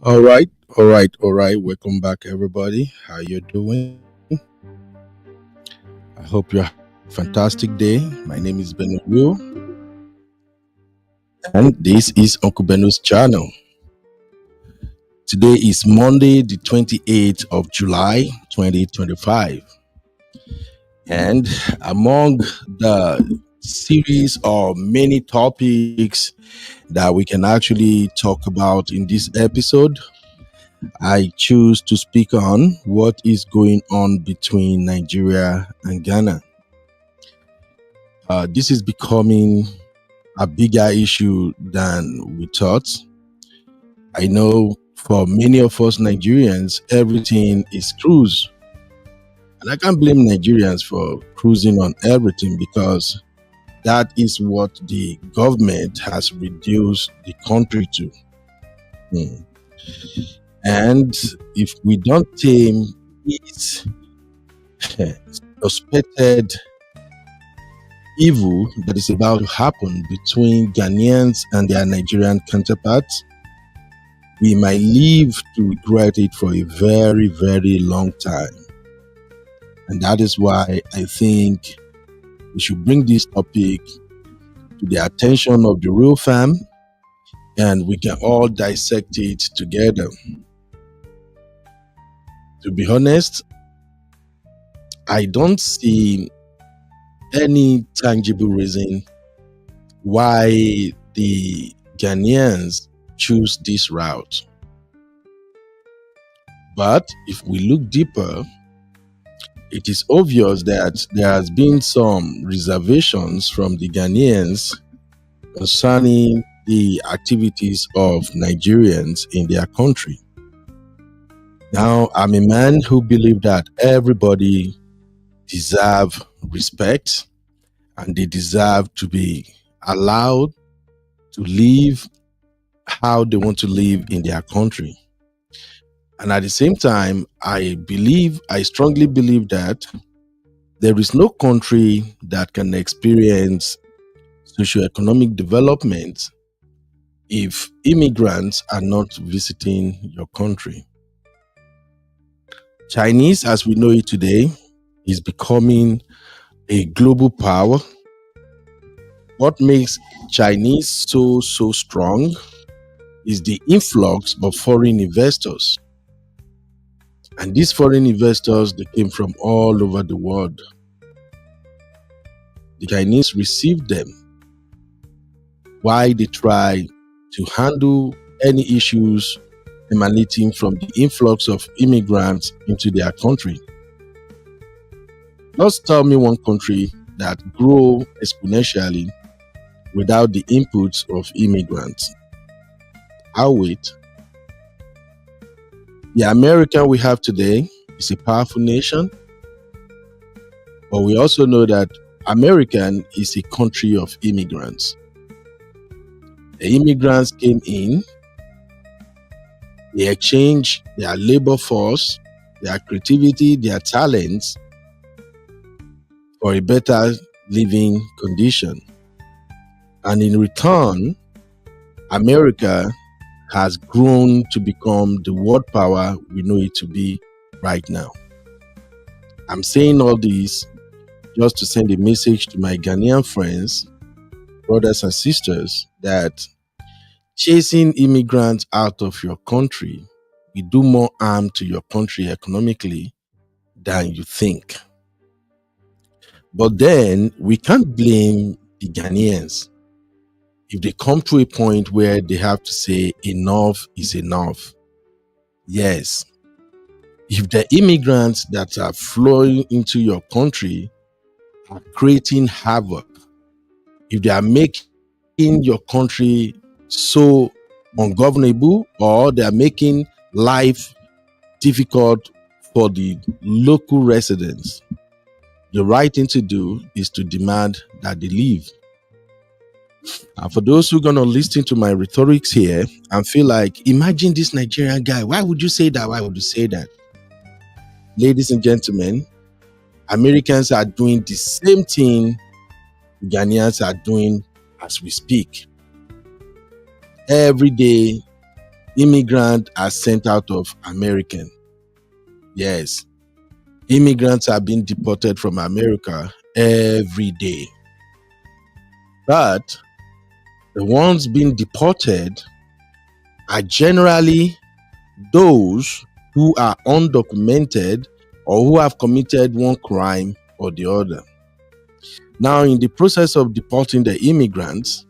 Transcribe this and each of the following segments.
All right, all right. Welcome back, everybody. How you doing? I hope you have a fantastic day. My name is Benu, and this is Uncle Benu's channel. Today is Monday, the 28th of July, 2025. And among the series of many topics that we can actually talk about in this episode, I choose to speak on what is going on between Nigeria and Ghana. This is becoming a bigger issue than we thought. I know for many of us Nigerians, everything is cruise. And I can't blame Nigerians for cruising on everything because that is what the government has reduced the country to. Hmm. And if we don't tame it, suspected evil that is about to happen between Ghanaians and their Nigerian counterparts, we might live to regret it for a very, very long time. And that is why I think we should bring this topic to the attention of the real fam and we can all dissect it together. To be honest, I don't see any tangible reason why the Ghanaians choose this route. But if we look deeper, it is obvious that there has been some reservations from the Ghanaians concerning the activities of Nigerians in their country. Now, I'm a man who believes that everybody deserves respect and they deserve to be allowed to live how they want to live in their country. And at the same time, I strongly believe that there is no country that can experience socioeconomic development if immigrants are not visiting your country. Chinese, as we know it today, is becoming a global power. What makes Chinese so strong is the influx of foreign investors. And these foreign investors, they came from all over the world. The Chinese received them while they try to handle any issues emanating from the influx of immigrants into their country. Just tell me one country that grew exponentially without the inputs of immigrants. I'll wait. The America we have today is a powerful nation, but we also know that American is a country of immigrants. The immigrants came in, they exchanged their labor force, their creativity, their talents for a better living condition. And in return, America has grown to become the world power we know it to be right now. I'm saying all this just to send a message to my Ghanaian friends, brothers and sisters, that chasing immigrants out of your country will do more harm to your country economically than you think. But then we can't blame the Ghanaians if they come to a point where they have to say enough is enough. Yes, if the immigrants that are flowing into your country are creating havoc, if they are making your country so ungovernable or they are making life difficult for the local residents, the right thing to do is to demand that they leave. And for those who are going to listen to my rhetorics here and feel like, imagine this Nigerian guy, why would you say that? Why would you say that? Ladies and gentlemen, Americans are doing the same thing Ghanaians are doing as we speak. Every day, immigrants are sent out of America. Yes, immigrants are being deported from America every day. But the ones being deported are generally those who are undocumented or who have committed one crime or the other. Now, in the process of deporting the immigrants,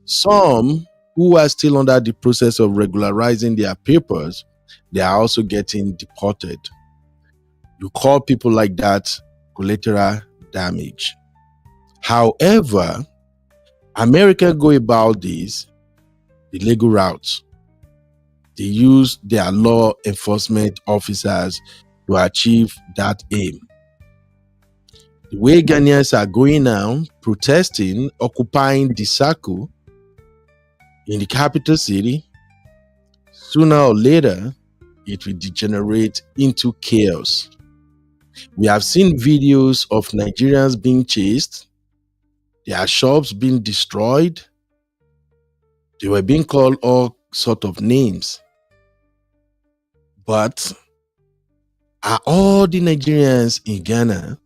some who are still under the process of regularizing their papers, they are also getting deported. You call people like that collateral damage. However, Americans go about this the legal route. They use their law enforcement officers to achieve that aim. The way Ghanaians are going now, protesting, occupying the circle in the capital city, sooner or later, it will degenerate into chaos. We have seen videos of Nigerians being chased, their shops being destroyed. They were being called all sorts of names. But are all the Nigerians in Ghana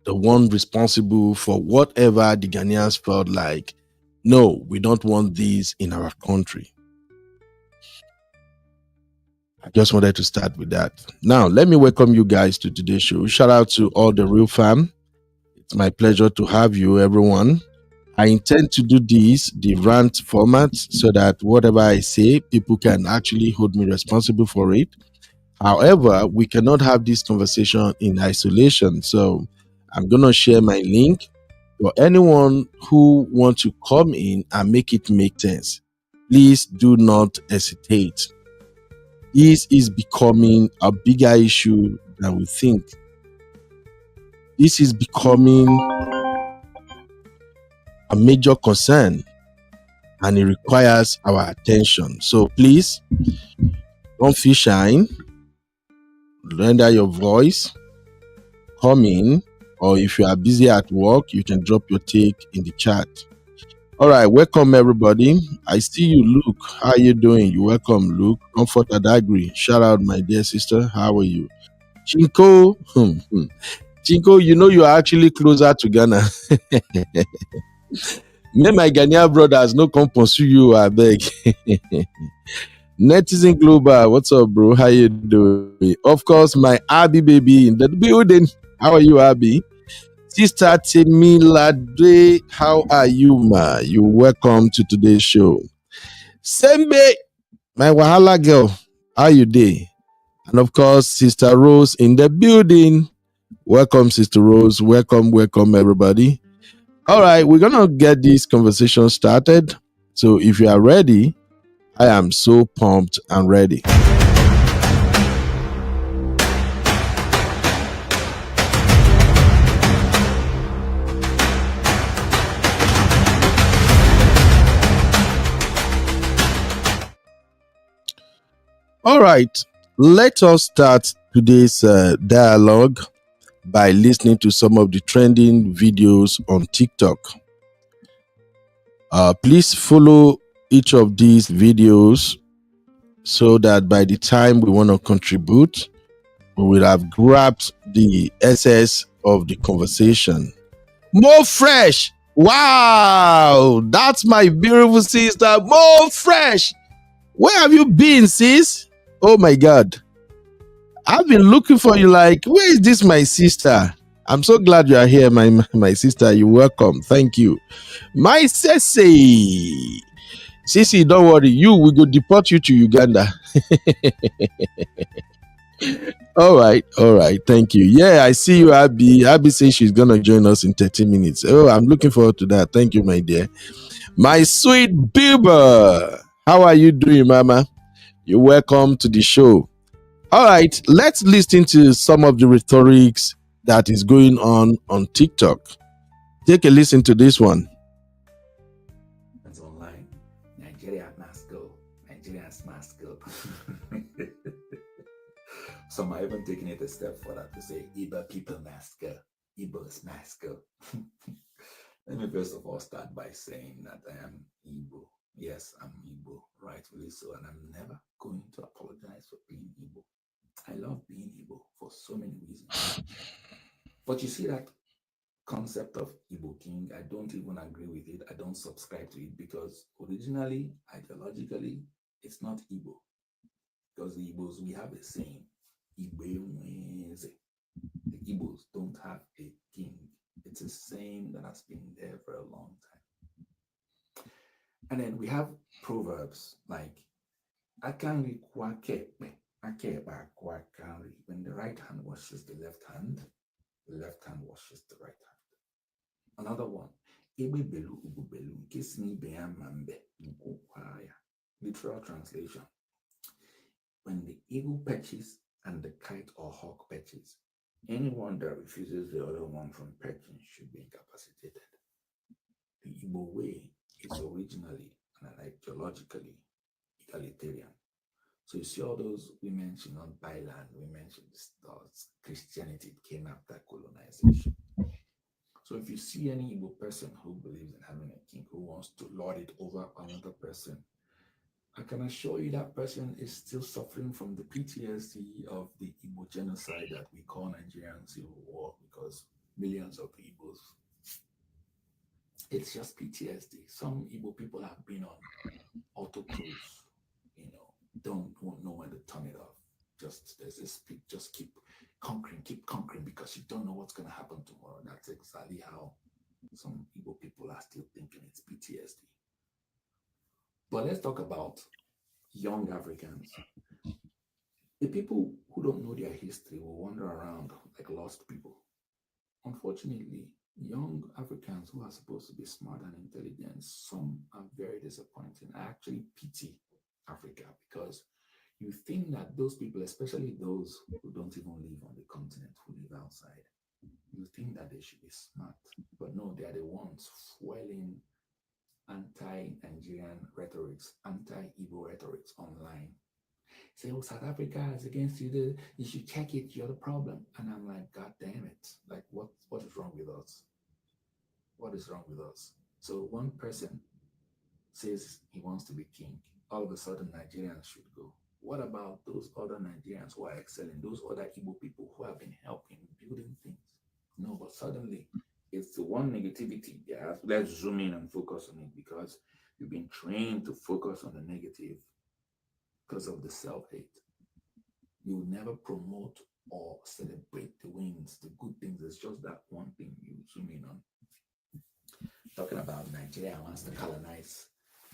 the one responsible for whatever the Ghanaians felt like? No, we don't want these in our country. I just wanted to start with that. Now, let me welcome you guys to today's show. Shout out to all the real fam. It's my pleasure to have you, everyone. I intend to do this, the rant format, so that whatever I say, people can actually hold me responsible for it. However, we cannot have this conversation in isolation. So I'm going to share my link for anyone who wants to come in and make it make sense. Please do not hesitate. This is becoming a bigger issue than we think. This is becoming a major concern and it requires our attention. So please don't feel shy. Render your voice, come in, or if you are busy at work, you can drop your take in the chat. All right, welcome everybody. I see you, Luke. How are you doing? You welcome, Luke. Comfort Adagri. Shout out, my dear sister. How are you? Chinko. Chinko, you know you are actually closer to Ghana. May my Ghanaian brothers no come pursue you, I beg. Netizen Global, what's up, bro? How you doing? Of course, my Abby baby in the building. How are you, Abby? Sister Temilade, how are you, ma? You welcome to today's show. Sembe, my Wahala girl, how you day? And of course, Sister Rose in the building. Welcome, Sister Rose. Welcome, everybody. All right, we're gonna get this conversation started. So if you are ready, I am so pumped and ready. All right, let us start today's dialogue by listening to some of the trending videos on TikTok. Please follow each of these videos so that by the time we want to contribute, we will have grabbed the essence of the conversation. More fresh! Wow! That's my beautiful sister, More fresh! Where have you been, sis? Oh my God. I've been looking for you like, where is this my sister? I'm so glad you are here, my sister. You're welcome. Thank you. My Sissy. Sissy, don't worry. We go deport you to Uganda. All right. Thank you. Yeah, I see you, Abby. Abby says she's going to join us in 30 minutes. Oh, I'm looking forward to that. Thank you, my dear. My sweet Biba. How are you doing, Mama? You're welcome to the show. All right, let's listen to some of the rhetorics that is going on TikTok. Take a listen to this one. It's online. Nigeria must go. Nigerians must go. Some are even taking it a step further to say Igbo people must go. Igbos must go. Let me first of all start by saying that I am Igbo. Yes, I'm Igbo, rightfully so, and I'm never going to apologize for being Igbo. I love being Igbo for so many reasons. But you see that concept of Igbo king, I don't even agree with it. I don't subscribe to it because originally, ideologically, it's not Igbo. Because the Igbos, we have a saying, Igbe nweze. The Igbos don't have a king. It's a saying that has been there for a long time. And then we have proverbs like, Akanri kwa kepe, akeba kwa kanri. When the right hand washes the left hand washes the right hand. Another one, Ebe belu ubu belu, nke si n'ibe ya ma mbe, nkwukwa ya. Literal translation. When the eagle perches and the kite or hawk perches, anyone that refuses the other one from perching should be incapacitated. The Igbo way is originally and ideologically egalitarian. So you see all those we mentioned on byland, we mentioned Christianity came after colonization. So if you see any Igbo person who believes in having a king who wants to lord it over another person, I can assure you that person is still suffering from the PTSD of the Igbo genocide that we call Nigerian Civil War because millions of Igbos. It's just PTSD. Some Igbo people have been on auto cruise, don't know when to turn it off. Just there's this just keep conquering because you don't know what's going to happen tomorrow. That's exactly how some Igbo people are still thinking it's PTSD. But let's talk about young Africans. The people who don't know their history will wander around like lost people. Unfortunately, young Africans who are supposed to be smart and intelligent, some are very disappointing. I actually pity Africa because you think that those people, especially those who don't even live on the continent, who live outside, you think that they should be smart. But no, they are the ones fueling anti-Nigerian rhetorics, anti-Igbo rhetorics online. Say, oh, South Africa is against you. You should check it. You're the problem. And I'm like, God damn it. Like, what is wrong with us? What is wrong with us? So one person says he wants to be king. All of a sudden, Nigerians should go. What about those other Nigerians who are excelling, those other Igbo people who have been helping, building things? No, but suddenly it's the one negativity. Yeah, let's zoom in and focus on it because you've been trained to focus on the negative because of the self-hate. You will never promote or celebrate the wins, the good things. It's just that one thing you zoom in on. Talking about Nigeria wants to colonize,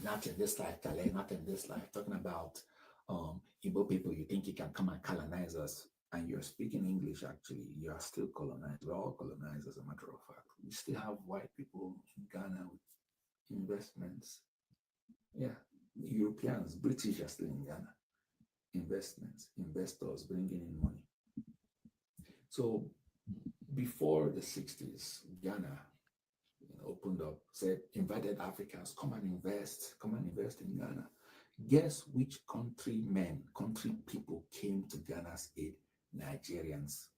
not in this life, Kale, not in this life. Talking about Igbo people, you think you can come and colonize us, and you're speaking English, actually, you are still colonized. We're all colonized, as a matter of fact. We still have white people in Ghana with investments. Yeah, Europeans, British are still in Ghana. Investments, investors bringing in money. So before the 60s, Ghana opened up, said, invited Africans, come and invest in Ghana. Guess which country people came to Ghana's aid? Nigerians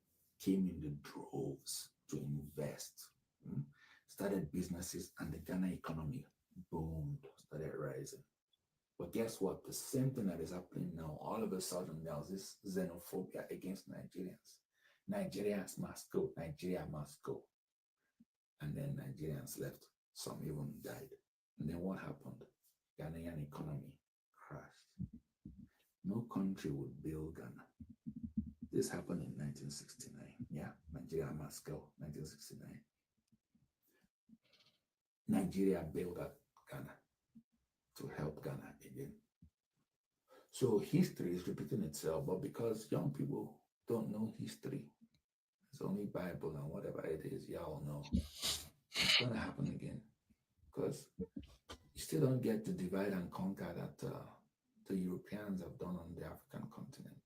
came in the droves to invest, started businesses, and the Ghana economy boomed, started rising. But guess what? The same thing that is happening now, all of a sudden, there's this xenophobia against Nigerians. Nigerians must go. Nigeria must go. And then Nigerians left. Some even died. And then what happened? Ghanaian economy crashed. No country would build Ghana. This happened in 1969. Yeah, Nigeria must go, 1969. Nigeria built up Ghana to help Ghana again. So history is repeating itself, but because young people don't know history, it's only Bible and whatever it is, y'all know. It's going to happen again because you still don't get the divide and conquer that the Europeans have done on the African continent.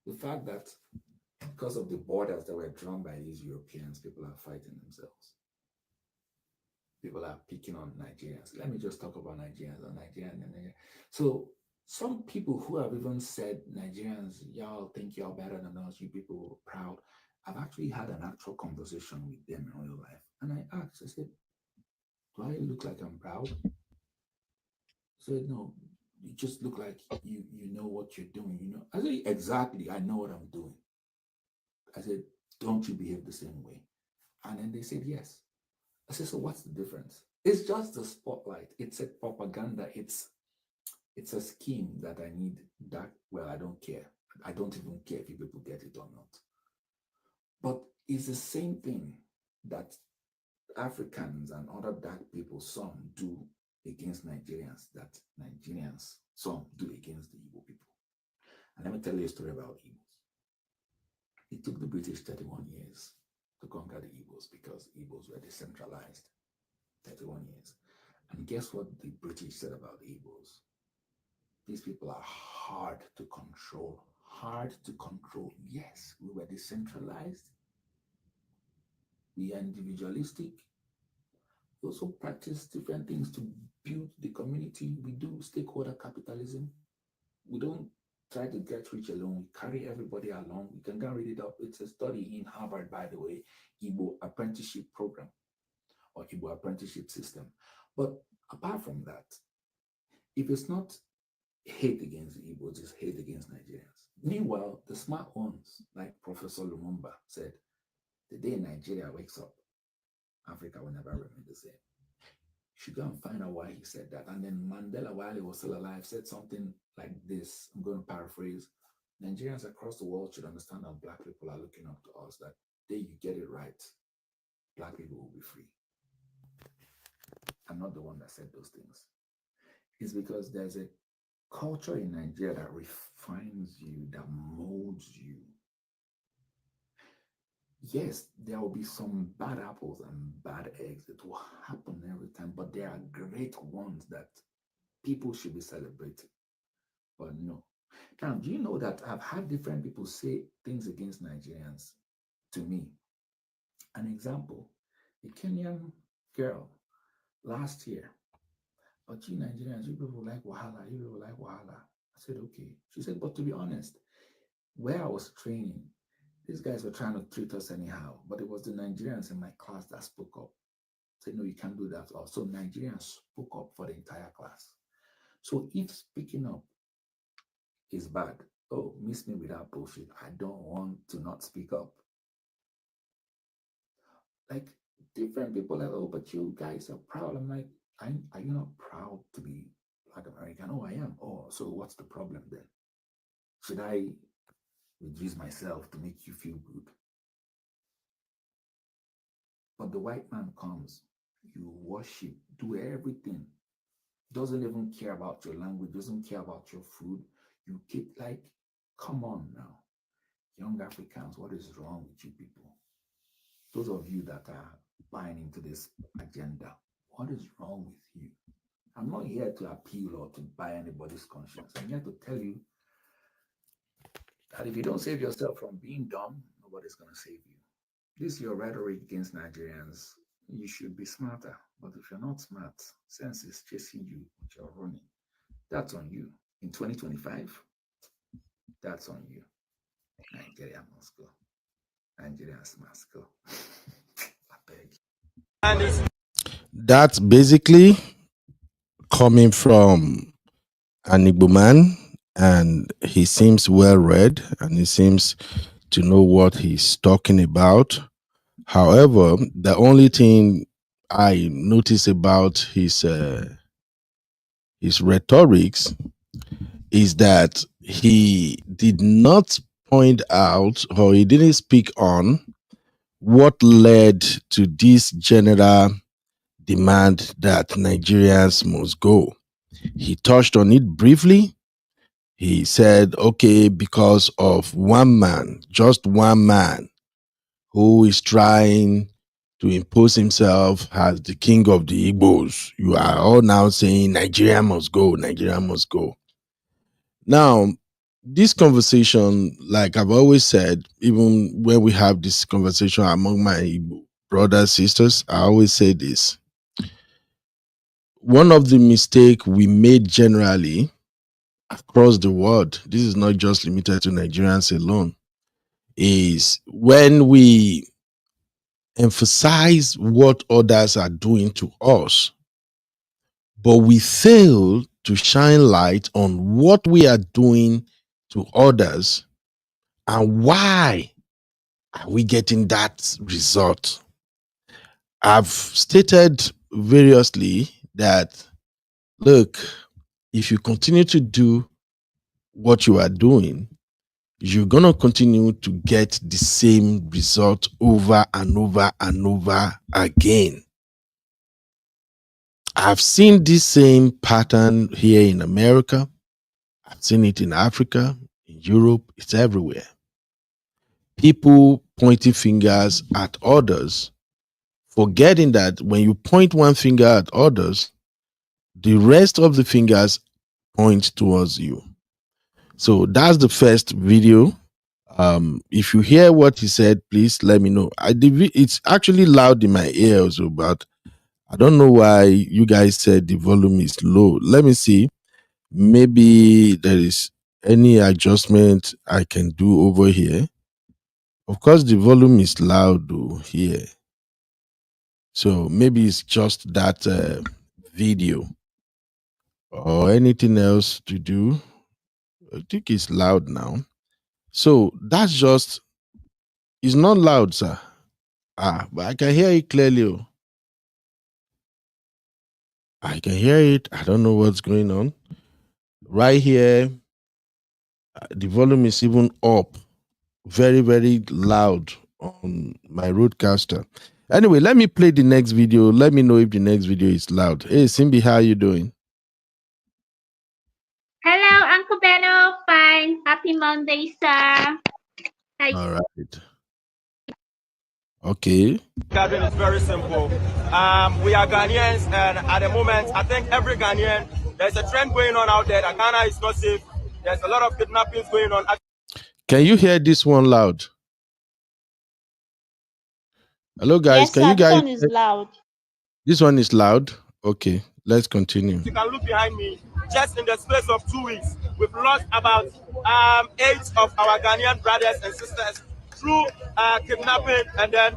The fact that because of the borders that were drawn by these Europeans, people are fighting themselves. People are picking on Nigerians. Let me just talk about Nigerians and Nigerian. So some people who have even said, Nigerians, y'all think y'all better than us, you people are proud. I've actually had an actual conversation with them in real life. And I asked, I said, do I look like I'm proud? said, no, you just look like you know what you're doing. I said, exactly, I know what I'm doing. I said, don't you behave the same way? And then they said, yes. I said, so what's the difference? It's just the spotlight. It's a propaganda. It's a scheme that I need that. Well, I don't care. I don't even care if people get it or not. But it's the same thing that Africans and other dark people, some do against Nigerians, that Nigerians, some do against the Igbo people. And let me tell you a story about Igbos. It took the British 31 years to conquer the Igbos because Igbos were decentralized. 31 years. And guess what the British said about the Igbos? These people are hard to control. Hard to control. Yes, we were decentralized. We are individualistic. We also practice different things to build the community. We do stakeholder capitalism. We don't try to get rich alone. We carry everybody along. You can go read it up. It's a study in Harvard, by the way, Igbo apprenticeship program or Igbo apprenticeship system. But apart from that, if it's not hate against the Igbos, it's hate against Nigerians. Meanwhile, the smart ones, like Professor Lumumba said, the day Nigeria wakes up, Africa will never remain the same. You should go and find out why he said that. And then Mandela, while he was still alive, said something like this. I'm going to paraphrase. Nigerians across the world should understand that Black people are looking up to us, that day you get it right, Black people will be free. I'm not the one that said those things. It's because there's a culture in Nigeria that refines you, that molds you. Yes, there will be some bad apples and bad eggs. It will happen every time, but there are great ones that people should be celebrating. But no. Now, do you know that I've had different people say things against Nigerians to me? An example, a Kenyan girl last year, but you Nigerians, you people like Wahala, you people like Wahala. I said, okay. She said, but to be honest, where I was training, these guys were trying to treat us anyhow, but it was the Nigerians in my class that spoke up. Said, no, you can't do that. So Nigerians spoke up for the entire class. So if speaking up is bad, oh, miss me with that bullshit. I don't want to not speak up. Like different people like, oh, but you guys are proud. I'm like, are you not proud to be Black American? Oh, I am. Oh, so what's the problem then? Should I reduce myself to make you feel good? But the white man comes, you worship, do everything, doesn't even care about your language, doesn't care about your food. You keep like, come on now. Young Africans, what is wrong with you people? Those of you that are buying into this agenda, what is wrong with you? I'm not here to appeal or to buy anybody's conscience. I'm here to tell you that if you don't save yourself from being dumb, nobody's going to save you. This is your rhetoric against Nigerians. You should be smarter. But if you're not smart, sense is chasing you, you're running. That's on you. In 2025, that's on you. Nigeria must go. Nigerians must go. I beg. That's basically coming from an Igbo man, and he seems well read and he seems to know what he's talking about. However, the only thing I notice about his rhetorics is that he did not point out, or he didn't speak on, what led to this general demand that Nigerians must go. He touched on it briefly. He said, okay, because of one man, just one man, who is trying to impose himself as the king of the Igbos, you are all now saying Nigeria must go, Nigeria must go. Now, this conversation, like I've always said, even when we have this conversation among my Igbo brothers, sisters, I always say this. One of the mistakes we made generally across the world, this is not just limited to Nigerians alone, is when we emphasize what others are doing to us, but we fail to shine light on what we are doing to others and why are we getting that result. I've stated variously that, look, if you continue to do what you are doing, you're going to continue to get the same result over and over and over again. I've seen this same pattern here in America. I've seen it in Africa, in Europe, it's everywhere. People pointing fingers at others, forgetting that when you point one finger at others, the rest of the fingers point towards you. So that's the first video. If you hear what he said, please let me know. It's actually loud in my ear also, but I don't know why you guys said the volume is low. Let me see. Maybe there is any adjustment I can do over here. Of course, the volume is loud here. So maybe it's just that video or anything else to do. I think it's loud now. So that's just, it's not loud, sir. But I can hear it clearly. I can hear it. I don't know what's going on. Right here, the volume is even up. Very, very loud on my roadcaster. Anyway, let me play the next video. Let me know if the next video is loud. Hey, Simbi, how are you doing? Hello, Uncle Benno. Fine. Happy Monday, sir. All right. Okay. Gathering is very simple. We are Ghanaians, and at the moment, I think every Ghanaian, there's a trend going on out there that Ghana is not safe. There's a lot of kidnappings going on. Can you hear this one loud? Hello, guys. Yes, Can sir, you guys? This one is loud. This one is loud. Okay, let's continue. You can look behind me. Just in the space of 2 weeks, we've lost about 8 of our Ghanaian brothers and sisters through kidnapping and then,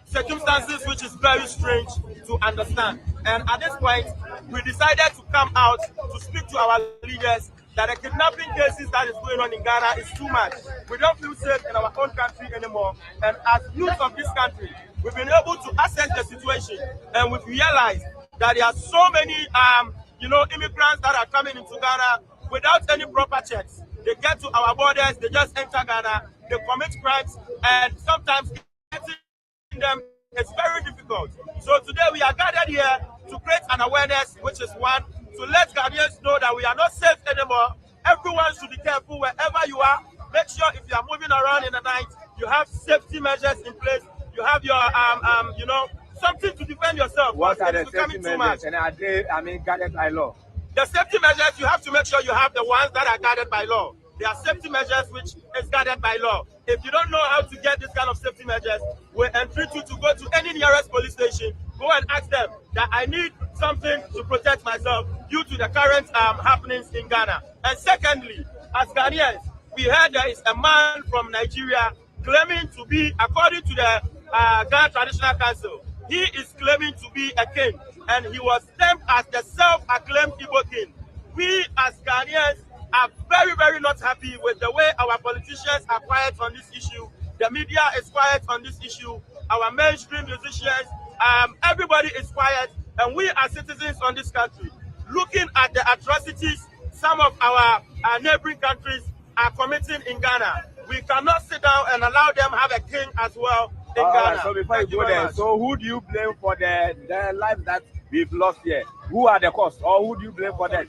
circumstances which is very strange to understand. And at this point, we decided to come out to speak to our leaders that the kidnapping cases that is going on in Ghana is too much. We don't feel safe in our own country anymore. And as youth of this country, we've been able to assess the situation, and we've realized that there are so many, immigrants that are coming into Ghana without any proper checks. They get to our borders, they just enter Ghana, they commit crimes, and sometimes getting them it's very difficult. So today we are gathered here to create an awareness, which is one, to let Ghanaians know that we are not safe anymore. Everyone should be careful wherever you are. Make sure if you are moving around in the night, you have safety measures in place. You have your something to defend yourself. What are the safety measures? And are they, guarded by law? The safety measures, you have to make sure you have the ones that are guarded by law. There are safety measures which is guarded by law. If you don't know how to get this kind of safety measures, we entreat you to go to any nearest police station, go and ask them that I need something to protect myself due to the current happenings in Ghana. And secondly, as Ghanaians, we heard there is a man from Nigeria claiming to be, according to the Ghana Traditional Council, he is claiming to be a king, and he was named as the self-acclaimed Igbo king. We as Ghanaians are very, very not happy with the way our politicians are quiet on this issue. The media is quiet on this issue. Our mainstream musicians, everybody is quiet. And we as citizens on this country, looking at the atrocities some of our neighboring countries are committing in Ghana, we cannot sit down and allow them have a king as well in Ghana. So before you go there, so who do you blame for the life that we've lost here? Who are the cause, or who do you blame for that?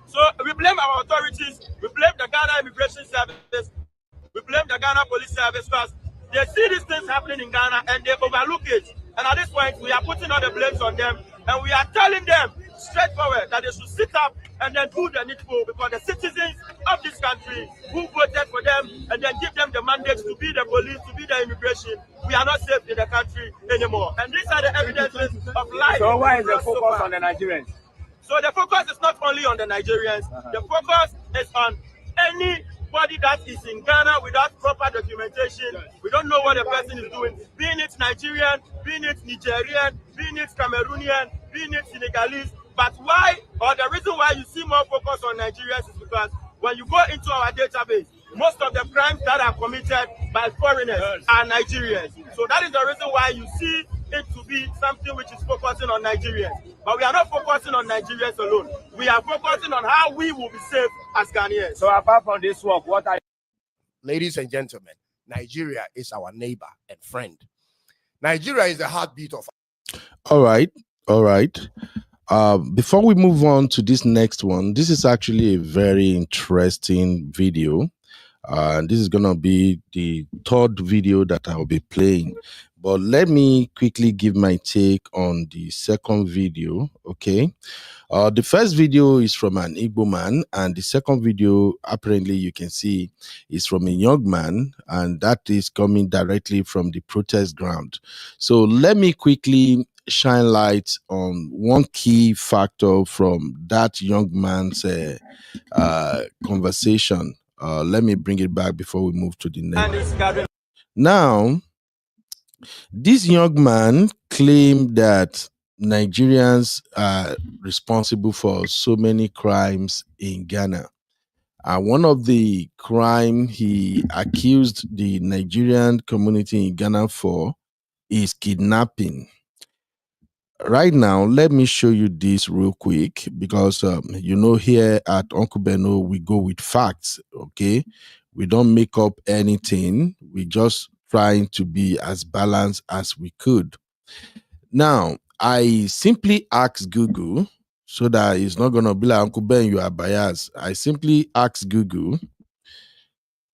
So we blame our authorities, we blame the Ghana Immigration Service, we blame the Ghana Police Service, because they see these things happening in Ghana and they overlook it. And at this point, we are putting all the blames on them, and we are telling them straightforward that they should sit up and then do the needful, because the citizens of this country who voted for them and then give them the mandate to be the police, to be the immigration, we are not safe in the country anymore. And these are the evidences of life. So why is the focus on the Nigerians? So the focus is not only on the Nigerians, the focus is on anybody that is in Ghana without proper documentation. We don't know what the person is doing, being it Nigerian, being it Nigerian, being it Cameroonian, being it Senegalese. But why, or the reason why you see more focus on Nigerians is because when you go into our database, most of the crimes that are committed by foreigners are Nigerians. So that is the reason why you see it to be something which is focusing on Nigerians. But we are not focusing on Nigerians alone. We are focusing on how we will be safe as Ghanaians. So apart from this work, what are... Ladies and gentlemen, Nigeria is our neighbor and friend. Nigeria is the heartbeat of... All right. Before we move on to this next one, this is actually a very interesting video. This is going to be the third video that I'll be playing. But let me quickly give my take on the second video, okay? The first video is from an Igbo man, and the second video, apparently you can see, is from a young man, and that is coming directly from the protest ground. So let me quickly shine light on one key factor from that young man's conversation. Let me bring it back before we move to the next. Now, this young man claimed that Nigerians are responsible for so many crimes in Ghana. And one of the crime he accused the Nigerian community in Ghana for is kidnapping. Right now, let me show you this real quick because, here at Uncle Beno, we go with facts, okay? We don't make up anything. We just trying to be as balanced as we could. Now, I simply asked Google so that it's not going to be like, Uncle Ben, you are biased. I simply asked Google.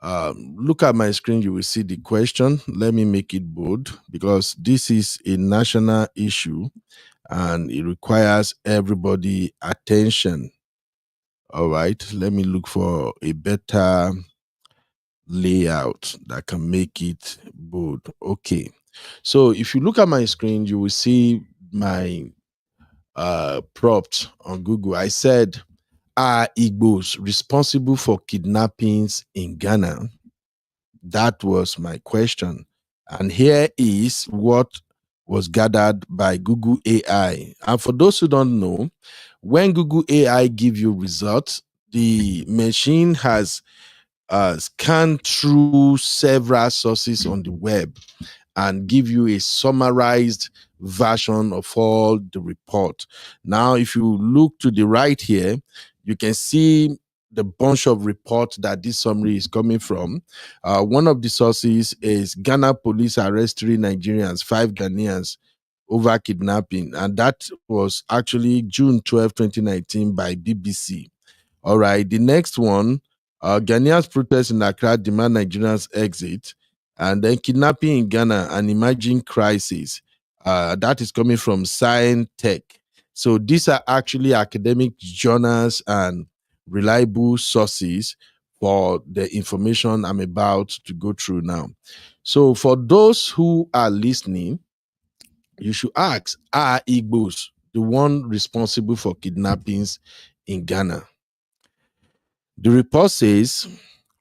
Look at my screen, you will see the question. Let me make it bold because this is a national issue and it requires everybody attention. All right, let me look for a better layout that can make it bold. Okay, so if you look at my screen, you will see my prompt on Google. I said, are Igbos responsible for kidnappings in Ghana? That was my question. And here is what was gathered by Google AI. And for those who don't know, when Google AI give you results, the machine has scanned through several sources on the web and give you a summarized version of all the report. Now, if you look to the right here, you can see the bunch of reports that this summary is coming from. One of the sources is Ghana police arrest 3 Nigerians, 5 Ghanaians over kidnapping. And that was actually June 12, 2019 by BBC. All right, the next one, Ghanaians protest in Accra demand Nigerians exit. And then kidnapping in Ghana, an emerging crisis. That is coming from Science Tech. So these are actually academic journals and reliable sources for the information I'm about to go through now. So for those who are listening, you should ask, are Igbos the one responsible for kidnappings in Ghana? The report says,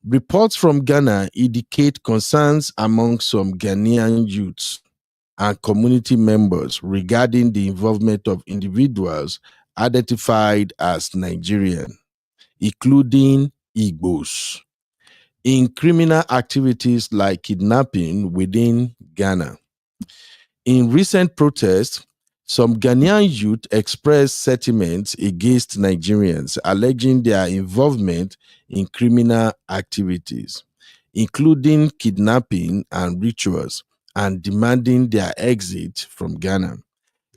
reports from Ghana indicate concerns among some Ghanaian youths and community members regarding the involvement of individuals identified as Nigerian, including Igbos, in criminal activities like kidnapping within Ghana. In recent protests, some Ghanaian youth expressed sentiments against Nigerians, alleging their involvement in criminal activities, including kidnapping and rituals, and demanding their exit from Ghana.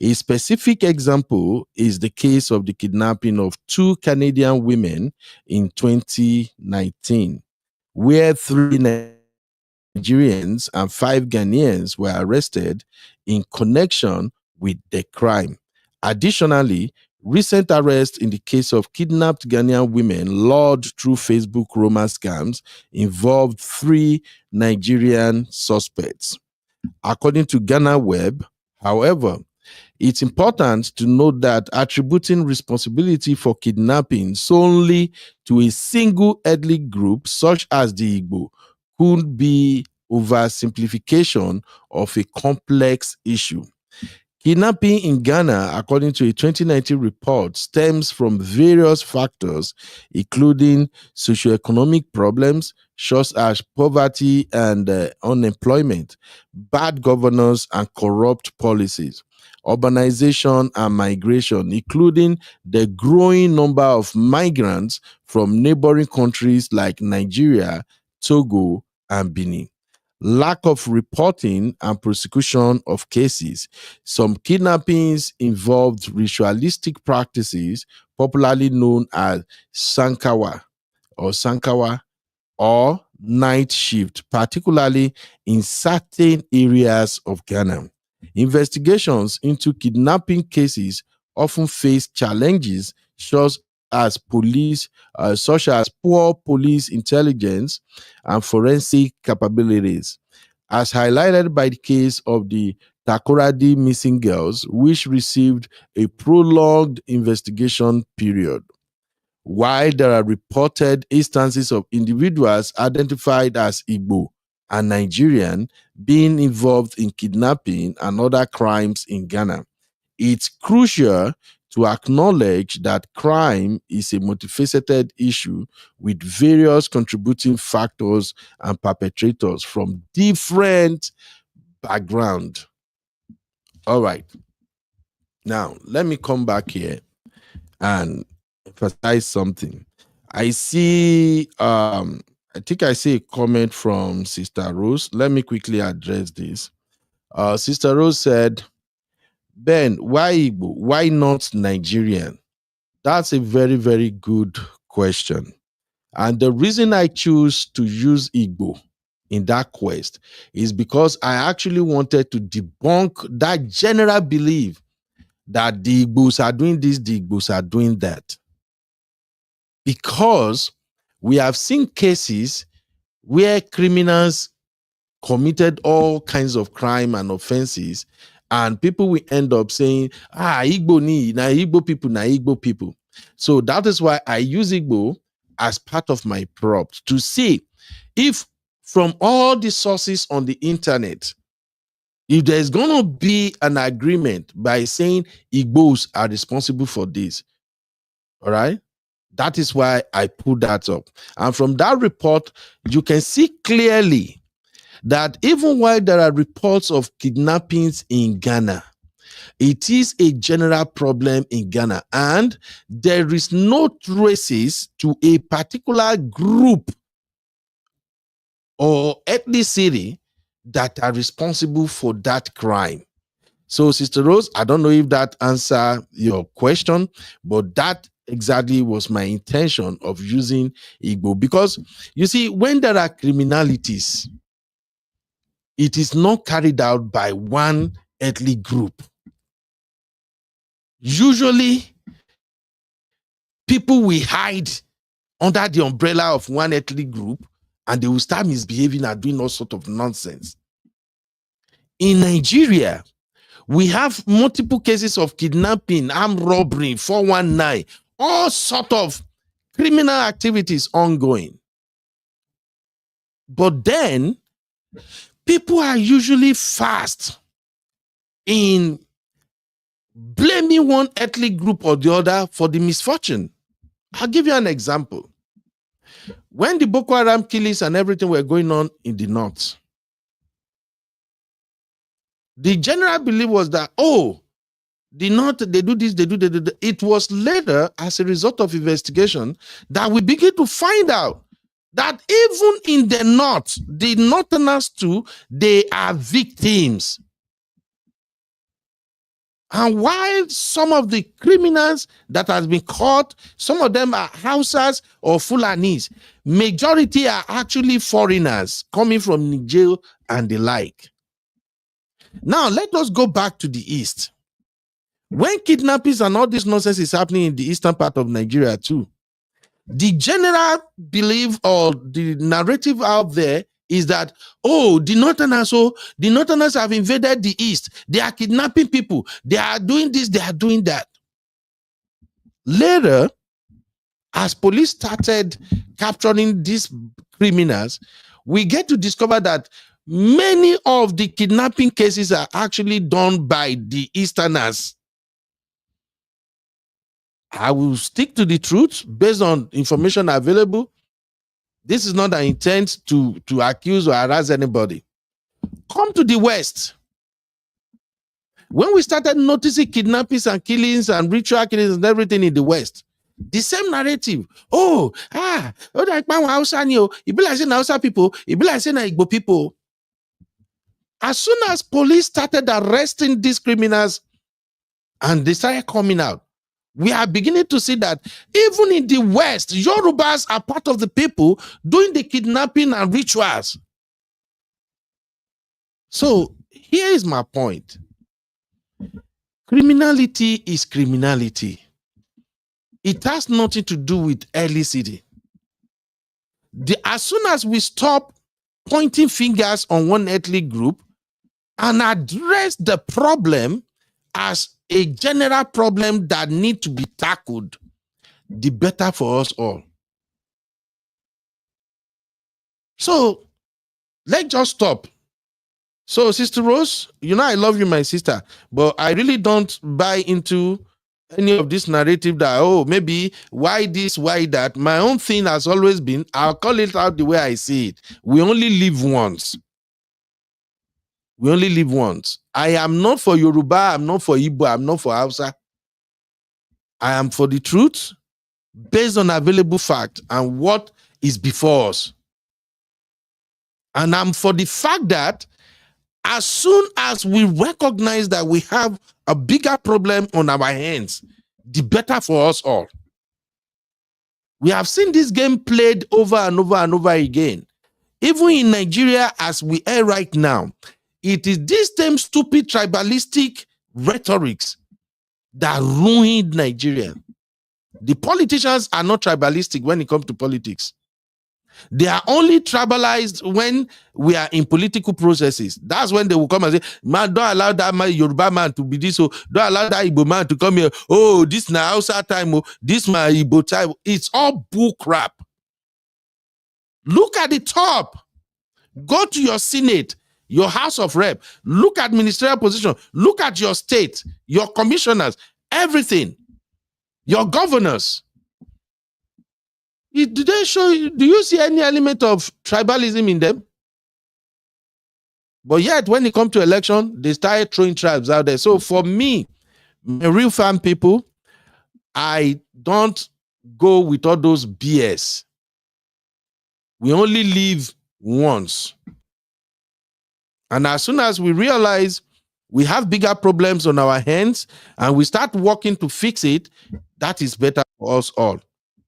A specific example is the case of the kidnapping of 2 Canadian women in 2019, where 3 Nigerians and 5 Ghanaians were arrested in connection with the crime. Additionally, recent arrests in the case of kidnapped Ghanaian women lured through Facebook romance scams involved 3 Nigerian suspects. According to Ghana Web, however, it's important to note that attributing responsibility for kidnapping solely to a single ethnic group, such as the Igbo, could be oversimplification of a complex issue. Kidnapping in Ghana, according to a 2019 report, stems from various factors, including socioeconomic problems, such as poverty and unemployment, bad governance, and corrupt policies, urbanization and migration, including the growing number of migrants from neighboring countries like Nigeria, Togo, and Benin. Lack of reporting and prosecution of cases. Some kidnappings involved ritualistic practices, popularly known as Sankawa or night shift, particularly in certain areas of Ghana. Investigations into kidnapping cases often face challenges such as poor police intelligence and forensic capabilities, as highlighted by the case of the Takoradi missing girls, which received a prolonged investigation period. While there are reported instances of individuals identified as Igbo and Nigerian being involved in kidnapping and other crimes in Ghana, it's crucial to acknowledge that crime is a multifaceted issue with various contributing factors and perpetrators from different backgrounds. All right. Now, let me come back here and emphasize something. I see I think I see a comment from Sister Rose. Let me quickly address this. Sister Rose said, Ben, why Igbo? Why not Nigerian? That's a very, very good question. And the reason I choose to use Igbo in that quest is because I actually wanted to debunk that general belief that the Igbos are doing this, the Igbos are doing that. Because we have seen cases where criminals committed all kinds of crime and offenses, and people will end up saying, Igbo ni, na Igbo people, na Igbo people. So that is why I use Igbo as part of my prop to see if from all the sources on the internet, if there's going to be an agreement by saying Igbos are responsible for this, all right? That is why I put that up. And from that report, you can see clearly that even while there are reports of kidnappings in Ghana, it is a general problem in Ghana, and there is no traces to a particular group or ethnicity that are responsible for that crime. So, Sister Rose, I don't know if that answers your question, but that exactly was my intention of using Igbo. Because, you see, when there are criminalities, it is not carried out by one ethnic group. Usually, people will hide under the umbrella of one ethnic group and they will start misbehaving and doing all sorts of nonsense. In Nigeria, we have multiple cases of kidnapping, armed robbery, 419, all sorts of criminal activities ongoing. But then, people are usually fast in blaming one ethnic group or the other for the misfortune. I'll give you an example. When the Boko Haram killings and everything were going on in the north, the general belief was that, the north, they do this, they do that. It was later, as a result of investigation, that we begin to find out that even in the north, the northerners too, they are victims. And while some of the criminals that has been caught, some of them are Hausas or Fulanis, majority are actually foreigners coming from Niger and the like. Now, let us go back to the east. When kidnappings and all this nonsense is happening in the eastern part of Nigeria too, the general belief or the narrative out there is that, the northerners have invaded the east. They are kidnapping people. They are doing this, they are doing that. Later, as police started capturing these criminals, we get to discover that Many of the kidnapping cases are actually done by the Easterners. I will stick to the truth based on information available. This is not an intent to accuse or harass anybody. Come to the West. When we started noticing kidnappings and killings and ritual killings and everything in the West, the same narrative. Like Hausa ni o. It be like saying Hausa people. It be like saying Igbo people. As soon as police started arresting these criminals and they started coming out, we are beginning to see that even in the West, Yorubas are part of the people doing the kidnapping and rituals. So here is my point. Criminality is criminality. It has nothing to do with ethnicity. As soon as we stop pointing fingers on one ethnic group and address the problem as a general problem that needs to be tackled, the better for us all. So let's just stop. So, Sister Rose, you know I love you, my sister, but I really don't buy into any of this narrative that, oh, maybe why this, why that. My own thing has always been, I'll call it out the way I see it. We only live once. We only live once. I am not for Yoruba, I'm not for Igbo, I'm not for Hausa. I am for the truth based on available fact and what is before us. And I'm for the fact that as soon as we recognize that we have a bigger problem on our hands, the better for us all. We have seen this game played over and over and over again. Even in Nigeria, as we are right now, it is this same stupid tribalistic rhetorics that ruined Nigeria. The politicians are not tribalistic when it comes to politics. They are only tribalized when we are in political processes. That's when they will come and say, man, don't allow that man, Yoruba man to be this, so don't allow that Igbo man to come here. Oh, this na Hausa time, oh, this my Igbo time. It's all bull crap. Look at the top. Go to your Senate, your House of Rep. Look at ministerial position. Look at your state, your commissioners, everything, your governors. Do they show you, do you see any element of tribalism in them? But yet, when it comes to election, they started throwing tribes out there. So for me, real fan people, I don't go with all those BS. We only live once. And as soon as we realize we have bigger problems on our hands and we start working to fix it, that is better for us all.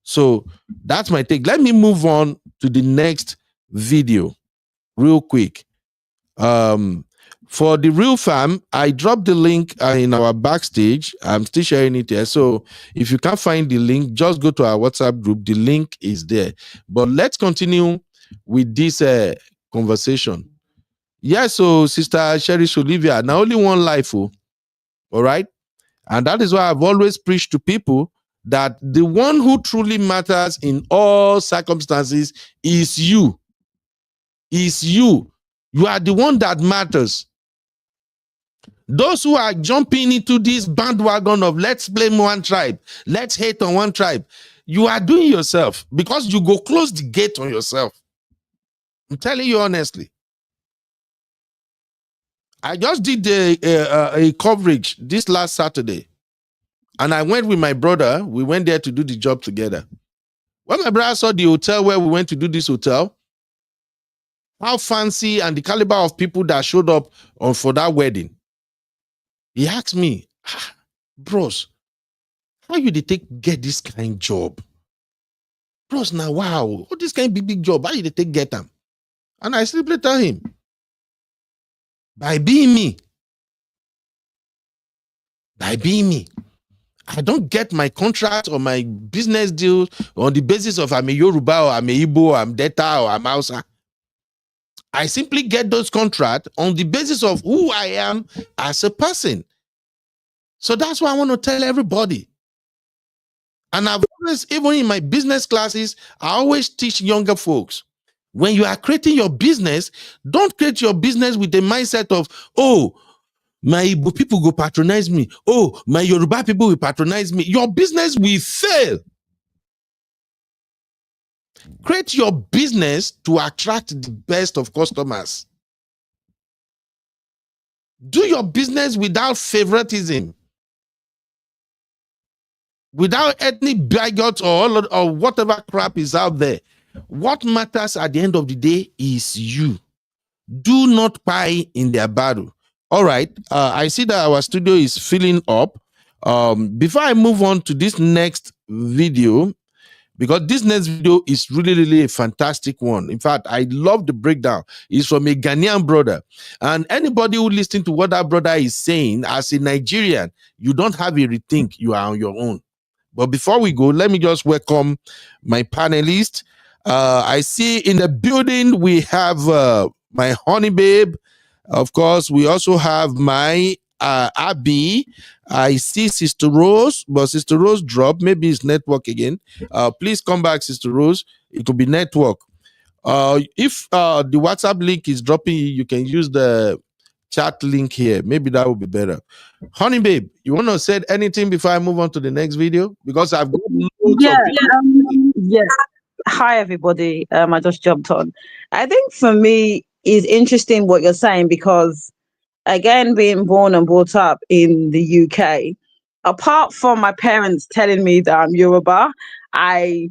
So that's my take. Let me move on to the next video real quick. For the real fam, I dropped the link in our backstage. I'm still sharing it here. So if you can't find the link, just go to our WhatsApp group. The link is there. But let's continue with this conversation. Yeah, so Sister Cherish Olivia, now only one life, all right? And that is why I've always preached to people that the one who truly matters in all circumstances is you. Is you. You are the one that matters. Those who are jumping into this bandwagon of let's blame one tribe, let's hate on one tribe, you are doing yourself because you go close the gate on yourself. I'm telling you honestly. I just did a coverage this last Saturday. And I went with my brother. We went there to do the job together. When my brother saw the hotel where we went to do this hotel, how fancy and the caliber of people that showed up for that wedding, he asked me, bros, how you get this kind of job? Bros, now wow, what this kind of big job? How you get them? And I simply tell him, by being me. By being me. I don't get my contract or my business deals on the basis of I'm a Yoruba or I'm a Igbo or I'm Delta or I'm Hausa. I simply get those contracts on the basis of who I am as a person. So that's what I want to tell everybody. And I've always, even in my business classes, I always teach younger folks. When you are creating your business, don't create your business with the mindset of, oh, my Igbo people go patronize me. Oh, my Yoruba people will patronize me. Your business will fail. Create your business to attract the best of customers. Do your business without favoritism, without ethnic bigots or whatever crap is out there. What matters at the end of the day is you. Do not pie in their battle. All right. I see that our studio is filling up. Before I move on to this next video, because this next video is really, really a fantastic one. In fact, I love the breakdown. It's from a Ghanaian brother. And anybody who listens to what that brother is saying, as a Nigerian, you don't have a rethink. You are on your own. But before we go, let me just welcome my panelists. I see in the building we have my honey babe. Of course, we also have my Abby. I see Sister Rose, but Sister Rose dropped. Maybe it's network again. Please come back, Sister Rose. It could be network. If the WhatsApp link is dropping, you can use the chat link here. Maybe that would be better. Honey babe, you want to say anything before I move on to the next video? Because I've got loads of yes. Hi everybody. I just jumped on. I think for me is interesting what you're saying, because again, being born and brought up in the UK, apart from my parents telling me that I'm Yoruba, I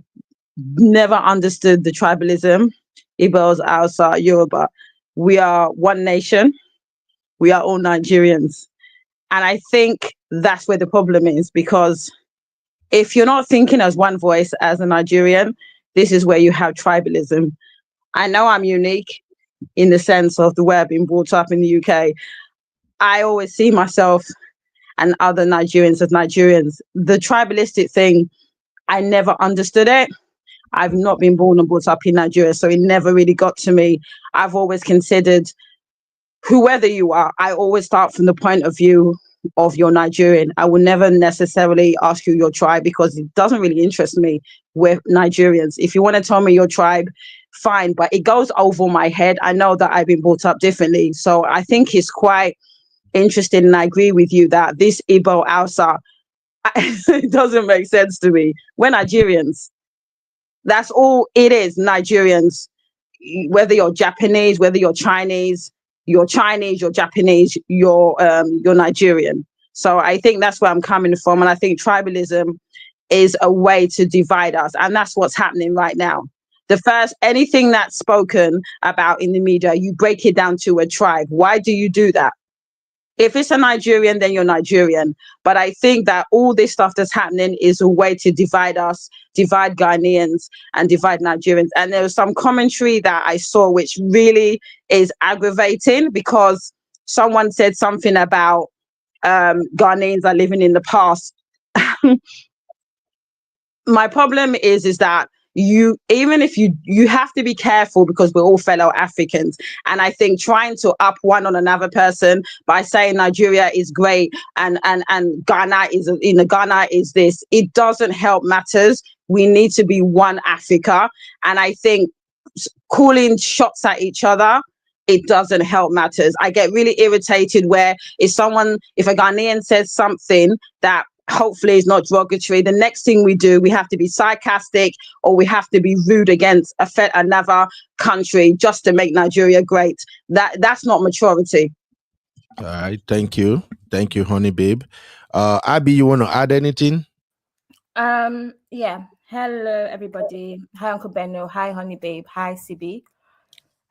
never understood the tribalism. Igbos, Hausa, Yoruba. We are one nation. We are all Nigerians. And I think that's where the problem is, because if you're not thinking as one voice as a Nigerian, this is where you have tribalism. I know I'm unique in the sense of the way I've been brought up in the UK. I always see myself and other Nigerians as Nigerians. The tribalistic thing, I never understood it. I've not been born and brought up in Nigeria, so it never really got to me. I've always considered whoever you are, I always start from the point of view of your Nigerian. I will never necessarily ask you your tribe, because it doesn't really interest me. We're Nigerians. If you want to tell me your tribe, fine, but it goes over my head. I know that I've been brought up differently. So I think it's quite interesting, and I agree with you that this Igbo Hausa, it doesn't make sense to me. We're Nigerians. That's all it is, Nigerians. Whether you're Japanese, whether you're Chinese, you're Japanese, you're Nigerian. So I think that's where I'm coming from. And I think tribalism is a way to divide us. And that's what's happening right now. Anything that's spoken about in the media, you break it down to a tribe. Why do you do that? If it's a Nigerian, then you're Nigerian. But I think that all this stuff that's happening is a way to divide us, divide Ghanaians and divide Nigerians. And there was some commentary that I saw which really is aggravating, because someone said something about Ghanaians are living in the past. My problem is that you have to be careful, because we're all fellow Africans. And I think trying to up one on another person by saying Nigeria is great and Ghana is this, it doesn't help matters. We need to be one Africa. And I think calling shots at each other, it doesn't help matters. I get really irritated where if a Ghanaian says something that hopefully is not derogatory, the next thing we do, we have to be sarcastic or we have to be rude against another country just to make Nigeria great. That's not maturity. All right, thank you, honey babe. Abby, you want to add anything? Yeah. Hello everybody. Hi Uncle Benno. Hi honey babe. Hi CB.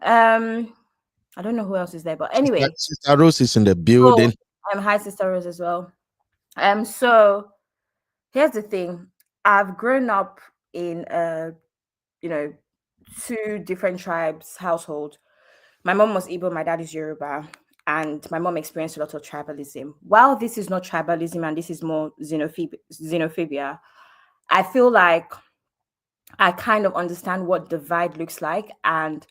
I don't know who else is there, but anyway, Sister Rose is in the building. Hi Sister Rose as well. So here's the thing. I've grown up in two different tribes household. My mom was Igbo, my dad is Yoruba, and my mom experienced a lot of tribalism. While this is not tribalism and this is more xenophobia, I feel like I kind of understand what divide looks like and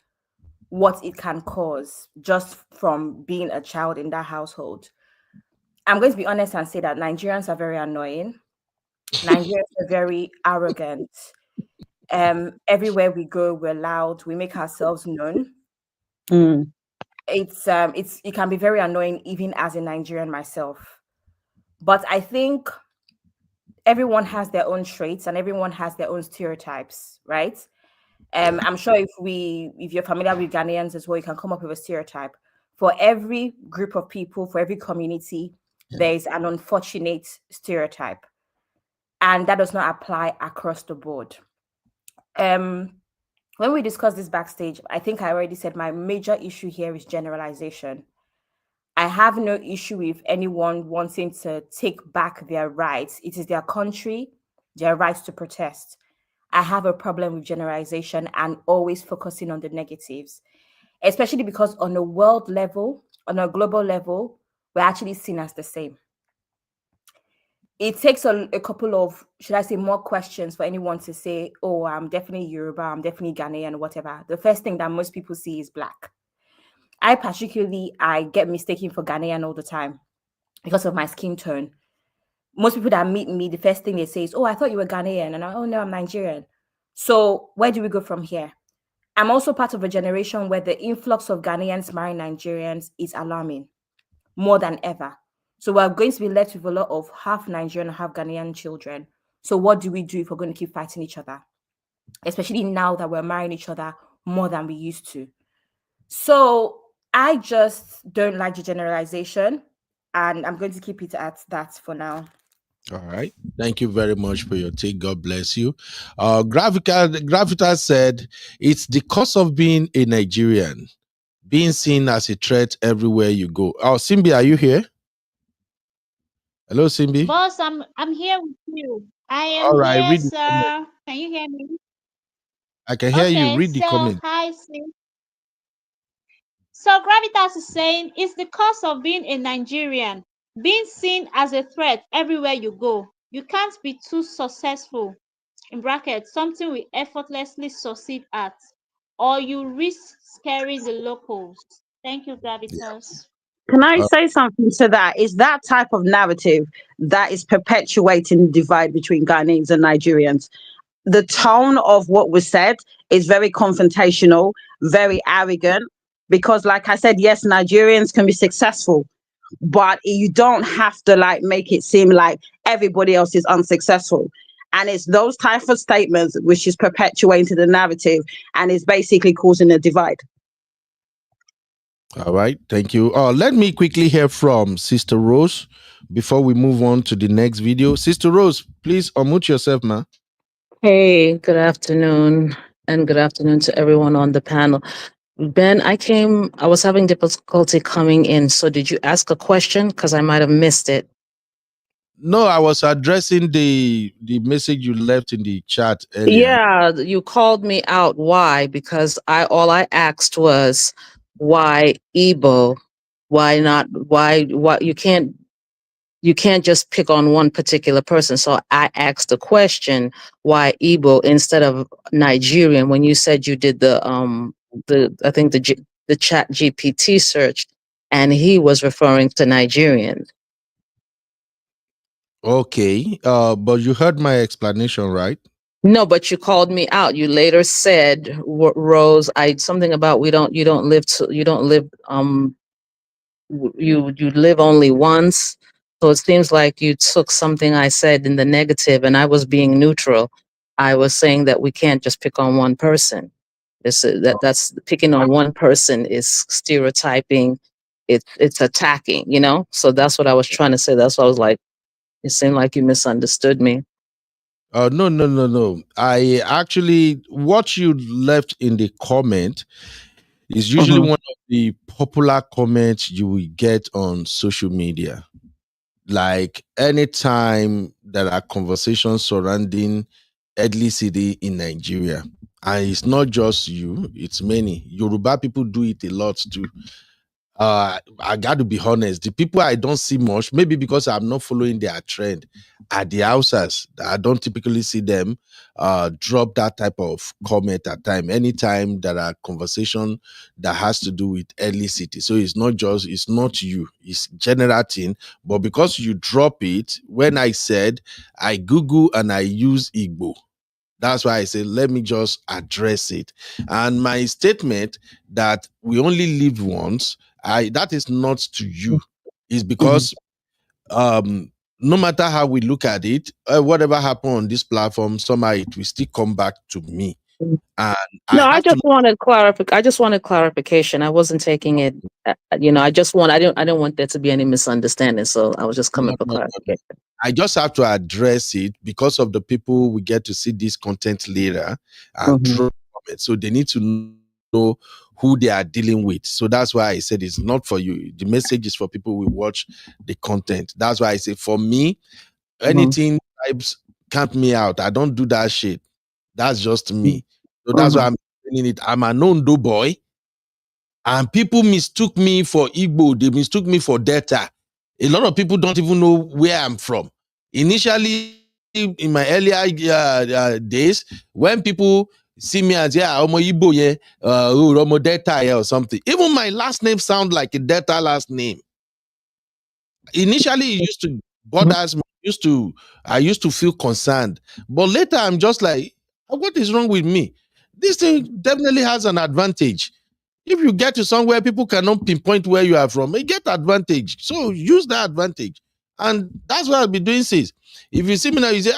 what it can cause just from being a child in that household. I'm going to be honest and say that Nigerians are very annoying. Nigerians are very arrogant. Everywhere we go, we're loud. We make ourselves known. Mm. It can be very annoying, even as a Nigerian myself. But I think everyone has their own traits and everyone has their own stereotypes, right? I'm sure if you're familiar with Ghanaians as well, you can come up with a stereotype. For every group of people, for every community, there's an unfortunate stereotype. And that does not apply across the board. When we discussed this backstage, I think I already said my major issue here is generalization. I have no issue with anyone wanting to take back their rights. It is their country, their rights to protest. I have a problem with generalization and always focusing on the negatives, especially because on a world level, on a global level, we're actually seen as the same. It takes a couple of, should I say, more questions for anyone to say, oh, I'm definitely Yoruba, I'm definitely Ghanaian, whatever. The first thing that most people see is black. I get mistaken for Ghanaian all the time because of my skin tone. Most people that meet me, the first thing they say is, oh, I thought you were Ghanaian. And oh, no, I'm Nigerian. So where do we go from here? I'm also part of a generation where the influx of Ghanaians marrying Nigerians is alarming more than ever. So we're going to be left with a lot of half Nigerian, half Ghanaian children. So what do we do if we're going to keep fighting each other? Especially now that we're marrying each other more than we used to. So I just don't like the generalization, and I'm going to keep it at that for now. All right. Thank you very much for your take. God bless you. Gravita said, it's the cost of being a Nigerian, being seen as a threat everywhere you go. Oh, Simbi, are you here? Hello, Simbi. Boss, I'm here with you. I am All right, here, read the sir. comment. Can you hear me? I can hear you. Okay, Read the so comment. hi, sis. So Gravitas is saying it's the cost of being a Nigerian, being seen as a threat everywhere you go. You can't be too successful, in brackets, something we effortlessly succeed at, or you risk scaring the locals. Thank you, Gravitas. Can I say something to that? Is that type of narrative that is perpetuating the divide between Ghanaians and Nigerians? The tone of what was said is very confrontational, very arrogant, because like I said, yes, Nigerians can be successful, but you don't have to like make it seem like everybody else is unsuccessful. And it's those type of statements which is perpetuating the narrative and is basically causing a divide. All right. Thank you. Let me quickly hear from Sister Rose before we move on to the next video. Sister Rose, please unmute yourself, ma. Hey, good afternoon, and good afternoon to everyone on the panel. Ben, I was having difficulty coming in, so did you ask a question? Because I might have missed it. No, I was addressing the message you left in the chat earlier. Yeah, you called me out. Why? Because all I asked was why Igbo? Why not? Why you can't just pick on one particular person. So I asked the question, why Igbo instead of Nigerian? When you said you did the chat GPT search, and he was referring to Nigerian. Okay, but you heard my explanation, right? No, but you called me out. You later said, Rose, something about you live only once. So it seems like you took something I said in the negative, and I was being neutral. I was saying that we can't just pick on one person. That's picking on one person is stereotyping. It's attacking, So that's what I was trying to say. That's why I was like, it seemed like you misunderstood me. No. I actually, what you left in the comment is usually one of the popular comments you will get on social media. Like anytime there are conversations surrounding ethnicity in Nigeria, and it's not just you, it's many. Yoruba people do it a lot too. I got to be honest, the people I don't see much, maybe because I'm not following their trend, are the outsiders. I don't typically see them drop that type of comment at time. Anytime there are conversation that has to do with ethnicity. So it's not you, it's general thing. But because you drop it, when I said I Google and I use Igbo, That's why I say, let me just address it. And my statement that we only live once, that is not to you. Is because no matter how we look at it, whatever happened on this platform, somehow it will still come back to me. And No, I just wanted clarification. I wasn't taking it, I didn't want there to be any misunderstanding. So I was just coming for clarification. I just have to address it because of the people we get to see this content later and drop it. So they need to know who they are dealing with. So that's why I said it's not for you. The message is for people who watch the content. That's why I say for me, anything types count me out. I don't do that shit. That's just me. So that's why I'm saying it. I'm an Ondo boy. And people mistook me for Igbo. They mistook me for Delta. A lot of people don't even know where I'm from. Initially, in my earlier days, when people see me as Omo Igbo, Omo Delta or something, even my last name sounds like a Delta last name. Initially, it used to bother me. I used to feel concerned, but later I'm just like, what is wrong with me? This thing definitely has an advantage. If you get to somewhere people cannot pinpoint where you are from, you get advantage. So use that advantage. And that's what I'll be doing since. If you see me now, you say,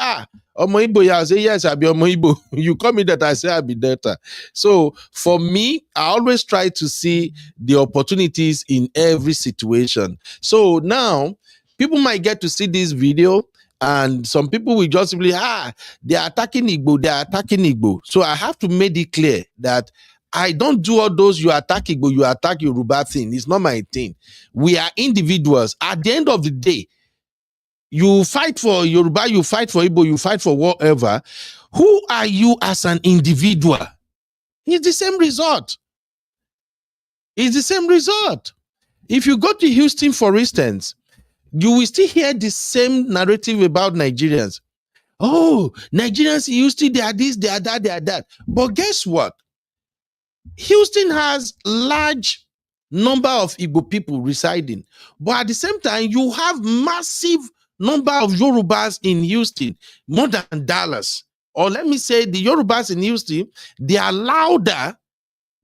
Omo Igbo, I'll say, yes, I'll be Omo Igbo. You call me that, I say I'll be Delta. So for me, I always try to see the opportunities in every situation. So now, people might get to see this video, and some people will just be, they're attacking Igbo. So I have to make it clear that I don't do all those you attack Igbo, you attack Yoruba thing. It's not my thing. We are individuals. At the end of the day, you fight for Yoruba, you fight for Igbo, you fight for whatever. Who are you as an individual? It's the same result. It's the same result. If you go to Houston, for instance, you will still hear the same narrative about Nigerians. Oh, Nigerians in Houston, they are this, they are that, they are that. But guess what? Houston has large number of Igbo people residing, but at the same time, you have massive number of Yorubas in Houston, more than Dallas. Or let me say, the Yorubas in Houston, they are louder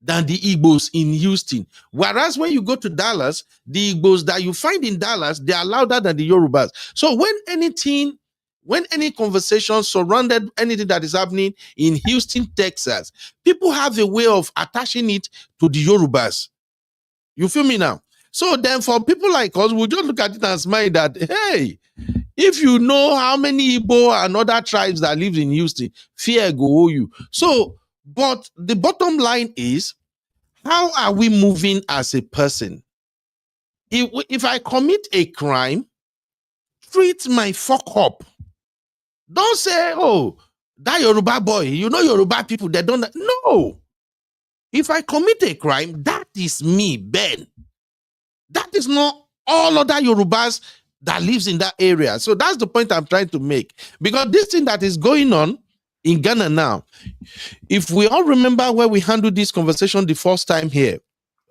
than the Igbos in Houston. Whereas when you go to Dallas, the Igbos that you find in Dallas, they are louder than the Yorubas. So when any conversation surrounded anything that is happening in Houston, Texas, people have a way of attaching it to the Yorubas. You feel me now? So then for people like us, we just look at it and smile that, hey, if you know how many Igbo and other tribes that live in Houston, fear go you. So, but the bottom line is, how are we moving as a person? If I commit a crime, treat my fuck up. Don't say, oh, that Yoruba boy, you know Yoruba people, they don't. No. If I commit a crime, that is me, Ben. That is not all other Yorubas that lives in that area. So that's the point I'm trying to make. Because this thing that is going on in Ghana now, if we all remember where we handled this conversation the first time here,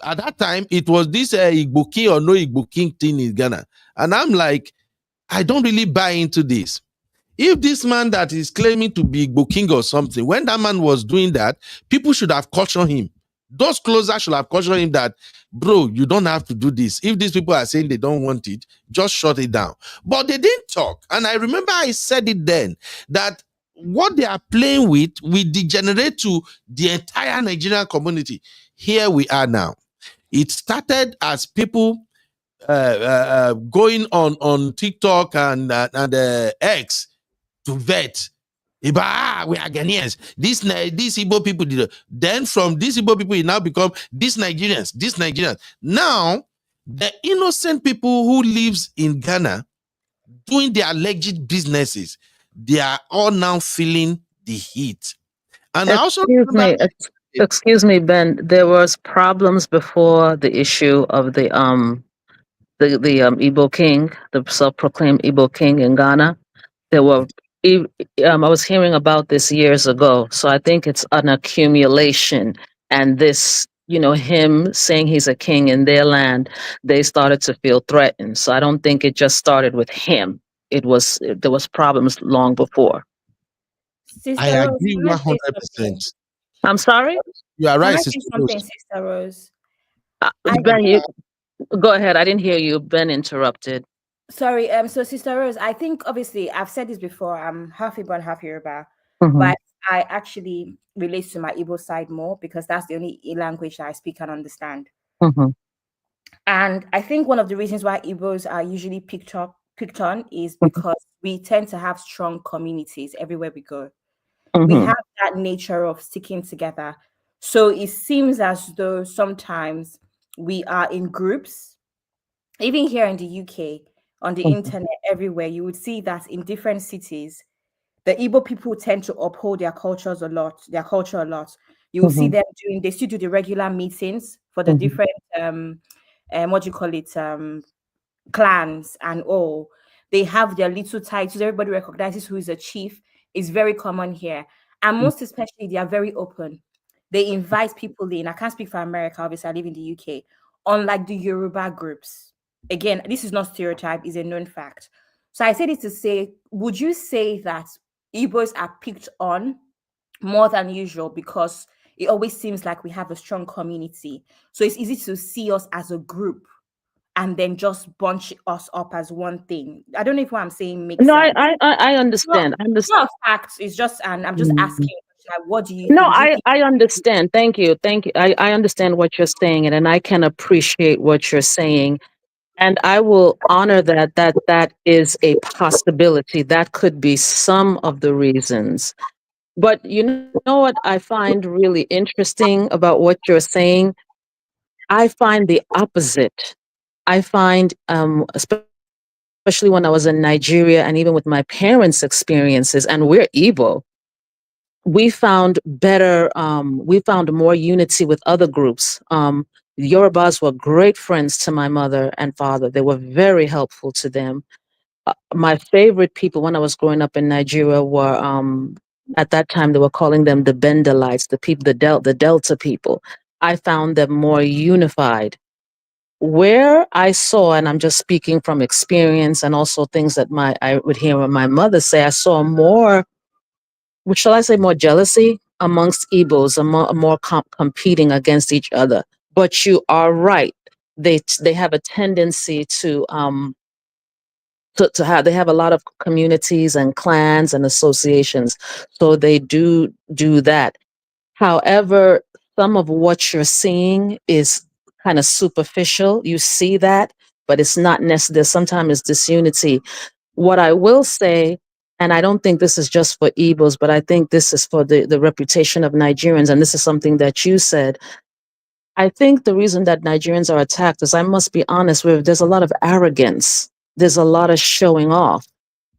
at that time, it was this Igbo king or no Igbo king thing in Ghana. And I'm like, I don't really buy into this. If this man that is claiming to be Igbo king or something, when that man was doing that, people should have cautioned him. Those closer should have cautioned him that, bro, you don't have to do this. If these people are saying they don't want it, just shut it down. But they didn't talk. And I remember I said it then, that what they are playing with will degenerate to the entire Nigerian community. Here we are now. It started as people going on TikTok and X to vet. We are Ghanaians. These Igbo people did it. Then from these Igbo people, it now become these Nigerians. Now, the innocent people who lives in Ghana doing their alleged businesses, they are all now feeling the heat. And I also excuse me, Ben. There was problems before the issue of the Igbo king, the self-proclaimed Igbo king in Ghana. There were, I was hearing about this years ago. So I think it's an accumulation, and this, him saying he's a king in their land, they started to feel threatened. So I don't think it just started with him. There was problems long before. I Sister Rose, agree can I say 100%. something? I'm sorry? You are Can right, I say Sister something, Rose. Sister Rose? I Ben, think, go ahead. I didn't hear you. Ben interrupted. sorry, so Sister Rose, I think obviously I've said this before, I'm half Igbo and half Yoruba, Mm-hmm. but I actually relate to my Igbo side more because that's the only language that I speak and understand. Mm-hmm. And I think one of the reasons why Igbos are usually picked on is because we tend to have strong communities everywhere we go. We Mm-hmm. have that nature of sticking together. So it seems as though sometimes we are in groups, even here in the UK, on the internet, everywhere, you would see that in different cities, the Igbo people tend to uphold their culture a lot. You will see Mm-hmm. them they still do the regular meetings for the different what do you call it, clans and all. They have their little titles. Everybody recognizes who is a chief. It's very common here. And most especially, they are very open. They invite people in. I can't speak for America, obviously, I live in the UK. Unlike the Yoruba groups. Again, this is not stereotype, it's a known fact. So I say this to say, would you say that Igbos are picked on more than usual because it always seems like we have a strong community? So it's easy to see us as a group and then just bunch us up as one thing. I don't know if what I'm saying makes No, sense. I It's not, understand. I it's understand. not a fact. It's just, and I'm just asking, like, what do you No, think? Do you think? I understand. Thank you. Thank you. I understand what you're saying, and I can appreciate what you're saying. And I will honor that is a possibility. That could be some of the reasons. But you know what I find really interesting about what you're saying? I find the opposite. I find, especially when I was in Nigeria and even with my parents' experiences, and we're Igbo, we found more unity with other groups. The Yorubas were great friends to my mother and father. They were very helpful to them. My favorite people when I was growing up in Nigeria were, at that time, they were calling them the Bendelites, the people, the Delta people. I found them more unified. Where I saw, and I'm just speaking from experience and also things that I would hear my mother say, I saw more, what shall I say, more jealousy amongst Igbos, more competing against each other. But you are right; they have a tendency to have, they have a lot of communities and clans and associations, so they do that. However, some of what you're seeing is kind of superficial. You see that, but it's not necessary. Sometimes it's disunity. What I will say, and I don't think this is just for Igbos, but I think this is for the reputation of Nigerians, and this is something that you said. I think the reason that Nigerians are attacked is, I must be honest with, there's a lot of arrogance. There's a lot of showing off,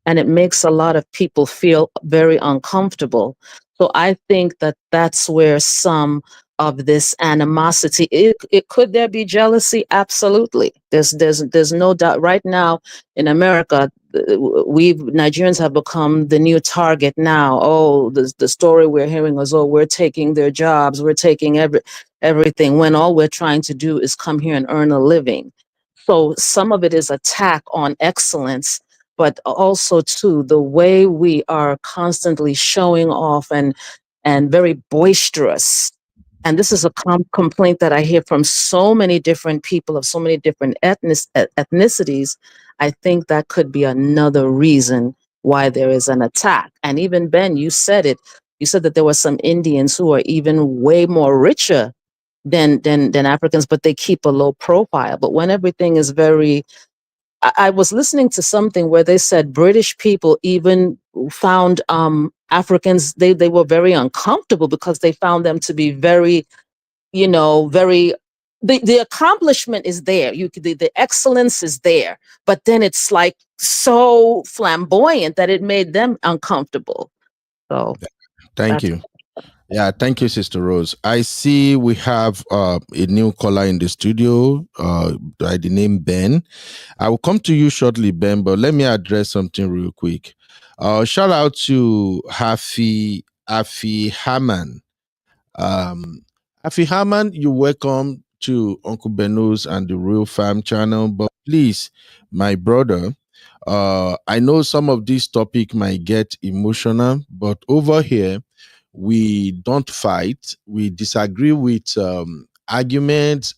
and it makes a lot of people feel very uncomfortable. So I think that that's where some of this animosity, it could there be jealousy? Absolutely. There's no doubt. Right now in America, Nigerians have become the new target now. Oh, the story we're hearing is, oh, we're taking their jobs, we're taking everything, when all we're trying to do is come here and earn a living. So some of it is attack on excellence, but also too the way we are constantly showing off and very boisterous. And this is a complaint that I hear from so many different people of so many different ethnicities. I think that could be another reason why there is an attack. And even Ben, you said it. You said that there were some Indians who are even way more richer than Africans, but they keep a low profile. But when everything is very, I was listening to something where they said British people even found Africans, they were very uncomfortable because they found them to be very, very, the accomplishment is there. The excellence is there, but then it's like so flamboyant that it made them uncomfortable. So Thank that's you. Yeah, thank you, Sister Rose. I see we have a new caller in the studio by the name Ben. I will come to you shortly, Ben, but let me address something real quick. Shout out to Afi Haman. Afi Haman, you're welcome to Uncle Benu's and the Real Fam channel. But please, my brother, I know some of this topic might get emotional, but over here, we don't fight. We disagree with arguments,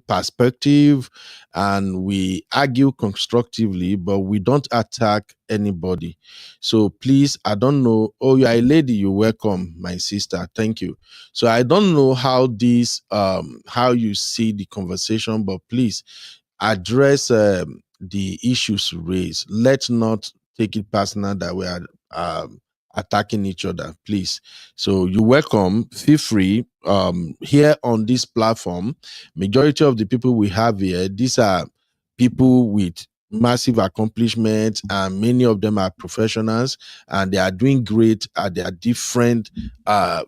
perspective, and we argue constructively, but we don't attack anybody. So please, I don't know. Oh, you are a lady. You're welcome, my sister. Thank you. So I don't know how how you see the conversation, but please address the issues raised. Let's not take it personal that we are attacking each other, please. So you're welcome. Feel free. Here on this platform, majority of the people we have here, these are people with massive accomplishments, and many of them are professionals, and they are doing great at their different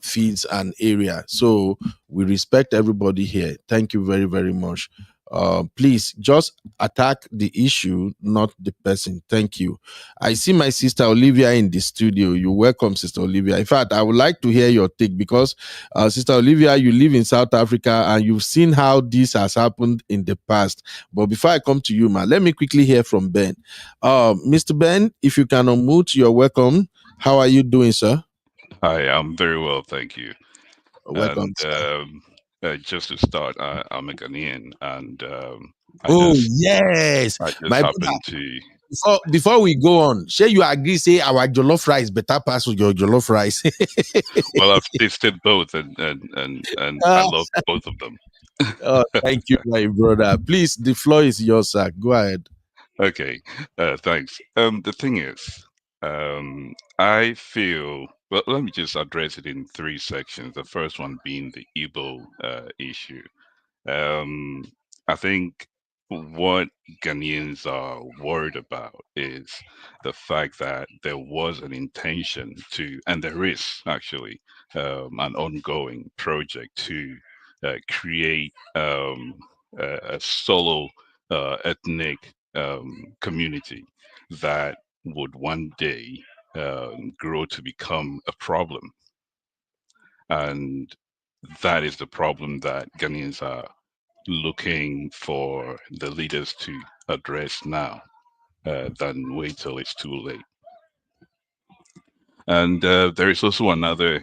fields and areas. So we respect everybody here. Thank you very, very much. Please just attack the issue, not the person. Thank you. I see my sister Olivia in the studio. You're welcome, Sister Olivia. In fact, I would like to hear your take because, Sister Olivia, you live in South Africa and you've seen how this has happened in the past. But before I come to you, man, let me quickly hear from Ben. Mr. Ben, if you can unmute, you're welcome. How are you doing, sir? Hi, I'm very well, thank you. Welcome, And sir. just to start, I'm a Ghanaian, and Oh, yes. I just My brother, happened to. before we go on, share you agree, say our jollof rice better pass with your jollof rice. Well, I've tasted both, and I Ah, love both of them. oh, thank you, my brother. Please, the floor is yours, sir. Go ahead. Okay, thanks. The thing is, I feel. Well, let me just address it in three sections. The first one being the Igbo issue. Um, I think what Ghanaians are worried about is the fact that there was an intention to, and there is actually an ongoing project to create a solo ethnic community that would one day grow to become a problem. And that is the problem that Ghanaians are looking for the leaders to address now than wait till it's too late. And there is also another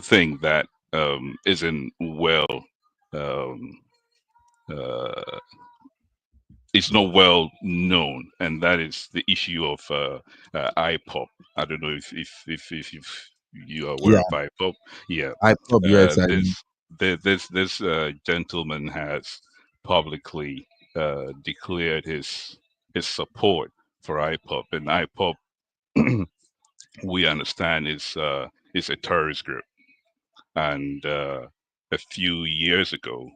thing that isn't well um, uh, it's not well known, and that is the issue of IPOP. I don't know if you are aware Yeah, of IPOP. Yeah, I hope yes. this gentleman has publicly declared his support for IPOP, and IPOP we understand is a terrorist group. And a few years ago,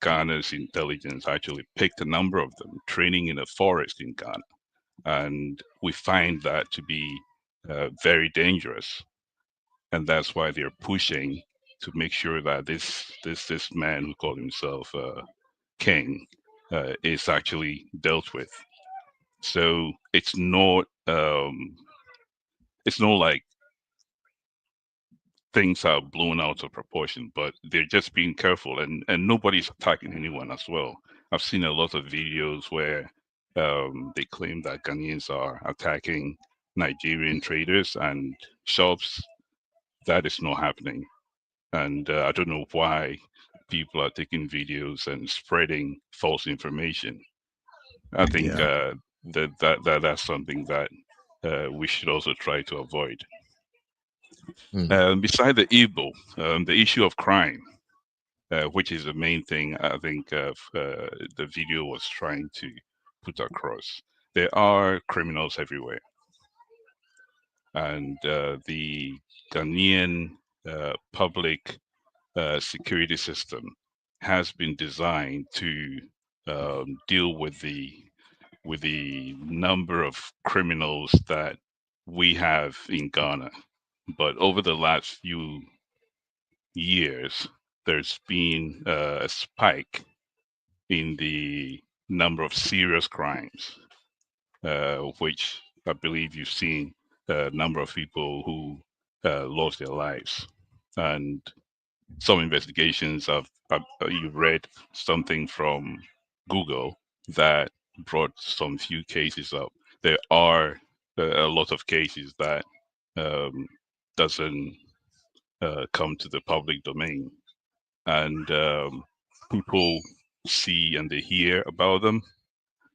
Ghana's intelligence actually picked a number of them training in a forest in Ghana, and we find that to be very dangerous, and that's why they're pushing to make sure that this man who called himself King is actually dealt with. So it's not like things are blown out of proportion, but they're just being careful, and nobody's attacking anyone as well. I've seen a lot of videos where they claim that Ghanaians are attacking Nigerian traders and shops. That is not happening, and I don't know why people are taking videos and spreading false information. I think Yeah. that's something that we should also try to avoid. Mm. Beside the Igbo, the issue of crime, which is the main thing I think the video was trying to put across. There are criminals everywhere, and the Ghanaian public security system has been designed to deal with the number of criminals that we have in Ghana. But over the last few years, there's been a spike in the number of serious crimes, which I believe you've seen a number of people who lost their lives. And some investigations have you read something from Google that brought some few cases up. There are a lot of cases that doesn't come to the public domain, and people see and they hear about them.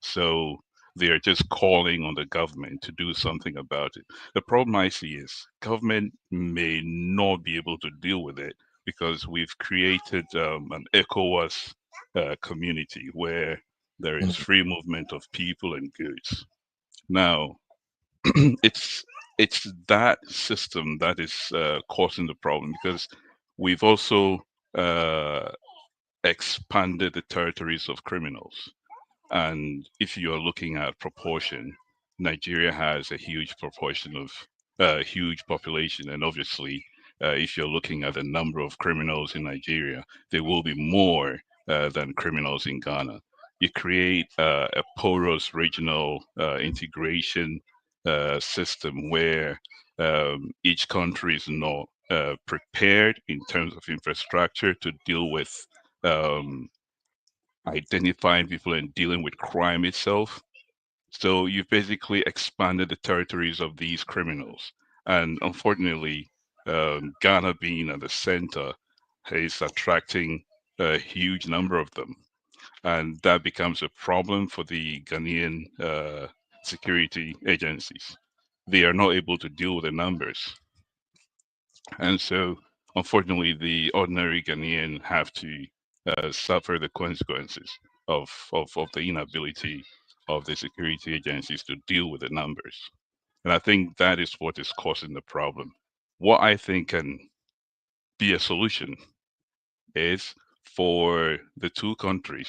So they are just calling on the government to do something about it. The problem I see is government may not be able to deal with it because we've created an ECOWAS community where there is free movement of people and goods. Now, it's that system that is causing the problem because we've also uh, expanded the territories of criminals. And if you are looking at proportion, Nigeria has a huge proportion of huge population, and obviously, if you're looking at the number of criminals in Nigeria, there will be more than criminals in Ghana. You create a porous regional integration system where each country is not prepared in terms of infrastructure to deal with um, identifying people and dealing with crime itself. So you've basically expanded the territories of these criminals. And unfortunately, Ghana being at the center is attracting a huge number of them. And that becomes a problem for the Ghanaian security agencies. They are not able to deal with the numbers. And so, unfortunately, the ordinary Ghanaian have to suffer the consequences of the inability of the security agencies to deal with the numbers. And I think that is what is causing the problem. What I think can be a solution is for the two countries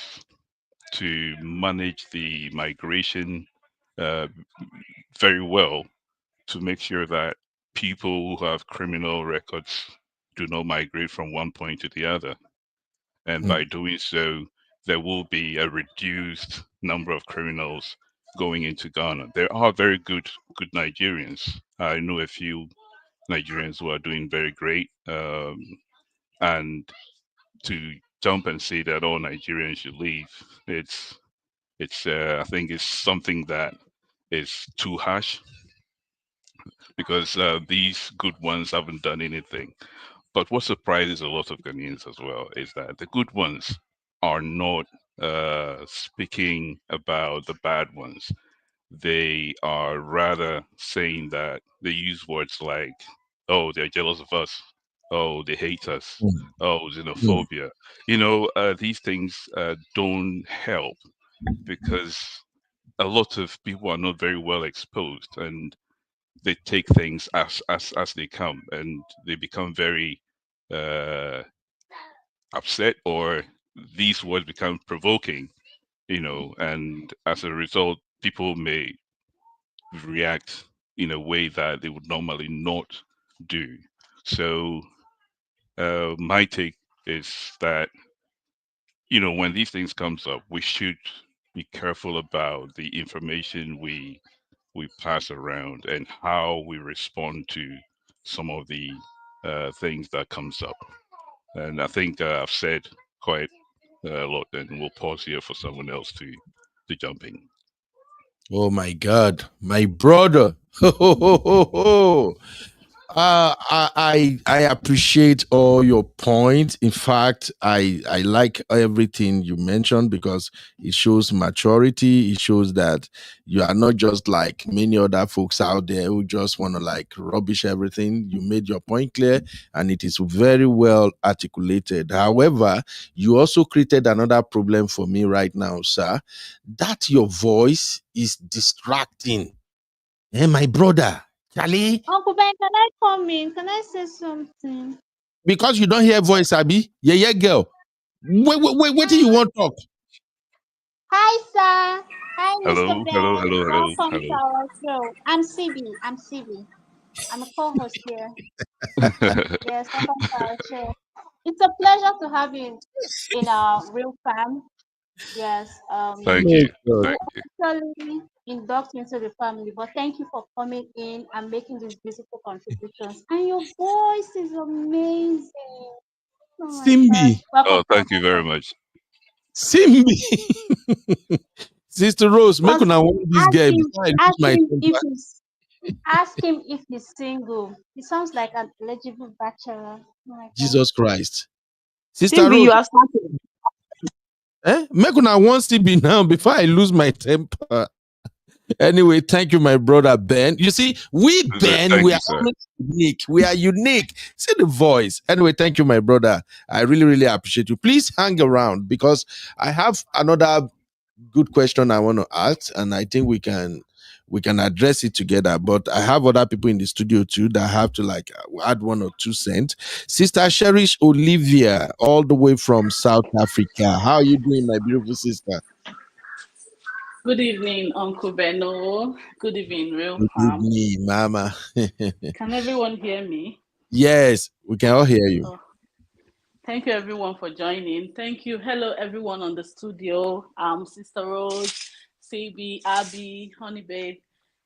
to manage the migration uh, very well to make sure that people who have criminal records do not migrate from one point to the other. And by doing so, there will be a reduced number of criminals going into Ghana. There are very good Nigerians. I know a few Nigerians who are doing very great. And to jump and say that all Nigerians should leave, it's I think it's something that is too harsh because these good ones haven't done anything. But what surprises a lot of Ghanaians as well is that the good ones are not speaking about the bad ones. They are rather saying that they use words like, oh, they're jealous of us. Oh, they hate us. Oh, xenophobia. You know, these things don't help because a lot of people are not very well exposed and they take things as they come and they become very uh, upset or these words become provoking, you know, and as a result, people may react in a way that they would normally not do. So my take is that, you know, when these things comes up, we should be careful about the information we pass around and how we respond to some of the things that comes up. And I think I've said quite a lot, and we'll pause here for someone else to jump in. Oh my God, my brother. I appreciate all your points. In fact, I like everything you mentioned because it shows maturity. It shows that you are not just like many other folks out there who just want to like rubbish everything. You made your point clear and it is very well articulated. However, you also created another problem for me right now, sir. That your voice is distracting. Hey, my brother, Charlie. Uncle Ben, can I come in? Can I say something? Because you don't hear voice, Abby. Yeah, girl. What do you want to talk? Hi, sir. Hi, Mr. Hello, hello, Ben. hello, hello, Welcome to hello. our show. I'm CB. I'm a co-host here. Yes, welcome to our show. It's a pleasure to have you in our real fam. Yes. Thank you. Oh, Thank you. Actually induct into the family, but thank you for coming in and making these beautiful contributions. And your voice is amazing. Oh my God. Simbi. Welcome. Oh, thank you very much. Simbi. Sister Rose, make Because una want this ask guy him, before I lose ask my him if temper. he's ask him if he's single. He sounds like an eligible bachelor. Oh my god. Jesus Christ. Sister Simbi, Rose, you are starting. make una want still be now before I lose my temper. Anyway, thank you, my brother Ben. You see, we Ben, Thank we you, are sir. always unique. We are unique. See the voice. Anyway, thank you, my brother. I really, really appreciate you. Please hang around because I have another good question I want to ask, and I think we can address it together. But I have other people in the studio too that have to like add 1 or 2 cents. Sister Cherish Olivia, all the way from South Africa. How are you doing, my beautiful sister? Good evening, Uncle Beno. Good evening, Real Good Palm. evening, Mama. Can everyone hear me? Yes, we can all hear you. Oh, thank you, everyone, for joining. Thank you. Hello, everyone on the studio. Sister Rose, CB, Abby, Honey Babe,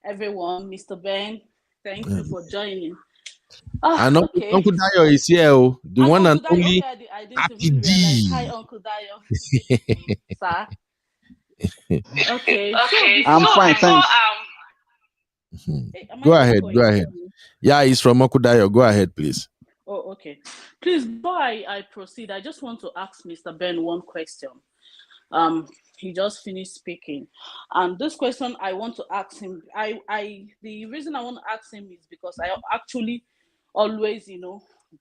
everyone, Mr. Ben. Thank you for joining. And Okay. Uncle Dayo is here, the And one and Uncle Dayo, only okay, I didn't Happy even realize. Hi, D. Uncle Dayo. Sir. Okay. So Okay, before I'm fine, thanks. am I Go the ahead, echo go in ahead. Yeah, it's from Uncle Dayo. Go ahead, please. Oh, okay. Please, before I proceed, I just want to ask Mr. Ben one question. He just finished speaking, and this question I want to ask him. The reason I want to ask him is because I actually always,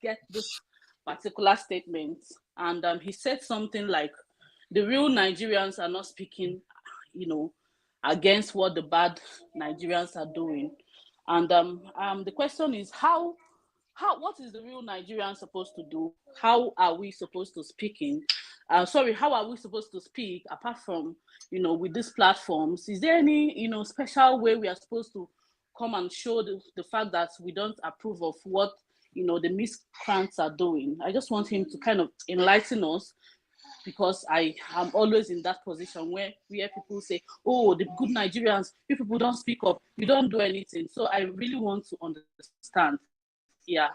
get this particular statement, and he said something like, "The real Nigerians are not speaking, you know, against what the bad Nigerians are doing," and the question is what is the real Nigerian supposed to do? How are we supposed to speak in? How are we supposed to speak apart from, with these platforms? Is there any, special way we are supposed to come and show the fact that we don't approve of what, the miscreants are doing? I just want him to kind of enlighten us, because I am always in that position where people say, oh, the good Nigerians, you people don't speak up, you don't do anything. So I really want to understand. Yeah,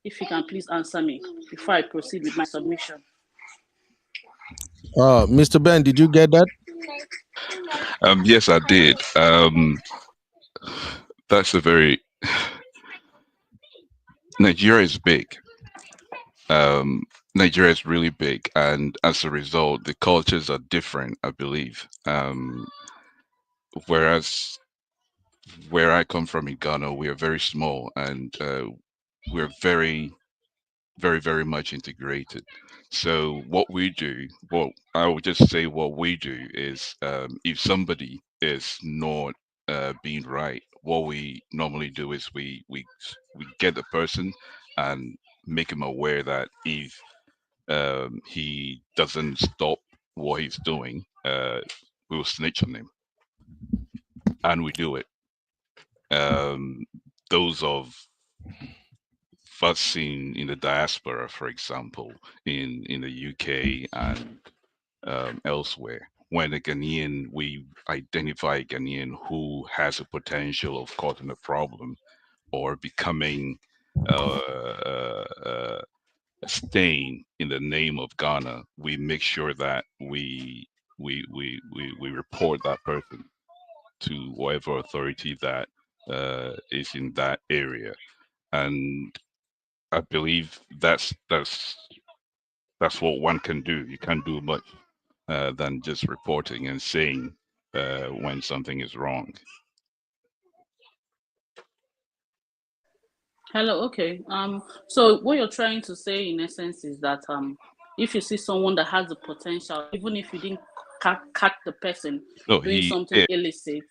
if you can please answer me before I proceed with my submission. Mr. Ben, did you get that? Yes, I did. That's a very Nigeria is big. Nigeria is really big, and as a result, the cultures are different, I believe. Whereas where I come from in Ghana, we are very small, and we're very, very, very much integrated. So what we do, well, I would just say what we do is, if somebody is not being right, what we normally do is we get the person and make him aware that if he doesn't stop what he's doing, we'll snitch on him, and we do it. Those of us seen in the diaspora, for example, in the UK and elsewhere. When a Ghanaian, we identify a Ghanaian who has a potential of causing a problem or becoming a stain in the name of Ghana, we make sure that we report that person to whatever authority that is in that area. And I believe that's what one can do. You can't do much than just reporting and saying when something is wrong. Hello, okay. So what you're trying to say in essence is that if you see someone that has the potential, even if you didn't catch the person No, doing he something illicit,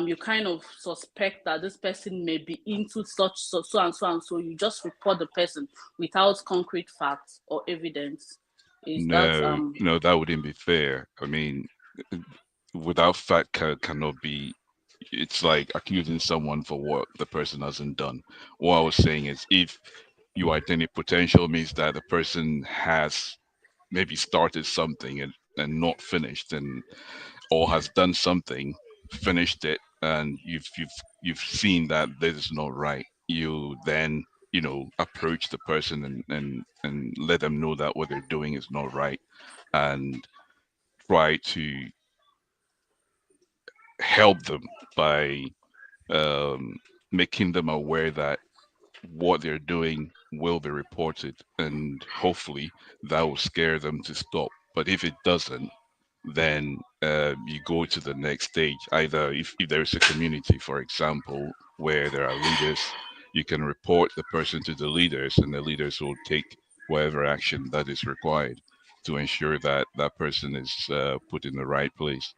you kind of suspect that this person may be into such and so you just report the person without concrete facts or evidence. Is that no, that wouldn't be fair. I mean, without fact cannot be. It's like accusing someone for what the person hasn't done. What I was saying is, if you identify potential, means that the person has maybe started something and not finished, and or has done something, finished it, and you've seen that this is not right. You then approach the person and let them know that what they're doing is not right, and try to help them by making them aware that what they're doing will be reported, and hopefully that will scare them to stop. But if it doesn't, then you go to the next stage. Either if there's a community, for example, where there are leaders, you can report the person to the leaders, and the leaders will take whatever action that is required to ensure that that person is put in the right place.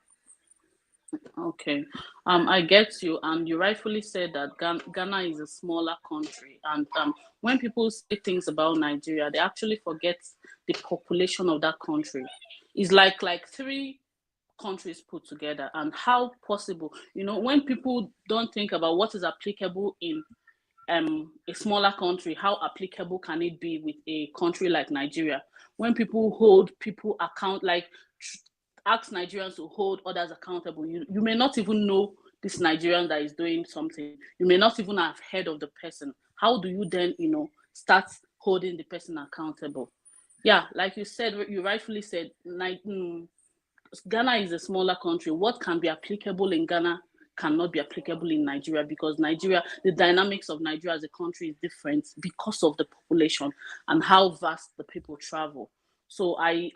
Okay, I get you, and you rightfully said that Ghana is a smaller country, and when people say things about Nigeria, they actually forget the population of that country. It's like three countries put together, and how possible, when people don't think about what is applicable in a smaller country, how applicable can it be with a country like Nigeria? When people hold people account, like ask Nigerians to hold others accountable, you may not even know this Nigerian that is doing something. You may not even have heard of the person. How do you then, start holding the person accountable? Yeah, like you said, you rightfully said, Ghana is a smaller country. What can be applicable in Ghana cannot be applicable in Nigeria, because the dynamics of Nigeria as a country is different because of the population and how vast the people travel. So I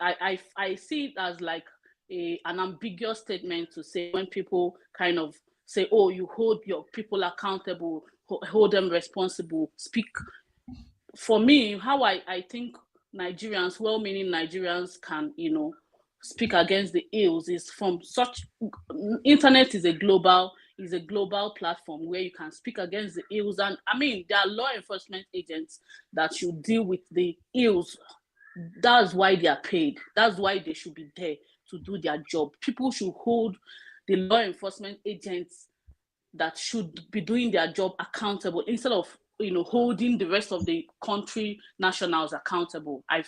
see it as like an ambiguous statement to say, when people kind of say, oh, you hold your people accountable, hold them responsible, speak. For me, how I think Nigerians, well-meaning Nigerians, can, speak against the ills is from such. Internet is a global platform where you can speak against the ills, and I mean, there are law enforcement agents that should deal with the ills. That's why they are paid. That's why they should be there to do their job. People should hold the law enforcement agents that should be doing their job accountable, instead of holding the rest of the country nationals accountable. I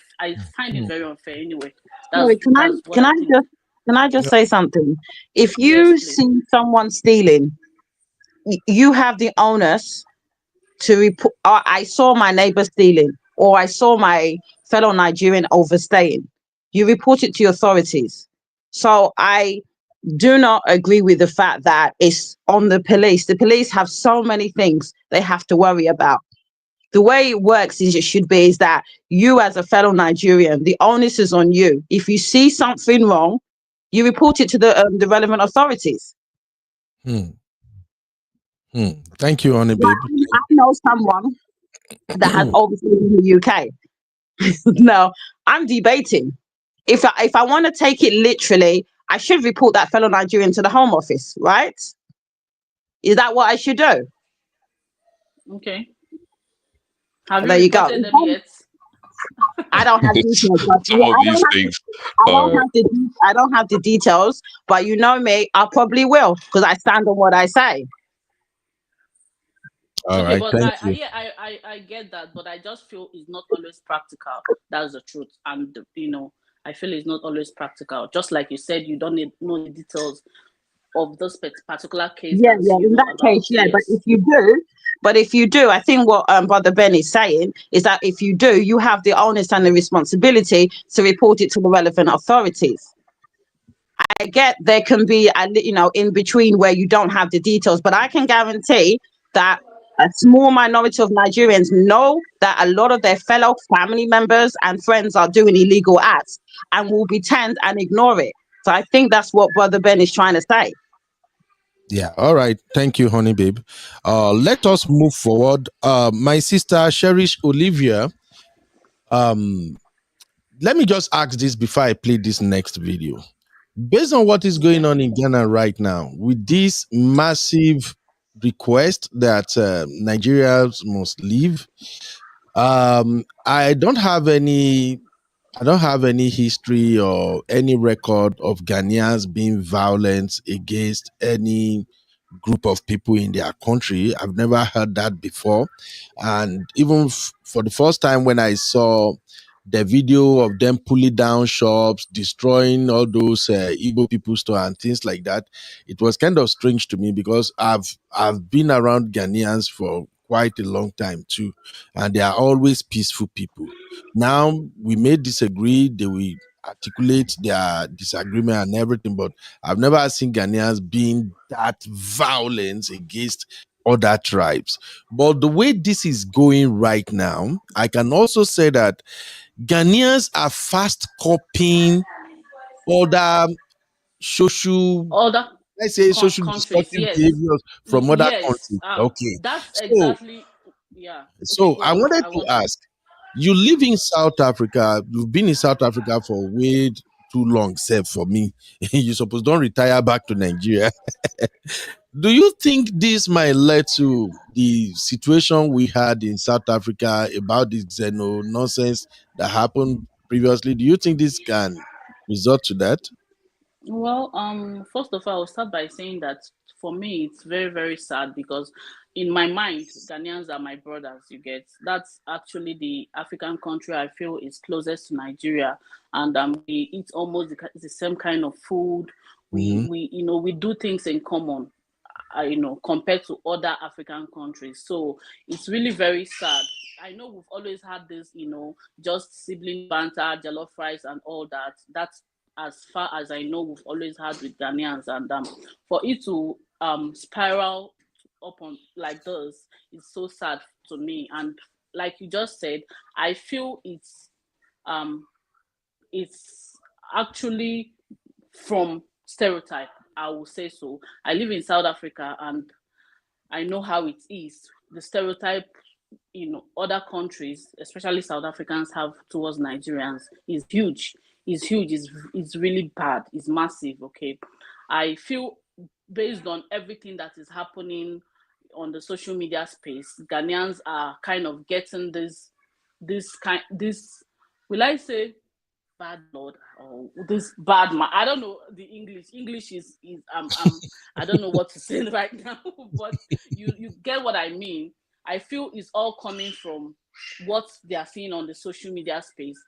find it very unfair anyway. Sorry, can I just say something? If you see someone stealing, you have the onus to report. I saw my neighbor stealing, or I saw my fellow Nigerian overstaying. You report it to authorities. So I do not agree with the fact that it's on the police. The police have so many things they have to worry about. The way it works is that you, as a fellow Nigerian, the onus is on you. If you see something wrong, you report it to the relevant authorities. Thank you, Honey Babe. I know someone that has overstayed in the UK. Now, I'm debating. If I want to take it literally, I should report that fellow Nigerian to the Home Office, right? Is that what I should do? Okay. Have there you go. reported them yet? I don't have details. I don't have the details, but you know me, I probably will, because I stand on what I say. All right, but thank you. I get that, but I just feel it's not always practical. That's the truth. And I feel it's not always practical. Just like you said, you don't know the details of this particular case. Yeah, in that case, yeah. Yes. But if you do, I think what Brother Ben is saying is that if you do, you have the onus and the responsibility to report it to the relevant authorities. I get there can be in between where you don't have the details, but I can guarantee that a small minority of Nigerians know that a lot of their fellow family members and friends are doing illegal acts and will pretend and ignore it. So I think that's what Brother Ben is trying to say. Yeah, all right. Thank you, Honey Babe. Let us move forward. My sister Cherish Olivia, let me just ask this before I play this next video. Based on what is going on in Ghana right now, with this massive request that Nigerians must leave, I don't have any history or any record of Ghanaians being violent against any group of people in their country. I've never heard that before. And even for the first time when I saw the video of them pulling down shops, destroying all those Igbo people store and things like that, it was kind of strange to me, because I've been around Ghanaians for quite a long time too, and they are always peaceful people. Now we may disagree, they will articulate their disagreement and everything, but I've never seen Ghanaians being that violent against other tribes. But the way this is going right now, I can also say that Ghanaians are fast copying other social, Other let's say, social countries, destructive yes. behaviors from other Yes, countries. Okay. that's So, exactly, yeah. Okay, so go I on. wanted I to want to. ask, you live in South Africa, you've been in South Africa for way too long, except for me. You suppose don't retire back to Nigeria. Do you think this might lead to the situation we had in South Africa about this xeno nonsense that happened previously? Do you think this can result to that? Well, first of all, I'll start by saying that for me, it's very, very sad because in my mind, Ghanaians are my brothers. You get that's actually the African country I feel is closest to Nigeria, and we eat almost the same kind of food. Mhm. We do things in common. Compared to other African countries. So it's really very sad. I know we've always had this, just sibling banter, jollof rice, and all that. That's as far as I know we've always had with Ghanaians, and for it to spiral up on like this is so sad to me. And like you just said, I feel um it's actually from stereotype. I will say so. I live in South Africa and I know how it is. The stereotype, other countries, especially South Africans, have towards Nigerians is huge. Is huge. Is really bad. Is massive. Okay, I feel based on everything that is happening on the social media space, Ghanaians are kind of getting this. Will I say bad blood or this bad man? I don't know the English is I don't know what to say right now, but you get what I mean. I feel it's all coming from what they are seeing on the social media space.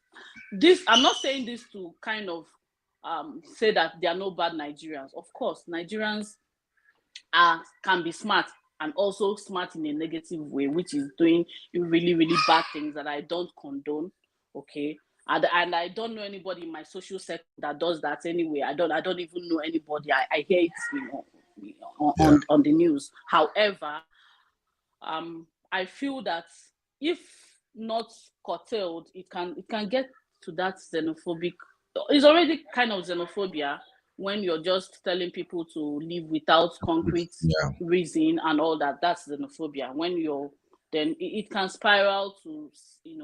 This I'm not saying this to kind of say that there are no bad Nigerians. Of course, Nigerians can be smart and also smart in a negative way, which is doing really, really bad things that I don't condone. Okay. And I don't know anybody in my social sector that does that anyway. I don't even know anybody. I hear it, Yeah. on the news. However, I feel that if not curtailed, it can get to that xenophobic. It's already kind of xenophobia when you're just telling people to live without concrete Yeah. reason and all that. That's xenophobia. When you're then it can spiral to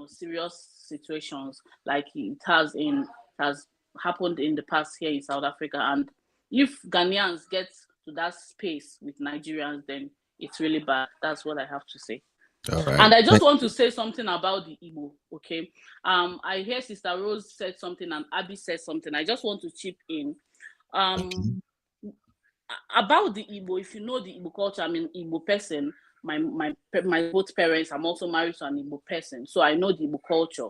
serious situations like it has happened in the past here in South Africa. And if Ghanaians get to that space with Nigerians, then it's really bad. That's what I have to say. All right. And I just want to say something about the Igbo, okay? I hear Sister Rose said something and Abby said something. I just want to chip in. About the Igbo, if you know the Igbo culture, I'm an Igbo person. My both parents, I'm also married to an Igbo person. So I know the Igbo culture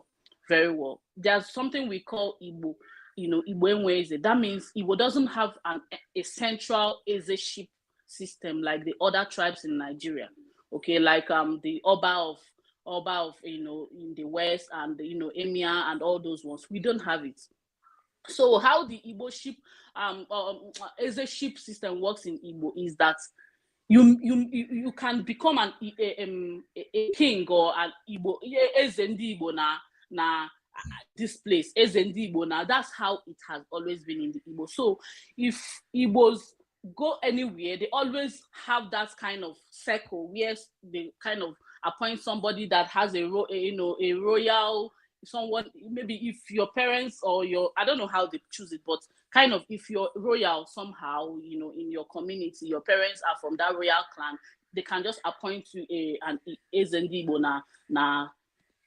very well. There's something we call Igbo, Igbo Enweze. That means Igbo doesn't have a central Eze-ship system like the other tribes in Nigeria. Okay, like the Oba of in the west and the Emir and all those ones. We don't have it. So how the Igbo ship as a ship system works in Igbo is that you can become a king or an Igbo Ezendi Igbo na this place Ezendi Igbo now. That's how it has always been in the Igbo. So if Igbos go anywhere, they always have that kind of circle where they kind of appoint somebody that has a royal someone. Maybe if your parents or I don't know how they choose it, but kind of if you're royal somehow, in your community, your parents are from that royal clan, they can just appoint you an Ezendibo na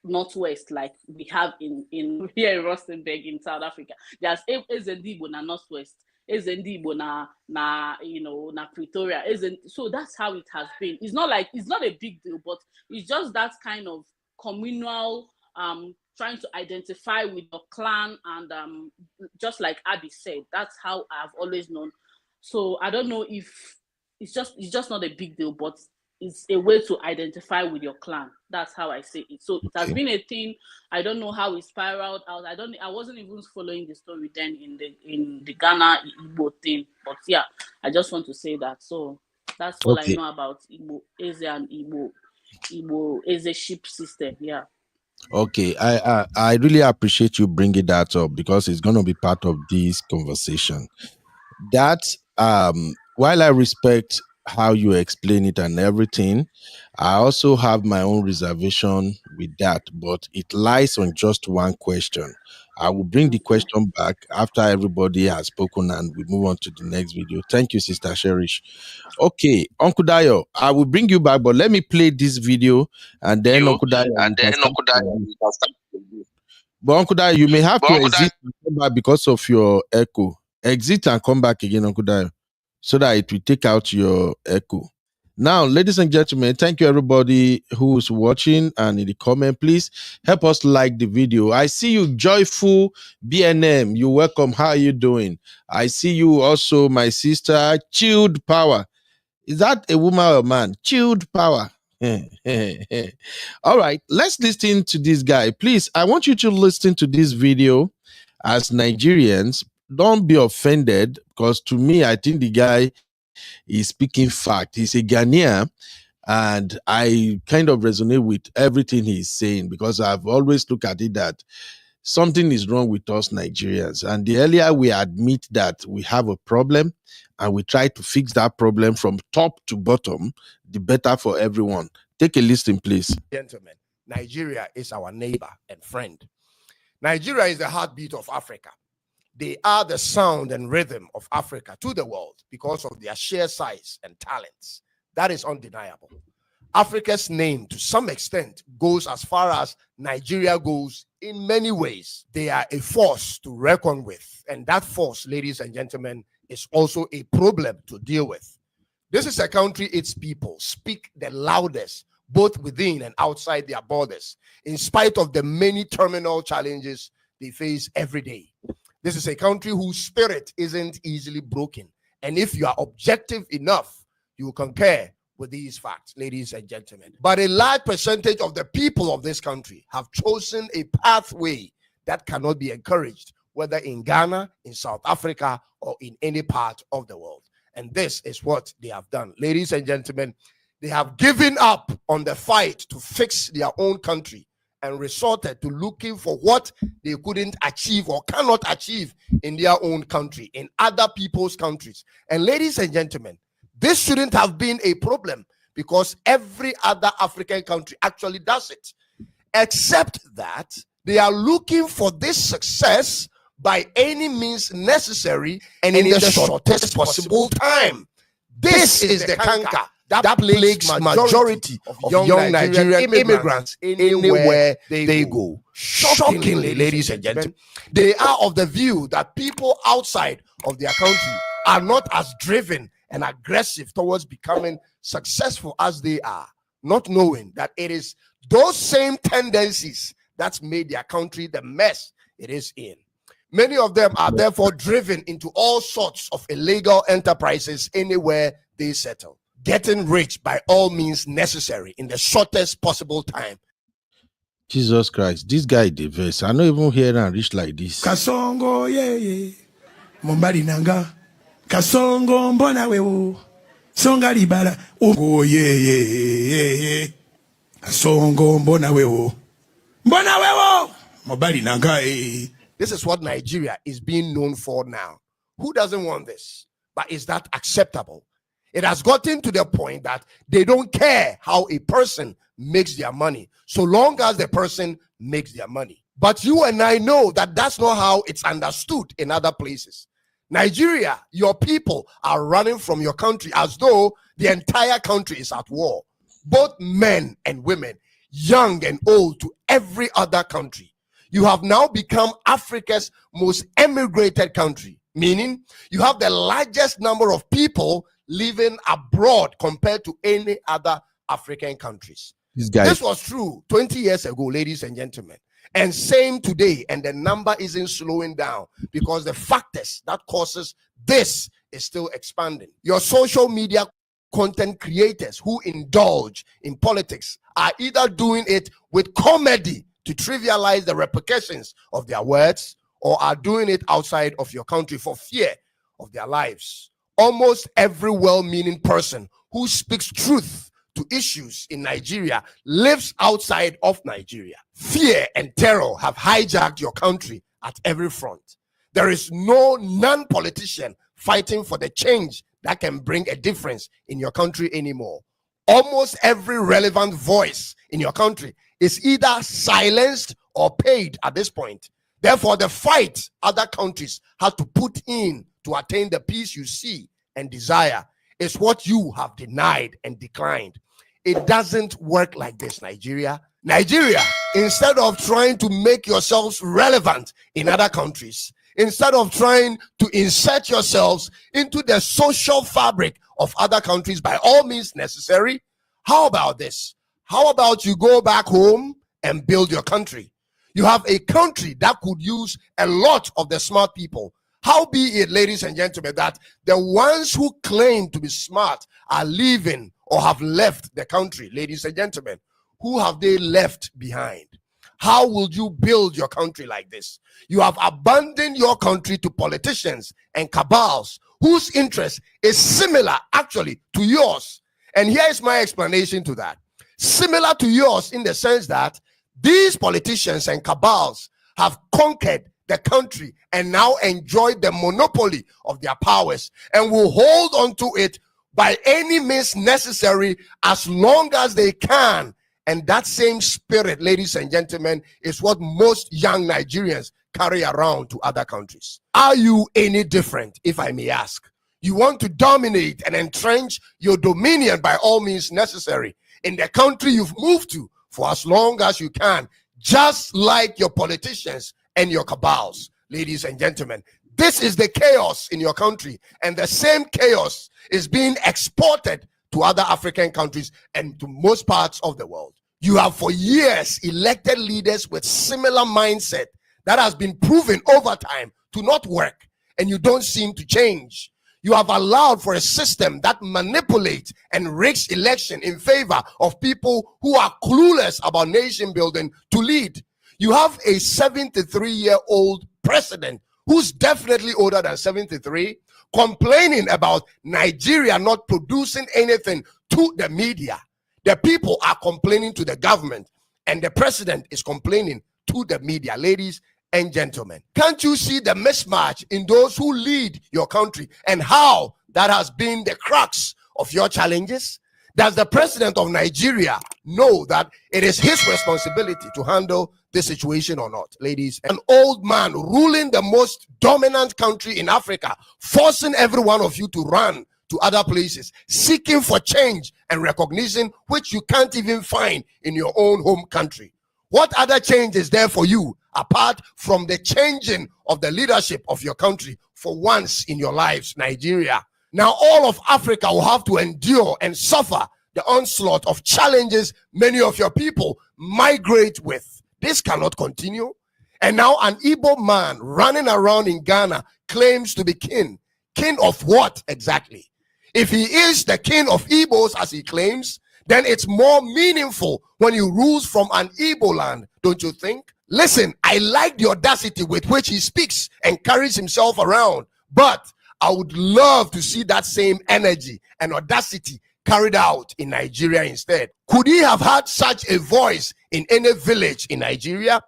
Northwest, like we have in here in Rustenburg in South Africa. There's Ezendibo na Northwest, Ezendibo na Pretoria. So that's how it has been. It's not a big deal, but it's just that kind of communal trying to identify with your clan, and just like Abby said, that's how I've always known. So I don't know if it's just not a big deal, but it's a way to identify with your clan. That's how I say it. So it has Okay. been a thing. I don't know how it spiraled out. I wasn't even following the story then in the Ghana Igbo thing. But yeah, I just want to say that. So that's all I Okay. know about Igbo, Eze and Igbo Eze ship system. Yeah. Okay. I really appreciate you bringing that up because it's going to be part of this conversation. That while I respect how you explain it and everything, I also have my own reservation with that, but it lies on just one question. I will bring the question back after everybody has spoken and we move on to the next video. Thank you, Sister Cherish. Okay, Uncle Dayo, I will bring you back, but let me play this video and then Uncle Dayo, And then Uncle Dayo, we can start. but Uncle Dayo, you may have But to Uncle exit and come back because of your echo. Exit and come back again, Uncle Dayo, so that it will take out your echo. Now, ladies and gentlemen, thank you everybody who's watching and in the comment. Please help us like the video. I see you, Joyful BNM. You're welcome. How are you doing? I see you also, my sister, Chilled Power. Is that a woman or a man? Chilled Power. All right, let's listen to this guy. Please, I want you to listen to this video as Nigerians. Don't be offended because to me, I think the guy is speaking fact. He's a Ghanaian and I kind of resonate with everything he's saying because I've always looked at it that something is wrong with us Nigerians. And the earlier we admit that we have a problem and we try to fix that problem from top to bottom, the better for everyone. Take a listen, please. Gentlemen, Nigeria is our neighbor and friend. Nigeria is the heartbeat of Africa. They are the sound and rhythm of Africa to the world because of their sheer size and talents. That is undeniable. Africa's name, to some extent, goes as far as Nigeria goes in many ways. They are a force to reckon with. And that force, ladies and gentlemen, is also a problem to deal with. This is a country its people speak the loudest, both within and outside their borders, in spite of the many terminal challenges they face every day. This is a country whose spirit isn't easily broken. And if you are objective enough, you will concur with these facts, ladies and gentlemen. But a large percentage of the people of this country have chosen a pathway that cannot be encouraged, whether in Ghana, in South Africa, or in any part of the world. And this is what they have done. Ladies and gentlemen, they have given up on the fight to fix their own country and resorted to looking for what they couldn't achieve or cannot achieve in their own country, in other people's countries. And ladies and gentlemen, this shouldn't have been a problem because every other African country actually does it, except that they are looking for this success by any means necessary and in the shortest possible time. This is the canker that plagues majority of young Nigerian immigrants anywhere they go. Shockingly, ladies and gentlemen, they are of the view that people outside of their country are not as driven and aggressive towards becoming successful as they are, not knowing that it is those same tendencies that's made their country the mess it is in. Many of them are therefore driven into all sorts of illegal enterprises anywhere they settle, getting rich by all means necessary in the shortest possible time. Jesus Christ, this guy diverse. I don't even hear and reach like this. Kasongo ye Mombari nanga. Kasongo mbona wewo. Songa libala. Oh ye. Kasongo mbona wewo. Mbona wewo. Mombari nanga This is what Nigeria is being known for now. Who doesn't want this? But is that acceptable? It has gotten to the point that they don't care how a person makes their money, so long as the person makes their money. But you and I know that that's not how it's understood in other places. Nigeria, your people are running from your country as though the entire country is at war. Both men and women, young and old, to every other country. You have now become Africa's most emigrated country, meaning you have the largest number of people living abroad compared to any other African countries. This was true 20 years ago, ladies and gentlemen, and same today, and the number isn't slowing down because the factors that causes this is still expanding. Your social media content creators who indulge in politics are either doing it with comedy to trivialize the repercussions of their words, or are doing it outside of your country for fear of their lives. Almost every well-meaning person who speaks truth to issues in Nigeria lives outside of Nigeria. Fear and terror have hijacked your country at every front. There is no non-politician fighting for the change that can bring a difference in your country anymore. Almost every relevant voice in your country is either silenced or paid at this point. Therefore, the fight other countries have to put in to attain the peace you see and desire is what you have denied and declined. It doesn't work like this, Nigeria. Nigeria, instead of trying to make yourselves relevant in other countries, instead of trying to insert yourselves into the social fabric of other countries by all means necessary, how about this? How about you go back home and build your country? You have a country that could use a lot of the smart people. How be it, ladies and gentlemen, that the ones who claim to be smart are leaving or have left the country? Ladies and gentlemen, who have they left behind? How will you build your country like this? You have abandoned your country to politicians and cabals whose interest is similar actually to yours. And here is my explanation to that. Similar to yours in the sense that these politicians and cabals have conquered the country and now enjoy the monopoly of their powers and will hold on to it by any means necessary as long as they can. And that same spirit, ladies and gentlemen, is what most young Nigerians carry around to other countries. Are you any different, if I may ask? You want to dominate and entrench your dominion by all means necessary in the country you've moved to for as long as you can, just like your politicians and your cabals. Ladies and gentlemen, this is the chaos in your country, and the same chaos is being exported to other African countries and to most parts of the world. You have for years elected leaders with similar mindset that has been proven over time to not work, and you don't seem to change. You have allowed for a system that manipulates and rigs election in favor of people who are clueless about nation building to lead. You have a 73-year-old president who's definitely older than 73, complaining about Nigeria not producing anything to the media. The people are complaining to the government, and the president is complaining to the media. Ladies and gentlemen, can't you see the mismatch in those who lead your country and how that has been the crux of your challenges? Does the president of Nigeria know that it is his responsibility to handle this situation or not? Ladies, an old man ruling the most dominant country in Africa, forcing every one of you to run to other places, seeking for change and recognition which you can't even find in your own home country. What other change is there for you apart from the changing of the leadership of your country for once in your lives, Nigeria? Now all of Africa will have to endure and suffer the onslaught of challenges many of your people migrate with. This cannot continue. And now an Igbo man running around in Ghana claims to be king. King of what exactly? If he is the king of Igbos as he claims, then it's more meaningful when he rules from an Igbo land, don't you think? Listen, I like the audacity with which he speaks and carries himself around, but I would love to see that same energy and audacity carried out in Nigeria instead. Could he have had such a voice in any village in Nigeria?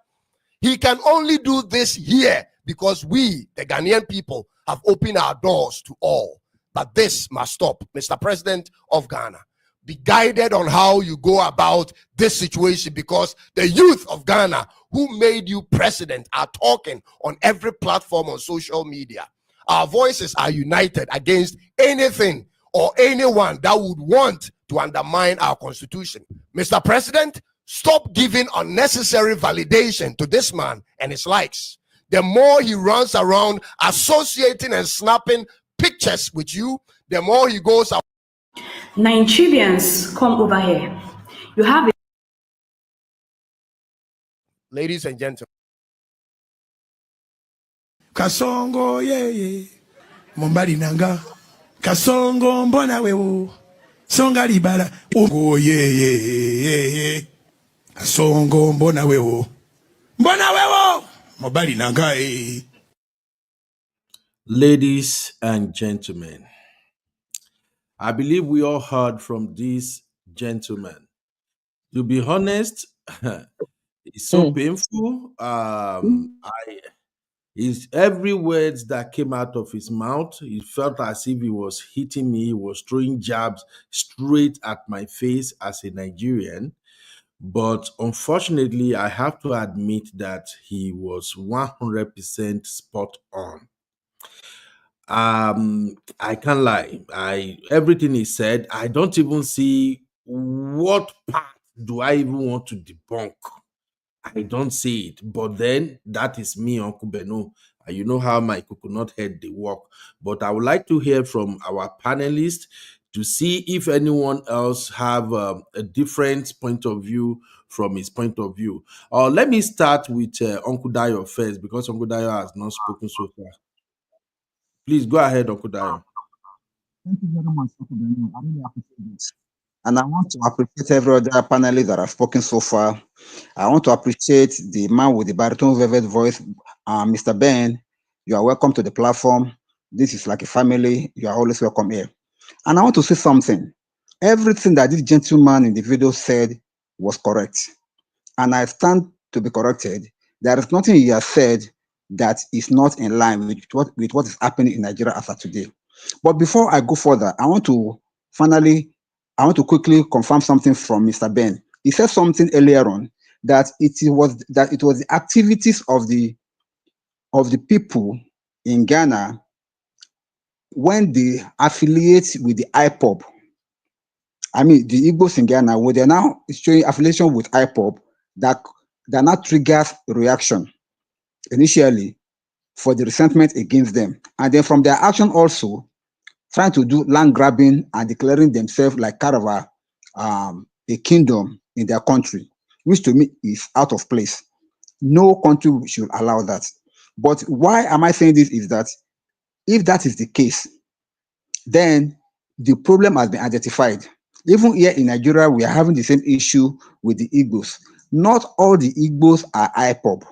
He can only do this here because we, the Ghanaian people, have opened our doors to all. But this must stop. Mr. President of Ghana, be guided on how you go about this situation, because the youth of Ghana who made you president are talking on every platform on social media. Our voices are united against anything or anyone that would want to undermine our constitution. Mr. President, stop giving unnecessary validation to this man and his likes. The more he runs around associating and snapping pictures with you, the more he goes out. Nigerians, come over here. You have Ladies and gentlemen. Kasongo ye Mombari nanga. Kasongo mbona wewo. songa libala oh yeah. Kasongo mbona wewo mobali nangai. Ladies and gentlemen, I believe we all heard from this gentleman. To be honest, it's so painful. His every words that came out of his mouth, it felt as if he was hitting me. He was throwing jabs straight at my face as a Nigerian. But unfortunately, I have to admit that he was 100% spot on. I can't lie. I everything he said, I don't even see what part do I even want to debunk. I don't see it. But then that is me, Uncle Beno. And you know how my coconut head they work. But I would like to hear from our panelists to see if anyone else have a different point of view from his point of view. Let me start with Uncle Dayo first because Uncle Dayo has not spoken so far. Please go ahead, Uncle Dayo. Thank you very much, Dr. Daniel. I really appreciate this. And I want to appreciate every other panelist that have spoken so far. I want to appreciate the man with the baritone velvet voice, Mr. Ben. You are welcome to the platform. This is like a family. You are always welcome here. And I want to say something. Everything that this gentleman in the video said was correct. And I stand to be corrected. There is nothing he has said that is not in line with what is happening in Nigeria as of today. But before I go further, I want to quickly confirm something from Mr. Ben. He said something earlier on that it was the activities of the people in Ghana when they affiliate with the IPOB. I mean, the Igbos in Ghana, when they're now showing affiliation with IPOB, that now triggers reaction initially for the resentment against them. And then from their action also, trying to do land grabbing and declaring themselves like kind of a kingdom in their country, which to me is out of place. No country should allow that. But why am I saying this is that if that is the case, then the problem has been identified. Even here in Nigeria, we are having the same issue with the Igbos. Not all the Igbos are IPOB.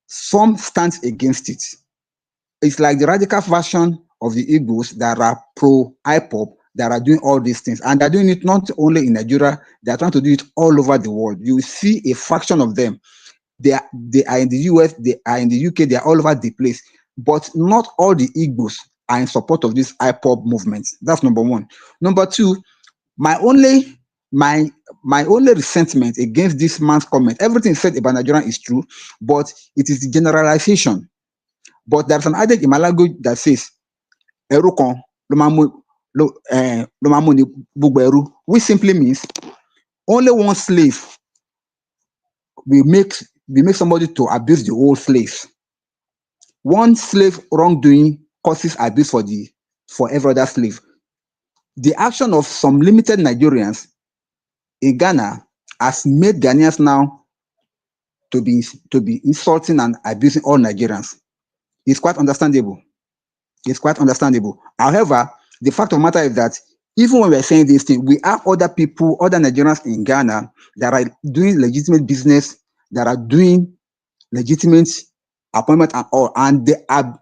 Some stand against it. It's like the radical version of the Igbos that are pro-IPOB that are doing all these things. And they're doing it not only in Nigeria, they're trying to do it all over the world. You see a fraction of them. They are in the US, they are in the UK, they are all over the place. But not all the Igbos are in support of this IPOB movement. That's number one. Number two, my only resentment against this man's comment, everything said about Nigeria is true, but it is the generalization. But there's an adage in my language that says, which simply means only one slave will make somebody to abuse the whole slaves. One slave wrongdoing causes abuse for every other slave. The action of some limited Nigerians in Ghana has made Ghanaians now to be insulting and abusing all Nigerians. It's quite understandable. It's quite understandable. However, the fact of the matter is that even when we're saying this thing, we have other people, other Nigerians in Ghana that are doing legitimate business, that are doing legitimate appointment and all, and they are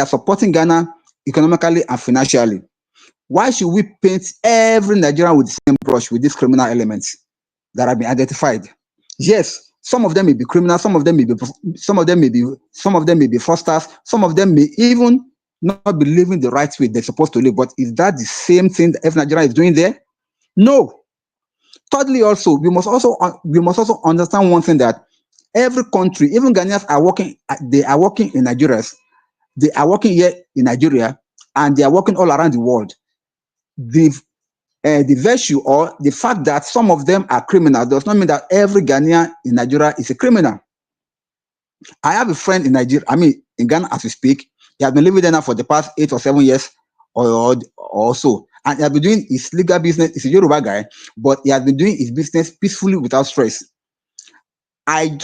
supporting Ghana economically and financially. Why should we paint every Nigerian with the same brush with these criminal elements that have been identified? Yes, some of them may be criminals, some of them may be fraudsters, some of them may even not be living the right way they're supposed to live. But is that the same thing that every Nigerian is doing there? No. Thirdly, also we must also understand one thing, that every country, even Ghanaians are working. They are working in Nigeria. They are working here in Nigeria, and they are working all around the world. The virtue or the fact that some of them are criminals does not mean that every Ghanaian in Nigeria is a criminal. I have a friend in Nigeria, in Ghana as we speak. He has been living there now for the past 8 or 7 years or so. And he has been doing his legal business. He's a Yoruba guy, but he has been doing his business peacefully without stress. I did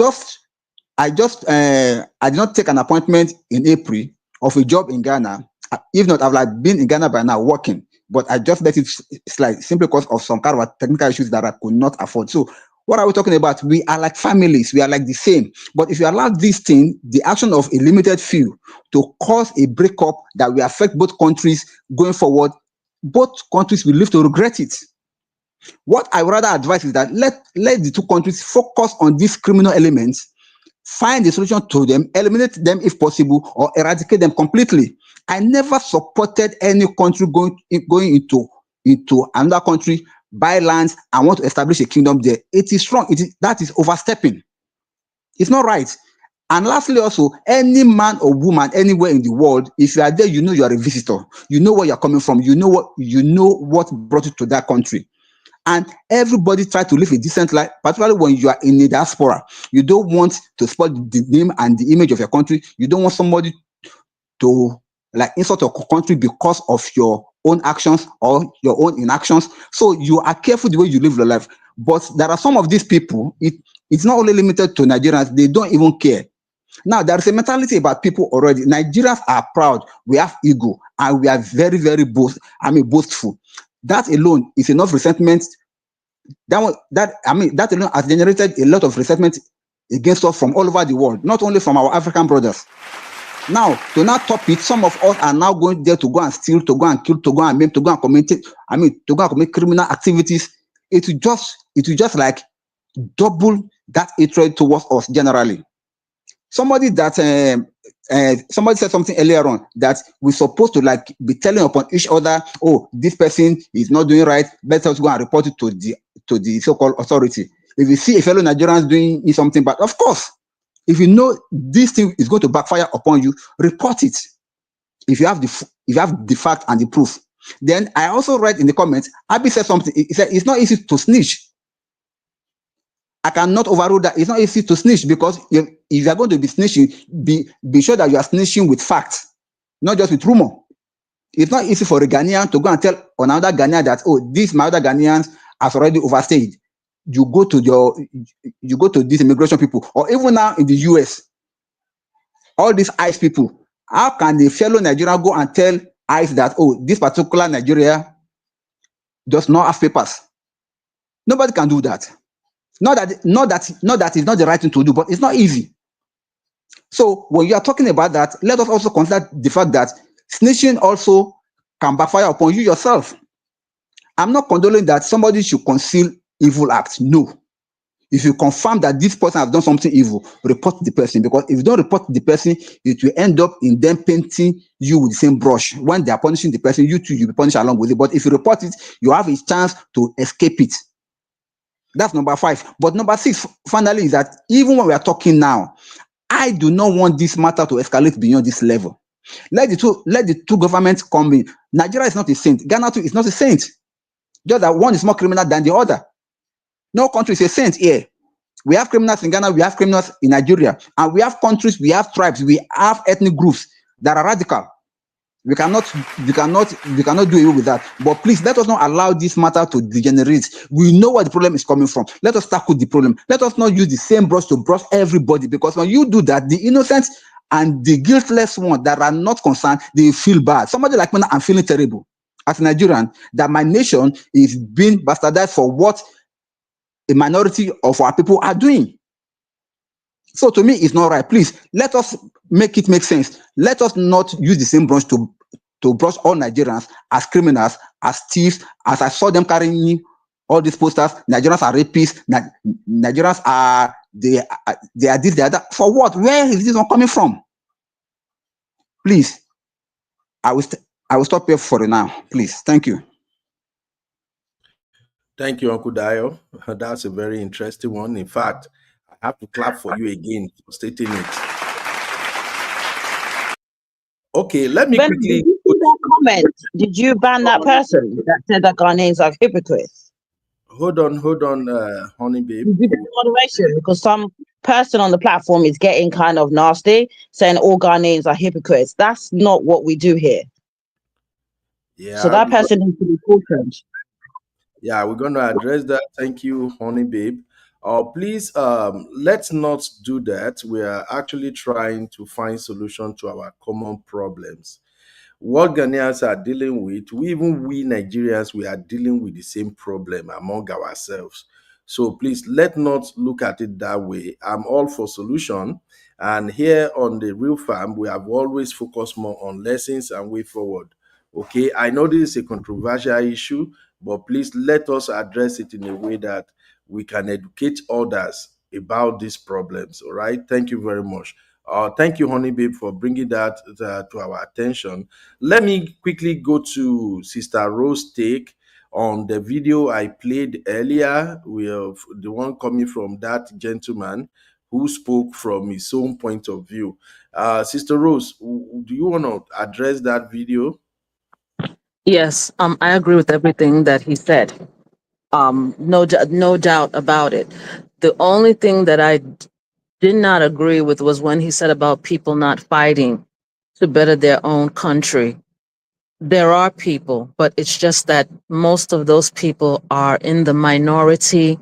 not take an appointment in April of a job in Ghana. If not, I've been in Ghana by now working. but I just let it slide simply because of some kind of technical issues that I could not afford. So what are we talking about? We are like families. We are like the same. But if you allow this thing, the action of a limited few, to cause a breakup that will affect both countries going forward, both countries will live to regret it. What I would rather advise is that let the two countries focus on these criminal elements, find a solution to them, eliminate them if possible, or eradicate them completely. I never supported any country going into another country, buy lands, and want to establish a kingdom there. It is wrong. That is overstepping. It's not right. And lastly, also, any man or woman anywhere in the world, if you are there, you know you are a visitor. You know where you're coming from. You know what brought you to that country. And everybody try to live a decent life, particularly when you are in the diaspora. You don't want to spoil the name and the image of your country. You don't want somebody to like insult your country because of your own actions or your own inactions. So you are careful the way you live your life. But there are some of these people, it's not only limited to Nigerians, they don't even care. Now, there is a mentality about people already. Nigerians are proud. We have ego, and we are very, very boastful. That alone is enough resentment. That alone has generated a lot of resentment against us from all over the world, not only from our African brothers. Now, to not top it, some of us are now going there to go and steal, to go and kill, to go and maim, to go and commit criminal activities. It will just like double that hatred towards us generally. Somebody said something earlier on that we're supposed to like be telling upon each other, oh, this person is not doing right, better go and report it to the so-called authority. If you see a fellow Nigerian doing something bad, of course, if you know this thing is going to backfire upon you, report it. If you have the fact and the proof. Then I also read in the comments, Abi said something. He said it's not easy to snitch. I cannot overrule that. It's not easy to snitch because if you are going to be snitching, be sure that you are snitching with facts, not just with rumor. It's not easy for a Ghanaian to go and tell another Ghanaian that, oh, my other Ghanaians has already overstayed. You go to these immigration people, or even now in the US, all these ICE people. How can a fellow Nigerian go and tell ICE that, oh, this particular Nigeria does not have papers? Nobody can do that. Not that it's not the right thing to do, but it's not easy. So when you are talking about that, let us also consider the fact that snitching also can backfire upon you yourself. I'm not condoning that somebody should conceal evil acts. No. If you confirm that this person has done something evil, report the person. Because if you don't report the person, it will end up in them painting you with the same brush. When they are punishing the person, you too, you'll be punished along with it. But if you report it, you have a chance to escape it. That's number 5. But number 6, finally, is that even when we are talking now, I do not want this matter to escalate beyond this level. Let the two governments come in. Nigeria is not a saint. Ghana too is not a saint. Just that one is more criminal than the other. No country is a saint here. We have criminals in Ghana, we have criminals in Nigeria, and we have countries, we have tribes, we have ethnic groups that are radical. We cannot do away with that. But please, let us not allow this matter to degenerate. We know where the problem is coming from. Let us tackle the problem. Let us not use the same brush to brush everybody, because when you do that, the innocent and the guiltless ones that are not concerned, they feel bad. Somebody like me, I'm feeling terrible as a Nigerian that my nation is being bastardized for what a minority of our people are doing. So to me, it's not right. Please, let us make it make sense. Let us not use the same brush to brush all Nigerians as criminals, as thieves, as I saw them carrying all these posters. Nigerians are rapists. Nigerians are they are this, they are that. For what? Where is this one coming from? Please, I will stop here for now. Please, thank you. Thank you, Uncle Dio. That's a very interesting one. In fact, I have to clap for you again for stating it. Okay, let me quickly. Did you see that comment? Did you ban that person that said that Ghanaians are hypocrites? Hold on, honey babe. Did you do moderation? Because some person on the platform is getting kind of nasty, saying all Ghanaians are hypocrites. That's not what we do here. Yeah. So that person needs to be cautioned. Yeah, we're going to address that. Thank you, honey babe. Please, let's not do that. We are actually trying to find solution to our common problems. what Ghanaians are dealing with, we Nigerians, we are dealing with the same problem among ourselves. So please, let not look at it that way. I'm all for solution. And here on the Real Farm, we have always focused more on lessons and way forward. Okay, I know this is a controversial issue, but please let us address it in a way that we can educate others about these problems. All right, thank you very much. Thank you, Honey Babe, for bringing that to our attention. Let me quickly go to Sister Rose take on the video I played earlier. We have the one coming from that gentleman who spoke from his own point of view. Sister Rose, do you want to address that video? Yes, I agree with everything that he said. No doubt about it. The only thing that I did not agree with was when he said about people not fighting to better their own country. There are people, but it's just that most of those people are in the minority,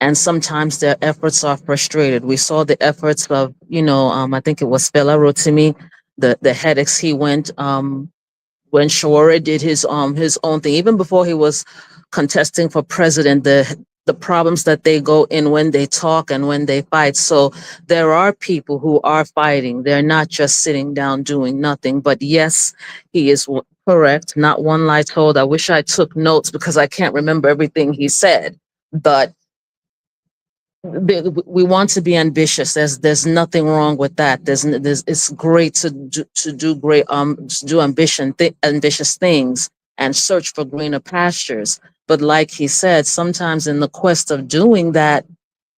and sometimes their efforts are frustrated. We saw the efforts of, I think it was Fela Rotimi, the headaches he went, when Shawara did his own thing, even before he was contesting for president, the problems that they go in when they talk and when they fight. So there are people who are fighting. They're not just sitting down doing nothing. But yes, he is correct. Not one lie told. I wish I took notes because I can't remember everything he said. But we want to be ambitious. There's nothing wrong with that. It's great to do great to do ambitious things and search for greener pastures. But like he said, sometimes in the quest of doing that,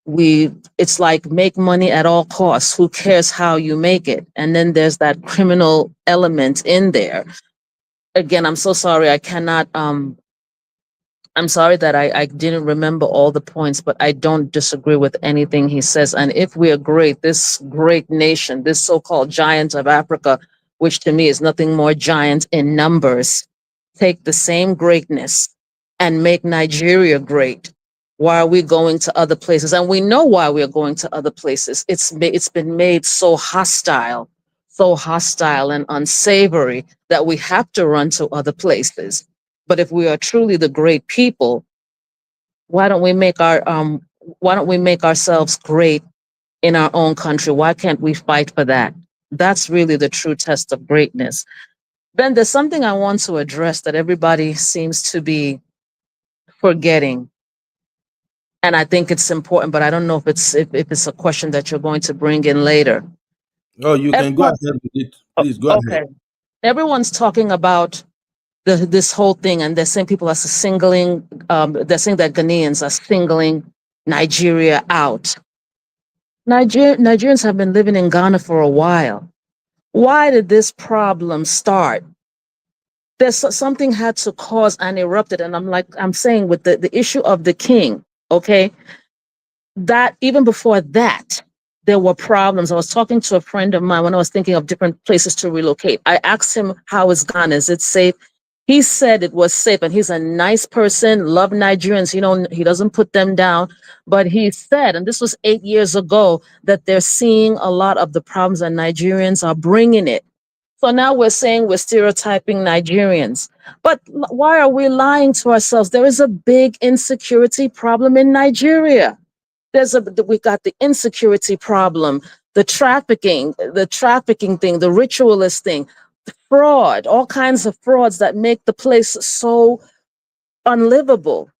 it's like make money at all costs. Who cares how you make it? And then there's that criminal element in there. Again, I'm so sorry. I'm sorry that I didn't remember all the points, but I don't disagree with anything he says. And if we are great, this great nation, this so-called giant of Africa, which to me is nothing more giant in numbers, take the same greatness and make Nigeria great. Why are we going to other places? And we know why we are going to other places. It's been made so hostile and unsavory that we have to run to other places. But if we are truly the great people, why don't we make ourselves great in our own country? Why can't we fight for that? That's really the true test of greatness. Then there's something I want to address that everybody seems to be forgetting. And I think it's important, but I don't know if it's a question that you're going to bring in later. Oh, you can go ahead with it. Please go Okay. ahead. Everyone's talking about this whole thing, and they're saying people are singling, they're saying that Ghanaians are singling Nigeria out. Nigerians have been living in Ghana for a while. Why did this problem start? Something had to cause and erupted, and I'm saying with the issue of the king, okay, that even before that, there were problems. I was talking to a friend of mine when I was thinking of different places to relocate. I asked him, how is Ghana? Is it safe? He said it was safe, and he's a nice person, love Nigerians, he doesn't put them down. But he said, and this was 8 years ago, that they're seeing a lot of the problems and Nigerians are bringing it. So now we're saying we're stereotyping Nigerians. But why are we lying to ourselves? There is a big insecurity problem in Nigeria. We got the insecurity problem, the trafficking thing, the ritualist thing, fraud, all kinds of frauds that make the place so unlivable.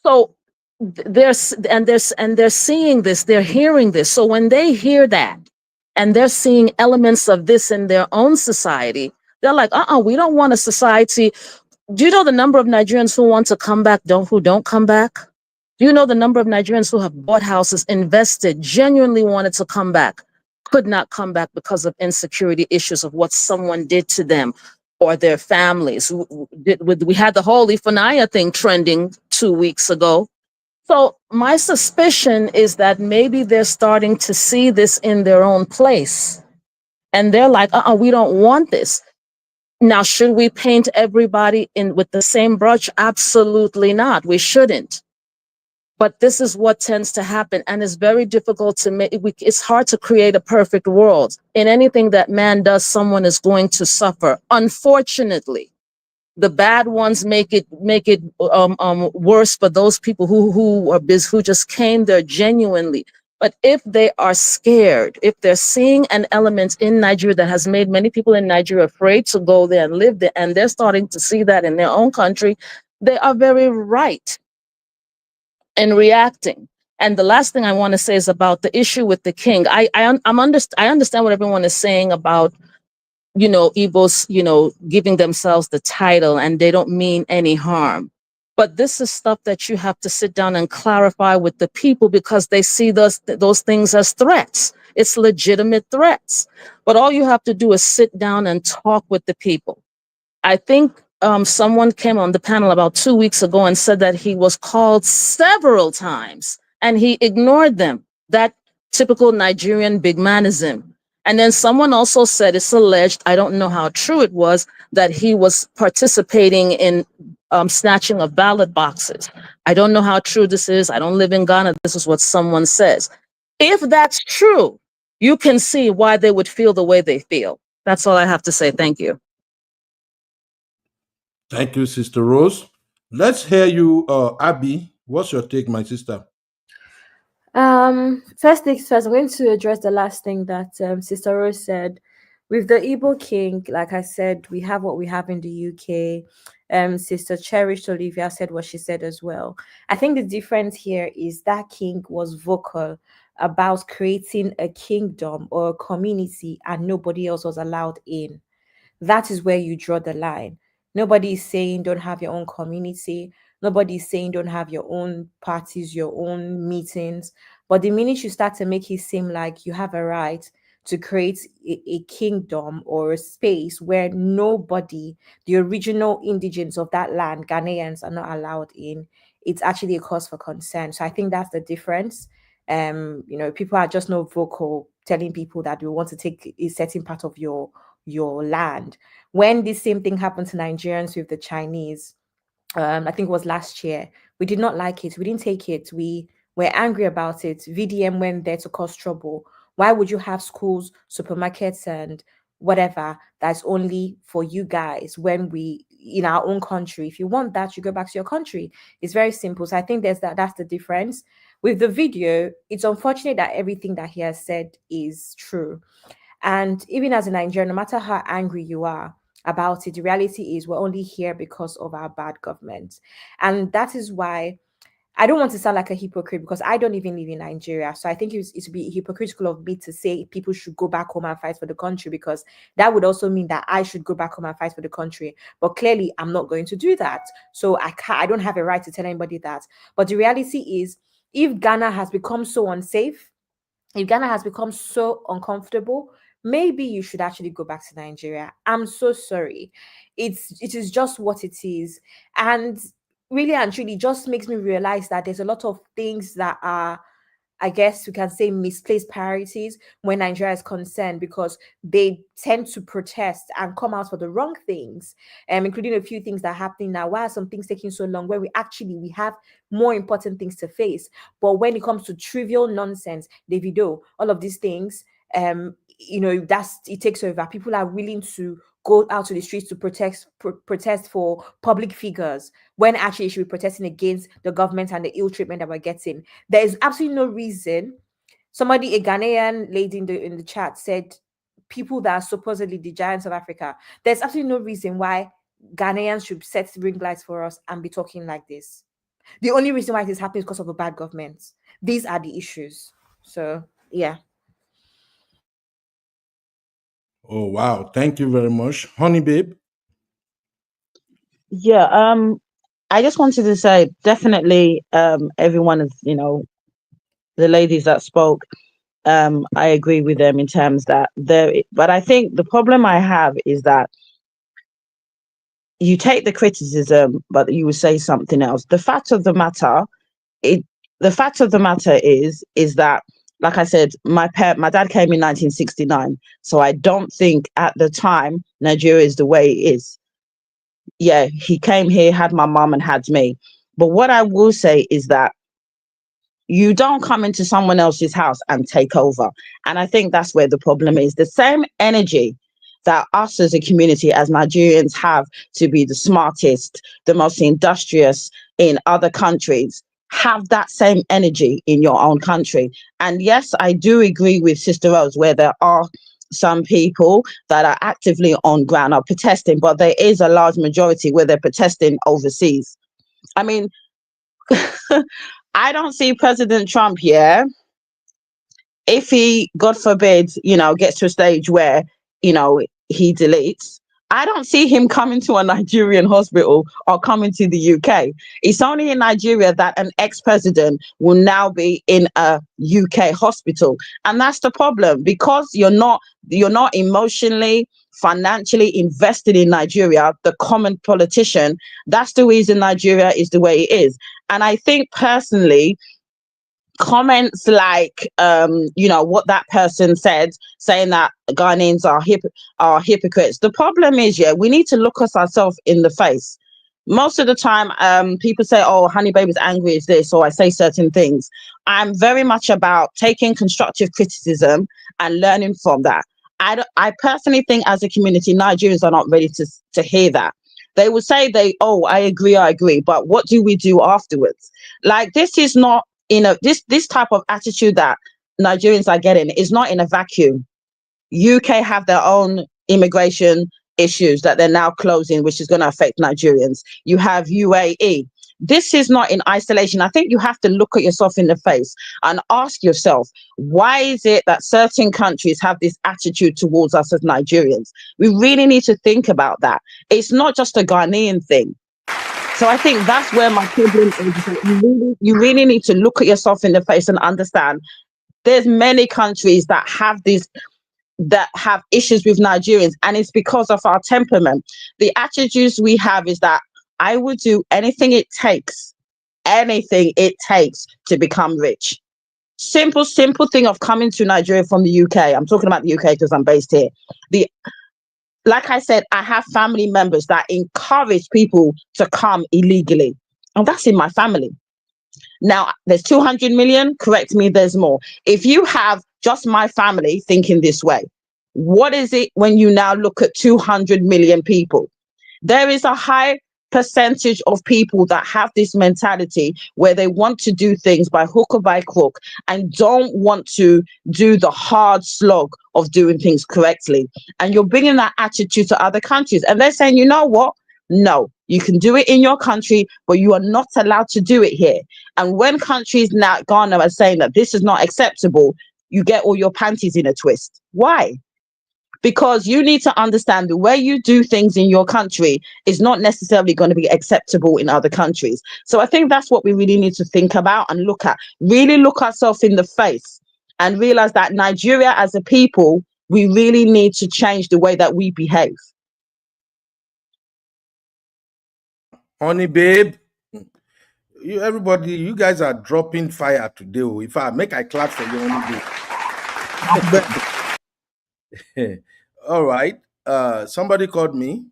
So they're seeing this, they're hearing this. So when they hear that and they're seeing elements of this in their own society, they're like, we don't want a society. Do you know the number of Nigerians who want to come back, who don't come back? Do you know the number of Nigerians who have bought houses, invested, genuinely wanted to come back, could not come back because of insecurity issues of what someone did to them or their families? We had the whole Ifanaya thing trending 2 weeks ago. So my suspicion is that maybe they're starting to see this in their own place. And they're like, we don't want this. Now, should we paint everybody in with the same brush? Absolutely not. We shouldn't. But this is what tends to happen, and it's very difficult to make. It's hard to create a perfect world. In anything that man does, someone is going to suffer. Unfortunately, the bad ones make it worse for those people who just came there genuinely. But if they are scared, if they're seeing an element in Nigeria that has made many people in Nigeria afraid to go there and live there, and they're starting to see that in their own country, they are very right in reacting. And the last thing I want to say is about the issue with the king. I understand what everyone is saying about, Igbos, giving themselves the title and they don't mean any harm. But this is stuff that you have to sit down and clarify with the people, because they see those things as threats. It's legitimate threats. But all you have to do is sit down and talk with the people. I think someone came on the panel about 2 weeks ago and said that he was called several times and he ignored them. That typical Nigerian big manism. And then someone also said, it's alleged, I don't know how true it was, that he was participating in snatching of ballot boxes. I don't know how true this is. I don't live in Ghana. This is what someone says. If that's true, you can see why they would feel the way they feel. That's all I have to say. Thank you. Thank you, Sister Rose. Let's hear you, Abby. What's your take, my sister? First things first, I'm going to address the last thing that Sister Rose said. With the Igbo king, like I said, we have what we have in the UK. Sister Cherished Olivia said what she said as well. I think the difference here is that king was vocal about creating a kingdom or a community and nobody else was allowed in. That is where you draw the line. Nobody is saying don't have your own community. Nobody is saying don't have your own parties, your own meetings. But the minute you start to make it seem like you have a right to create a kingdom or a space where nobody, the original indigenes of that land, Ghanaians, are not allowed in, it's actually a cause for concern. So I think that's the difference. People are just not vocal telling people that we want to take a certain part of your land. When this same thing happened to Nigerians with the Chinese, I think it was last year, we did not like it. We didn't take it. We were angry about it. VDM went there to cause trouble. Why would you have schools, supermarkets, and whatever that's only for you guys when we, in our own country, if you want that, you go back to your country. It's very simple. So I think that's the difference. With the video, it's unfortunate that everything that he has said is true. And even as a Nigerian, no matter how angry you are about it, the reality is we're only here because of our bad government. And that is why I don't want to sound like a hypocrite, because I don't even live in Nigeria. So I think it would be hypocritical of me to say people should go back home and fight for the country, because that would also mean that I should go back home and fight for the country. But clearly, I'm not going to do that. So I don't have a right to tell anybody that. But the reality is, if Ghana has become so unsafe, if Ghana has become so uncomfortable, maybe you should actually go back to Nigeria. I'm so sorry. It is just what it is. And really and truly just makes me realize that there's a lot of things that are, I guess we can say, misplaced priorities when Nigeria is concerned, because they tend to protest and come out for the wrong things, including a few things that are happening now. Why are some things taking so long, where we have more important things to face? But when it comes to trivial nonsense, Davido, all of these things, it takes over. People are willing to go out to the streets to protest for public figures, when actually you should be protesting against the government and the ill treatment that we're getting. There is absolutely no reason. Somebody, a Ghanaian lady in the chat, said people that are supposedly the giants of Africa, there's absolutely no reason why Ghanaians should set ring lights for us and be talking like this. The only reason why this happens is because of a bad government. These are the issues. So yeah. Oh, wow. Thank you very much. Honey, babe. Yeah, I just wanted to say definitely everyone is, the ladies that spoke, I agree with them in terms that but I think the problem I have is that you take the criticism, but you would say something else. The fact of the matter is that, like I said, my dad came in 1969, so I don't think at the time Nigeria is the way it is. Yeah, he came here, had my mom and had me. But what I will say is that You don't come into someone else's house and take over. And I think that's where the problem is. The same energy that us as a community, as Nigerians, have to be the smartest, the most industrious in other countries, have that same energy in your own country. And yes, I do agree with Sister Rose, where there are some people that are actively on ground are protesting, but there is a large majority where they're protesting overseas. I mean, I don't see President Trump here. If he, God forbid, gets to a stage where, he deletes, I don't see him coming to a Nigerian hospital or coming to the UK. It's only in Nigeria that an ex-president will now be in a UK hospital. And that's the problem, because you're not emotionally, financially invested in Nigeria, the common politician. That's the reason Nigeria is the way it is. And I think personally, comments like what that person said, saying that Ghanaians are hypocrites. The problem is, we need to look us ourselves in the face. Most of the time, people say, "Oh, Honey Baby's angry is this," or I say certain things. I'm very much about taking constructive criticism and learning from that. I personally think, as a community, Nigerians are not ready to hear that. They will say I agree, but what do we do afterwards? Like, this is not this type of attitude that Nigerians are getting is not in a vacuum. UK have their own immigration issues that they're now closing, which is going to affect Nigerians. You have UAE. This is not in isolation. I think you have to look at yourself in the face and ask yourself, why is it that certain countries have this attitude towards us as Nigerians? We really need to think about that. It's not just a Ghanaian thing. So I think that's where my problem is. You really need to look at yourself in the face and understand there's many countries that have issues with Nigerians, and it's because of our temperament. The attitudes we have is that I would do anything it takes to become rich. Simple thing of coming to Nigeria from the UK. I'm talking about the UK because I'm based here. Like I said, I have family members that encourage people to come illegally. And that's in my family. Now, there's 200 million. Correct me, there's more. If you have just my family thinking this way, what is it when you now look at 200 million people? There is a high percentage of people that have this mentality where they want to do things by hook or by crook and don't want to do the hard slog of doing things correctly. And you're bringing that attitude to other countries, and they're saying, you know what? No, you can do it in your country, but you are not allowed to do it here. And when countries now, Ghana, are saying that this is not acceptable, you get all your panties in a twist. Why? Because you need to understand the way you do things in your country is not necessarily going to be acceptable in other countries. So I think that's what we really need to think about and look at. Really look ourselves in the face and realize that Nigeria as a people, we really need to change the way that we behave. Honey Babe, everybody, you guys are dropping fire today. If I make I clap for you, Honey Babe. All right. Somebody called me.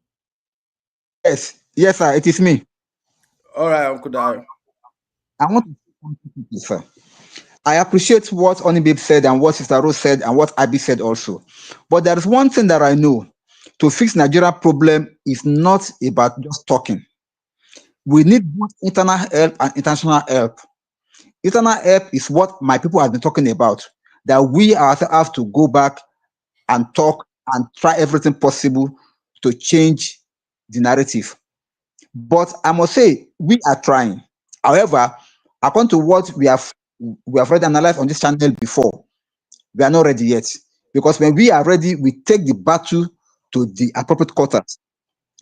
Yes, sir, it is me. All right, Uncle Dario. I want to say something, sir. I appreciate what Onibib said and what Sister Rose said and what Abby said also. But there is one thing that I know. To fix Nigeria problem is not about just talking. We need both internal help and international help. Internal help is what my people have been talking about, that we ourselves have to go back and talk and try everything possible to change the narrative. But I must say, we are trying. However, according to what we have already analyzed on this channel before, we are not ready yet. Because when we are ready, we take the battle to the appropriate quarters.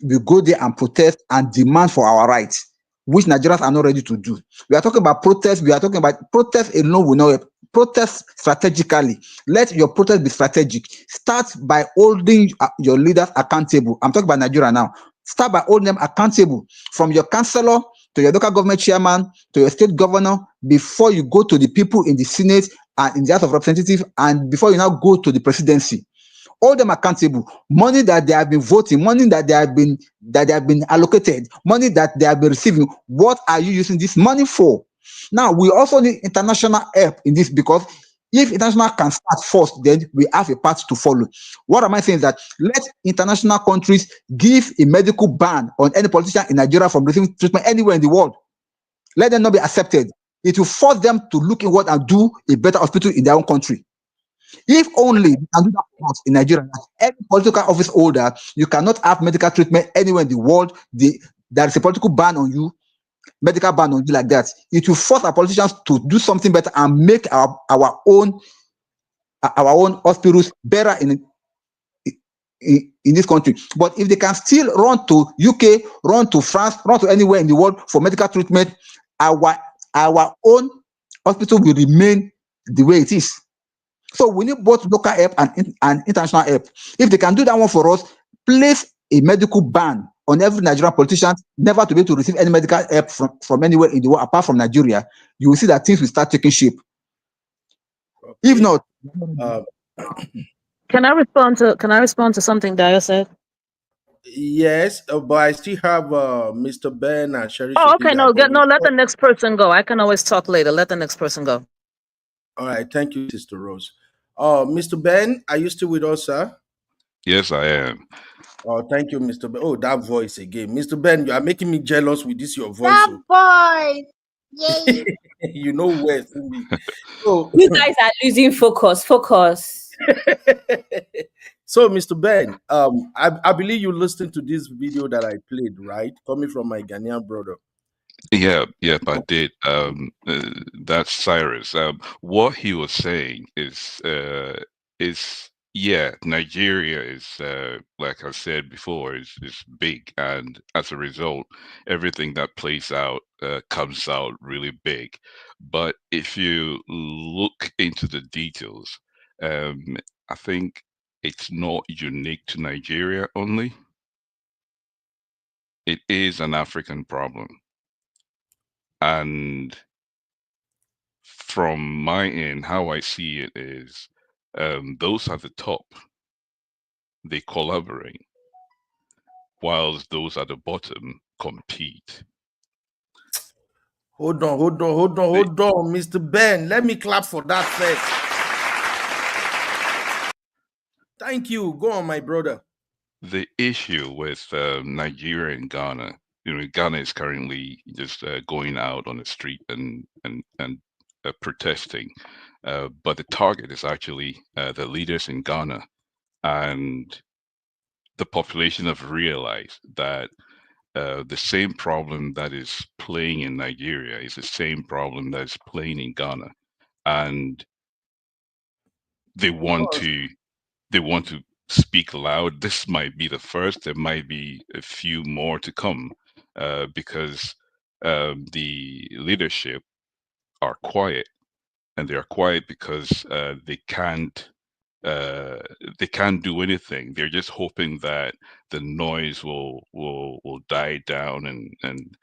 We go there and protest and demand for our rights, which Nigerians are not ready to do. We are talking about protest. We are talking about protest alone will not help. Protest strategically. Let your protest be strategic. Start by holding your leaders accountable. I'm talking about Nigeria now. Start by holding them accountable, from your councillor to your local government chairman to your state governor, before you go to the people in the Senate and in the House of Representatives, and before you now go to the presidency. Hold them accountable. Money that they have been voting, money that they have been allocated, money that they have been receiving. What are you using this money for? Now, we also need international help in this, because if international can start first, then we have a path to follow. What am I saying? Is that let international countries give a medical ban on any politician in Nigeria from receiving treatment anywhere in the world. Let them not be accepted. It will force them to look inward and do a better hospital in their own country. If only we can do that for us in Nigeria, every political office holder, you cannot have medical treatment anywhere in the world. There is a political ban on you, medical ban on you like that. It will force our politicians to do something better and make our own hospitals better in this country. But if they can still run to UK, run to France, run to anywhere in the world for medical treatment, our own hospital will remain the way it is. So we need both local help and international help. If they can do that one for us, place a medical ban on every Nigerian politician never to be able to receive any medical help from anywhere in the world apart from Nigeria. You will see that things will start taking shape. Okay. If not, Can I respond to something Dio said? Yes, but I still have Mr. Ben and Sherry Oh, okay. Sotinga. Let the next person go. I can always talk later. Let the next person go. All right, thank you, Sister Rose. Mr. Ben, are you still with us, sir? Yes, I am. Oh, thank you, Mr. Ben. Oh, that voice again. Mr. Ben, you are making me jealous with this, your voice. That boy. Yay. You know where to me. So, You guys are losing focus. so, Mr. Ben, I believe you listened to this video that I played, right? Coming from my Ghanaian brother. Yeah, I did. That's Cyrus. What he was saying is yeah, Nigeria is like I said before, is big, and as a result, everything that plays out comes out really big. But if you look into the details, I think it's not unique to Nigeria only. It is an African problem. And from my end, how I see it is those at the top, they collaborate, whilst those at the bottom compete. Hold on, Mr. Ben. Let me clap for that first. Thank you. Go on, my brother. The issue with Nigeria and Ghana, Ghana is currently just going out on the street and protesting, but the target is actually the leaders in Ghana, and the population have realized that the same problem that is playing in Nigeria is the same problem that is playing in Ghana, and they want to speak loud. This might be the first. There might be a few more to come, because the leadership are quiet, and they are quiet because they can't do anything. They're just hoping that the noise will die down and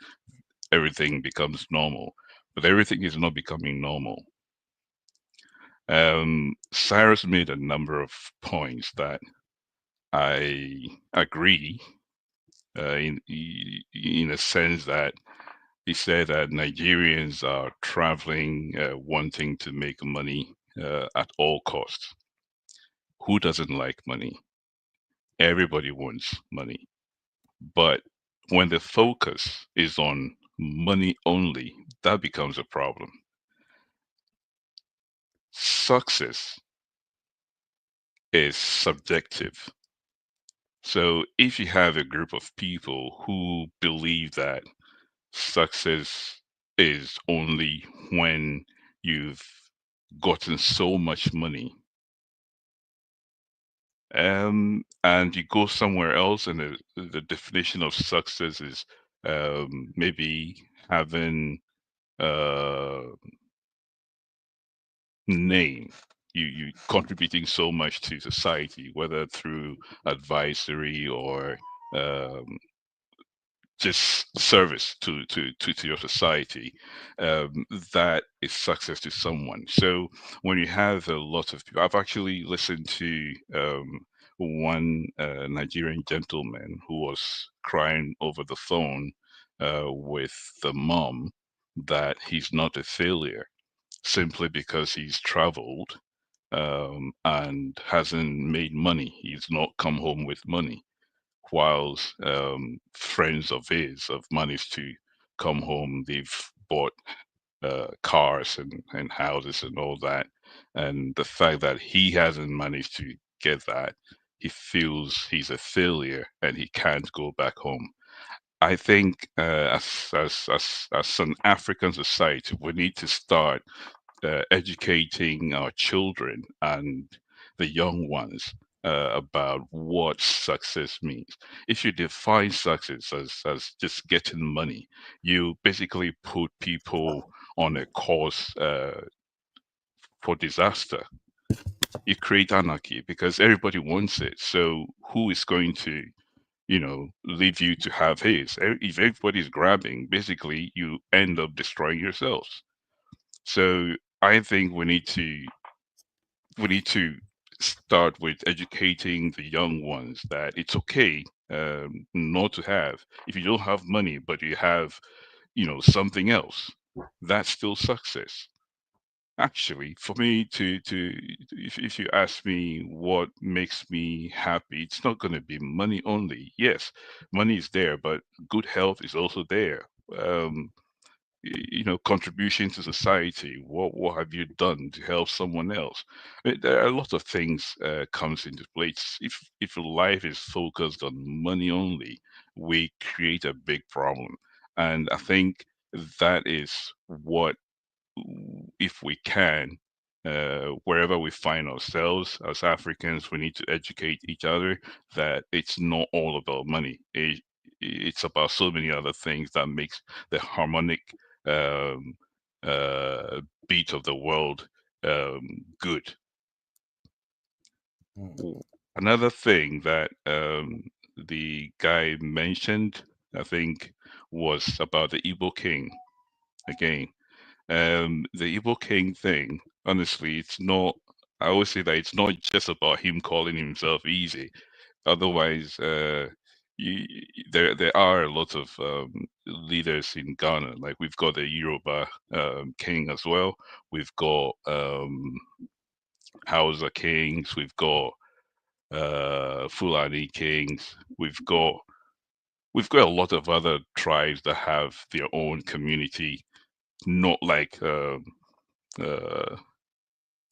everything becomes normal. But everything is not becoming normal. Cyrus made a number of points that I agree, in a sense that he said that Nigerians are traveling, wanting to make money at all costs. Who doesn't like money? Everybody wants money. But when the focus is on money only, that becomes a problem. Success is subjective. So if you have a group of people who believe that success is only when you've gotten so much money, and you go somewhere else, and the definition of success is maybe having name, you contributing so much to society, whether through advisory or just service to your society, that is success to someone. So when you have a lot of people, I've actually listened to one Nigerian gentleman who was crying over the phone with the mom that he's not a failure simply because he's traveled and hasn't made money. He's not come home with money, whilst friends of his have managed to come home. They've bought cars and houses and all that. And the fact that he hasn't managed to get that, he feels he's a failure and he can't go back home. I think as an African society, we need to start educating our children and the young ones about what success means. If you define success as just getting money, you basically put people on a course for disaster. You create anarchy because everybody wants it. So who is going to, leave you to have his? If everybody's grabbing, basically you end up destroying yourselves. So I think we need to start with educating the young ones that it's okay not to have. If you don't have money, but you have, something else, that's still success. Actually, for me if you ask me what makes me happy, it's not going to be money only. Yes, money is there, but good health is also there. Um, contribution to society. What have you done to help someone else? There are a lot of things comes into play. If life is focused on money only, we create a big problem. And I think that is what, if we can, wherever we find ourselves as Africans, we need to educate each other that it's not all about money. It's about so many other things that makes the harmonic um, uh, beat of the world good. Another thing that the guy mentioned, I think, was about the Igbo king again. The Igbo king thing, honestly, it's not. I always say that it's not just about him calling himself easy. Otherwise, there are a lot of leaders in Ghana. Like we've got the Yoruba king as well. We've got Hausa kings. We've got Fulani kings. We've got a lot of other tribes that have their own community, not like uh,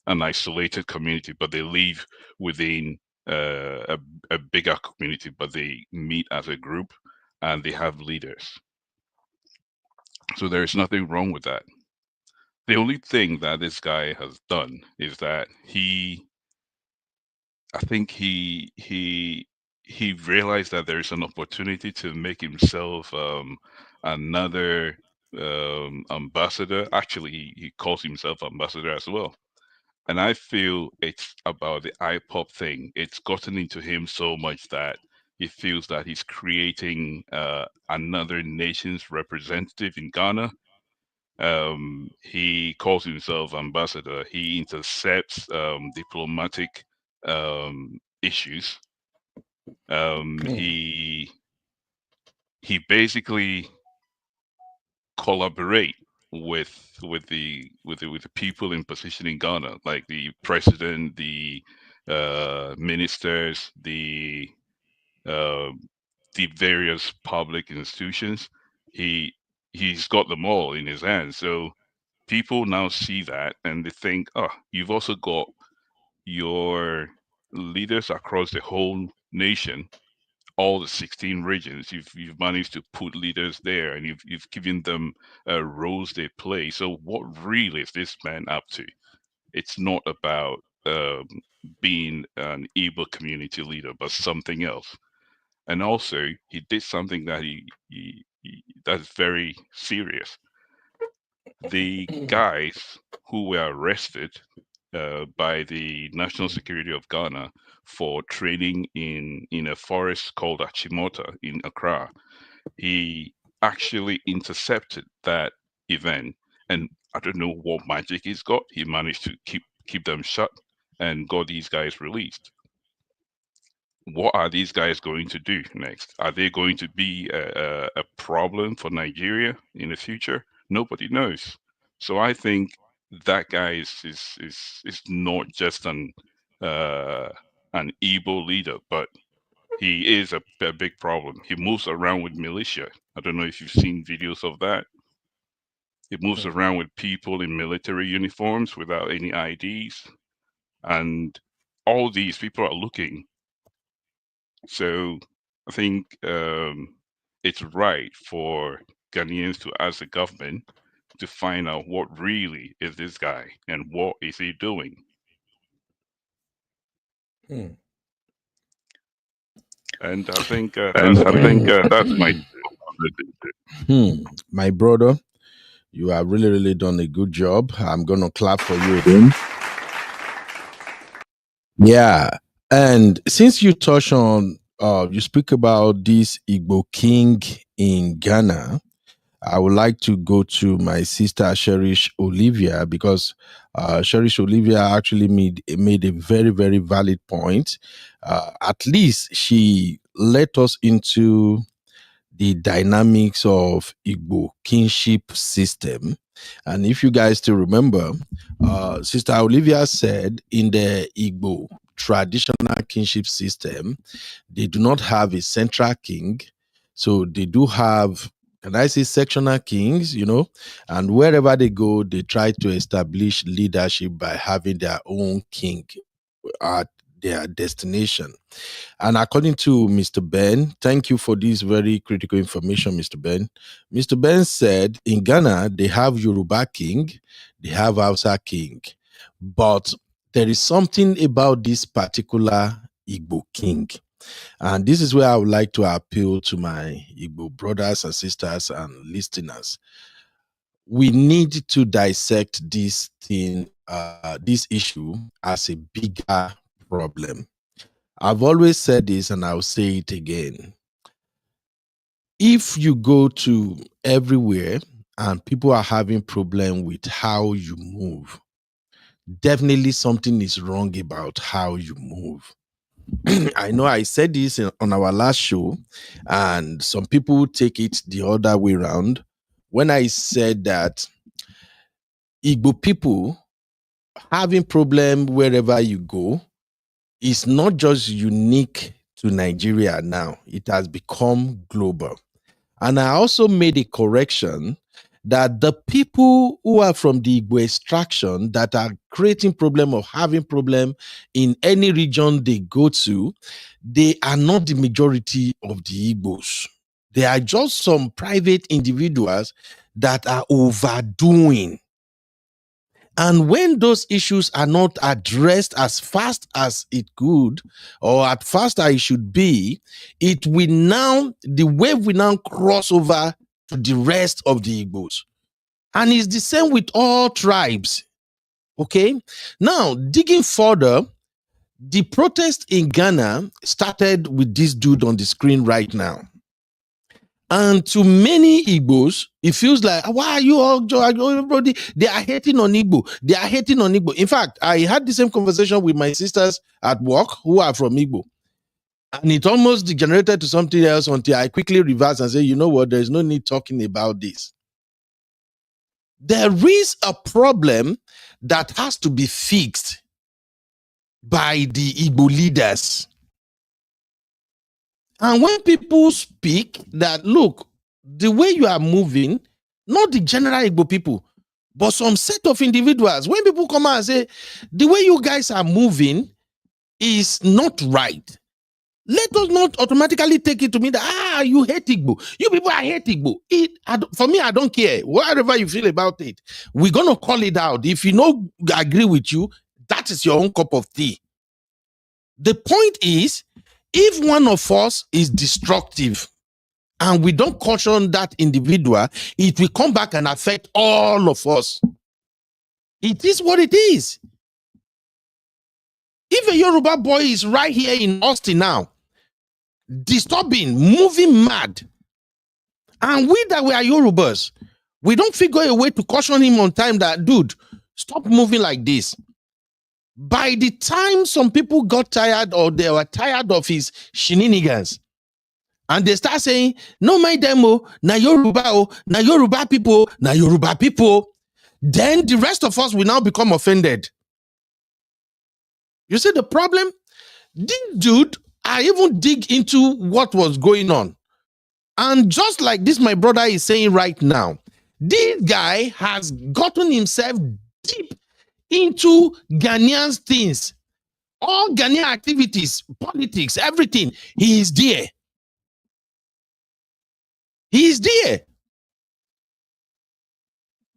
an isolated community, but they live within a bigger community, but they meet as a group and they have leaders. So there is nothing wrong with that. The only thing that this guy has done is that I think he realized that there is an opportunity to make himself another ambassador. Actually, he calls himself ambassador as well. And I feel it's about the iPop thing. It's gotten into him so much that he feels that he's creating another nation's representative in Ghana. He calls himself ambassador. He intercepts diplomatic issues. He basically collaborate with the people in position in Ghana, like the president, the ministers, uh, the various public institutions. He he's got them all in his hands. So people now see that and they think, oh, you've also got your leaders across the whole nation, all the 16 regions. You've managed to put leaders there, and you've given them roles they play. So what really is this man up to? It's not about being an Igbo community leader, but something else. And also, he did something that he that's very serious. The guys who were arrested by the National Security of Ghana for training in a forest called Achimota in Accra, he actually intercepted that event. And I don't know what magic he's got. He managed to keep them shut and got these guys released. What are these guys going to do next? Are they going to be a problem for Nigeria in the future? Nobody knows. So I think that guy is not just an Igbo leader, but he is a big problem. He moves around with militia. I don't know if you've seen videos of that. He moves around with people in military uniforms without any IDs. And all these people are looking. So I think it's right for Ghanaians to ask the government to find out what really is this guy and what is he doing. And I think that's my My brother, you have really, really done a good job. I'm gonna clap for you again. Yeah, and since you touch on, you speak about this Igbo king in Ghana, I would like to go to my sister Cherish Olivia, because Cherish Olivia actually made a very, very valid point. At least she let us into the dynamics of Igbo kinship system. And if you guys still remember, Sister Olivia said in the Igbo traditional kinship system, they do not have a central king. So they do have, can I say, sectional kings, and wherever they go, they try to establish leadership by having their own king at their destination. And according to Mr. Ben, thank you for this very critical information, Mr. Ben. Mr. Ben said in Ghana, they have Yoruba king, they have Hausa king. But there is something about this particular Igbo king. And this is where I would like to appeal to my Igbo brothers and sisters and listeners. We need to dissect this thing, this issue, as a bigger problem. I've always said this and I'll say it again. If you go to everywhere and people are having problem with how you move, definitely something is wrong about how you move. I know I said this on our last show, and some people take it the other way around. When I said that Igbo people having problem wherever you go, it's not just unique to Nigeria now. It has become global. And I also made a correction that the people who are from the Igbo extraction that are creating problem or having problem in any region they go to, they are not the majority of the Igbos. They are just some private individuals that are overdoing. And when those issues are not addressed as fast as it could, or as fast as it should be, it will now, the wave will now cross over to the rest of the Igbos. And it's the same with all tribes. Okay? Now, digging further, the protest in Ghana started with this dude on the screen right now. And to many Igbos, it feels like, why are you all, everybody? They are hating on Igbo. They are hating on Igbo. In fact, I had the same conversation with my sisters at work who are from Igbo. And it almost degenerated to something else until I quickly reversed and said, you know what, there's no need talking about this. There is a problem that has to be fixed by the Igbo leaders. And when people speak that, look, the way you are moving, not the general Igbo people, but some set of individuals, when people come out and say, the way you guys are moving is not right, let us not automatically take it to mean that, you hate Igbo. You people are hate Igbo. For me, I don't care. Whatever you feel about it, we're going to call it out. If you don't agree with you, that is your own cup of tea. The point is, if one of us is destructive and we don't caution that individual, it will come back and affect all of us. It is what it is. If a Yoruba boy is right here in Austin now, disturbing, moving mad, and we that we are Yorubas, we don't figure a way to caution him on time that, dude, stop moving like this. By the time some people got tired or they were tired of his shenanigans, And they start saying, no, my demo, na Yoruba people, na Yoruba people. Then the rest of us will now become offended. You see the problem? This dude, I even dig into what was going on. And just like this, my brother is saying right now, this guy has gotten himself deep into Ghanaian things. All Ghanaian activities, politics, everything. He is there. He is there.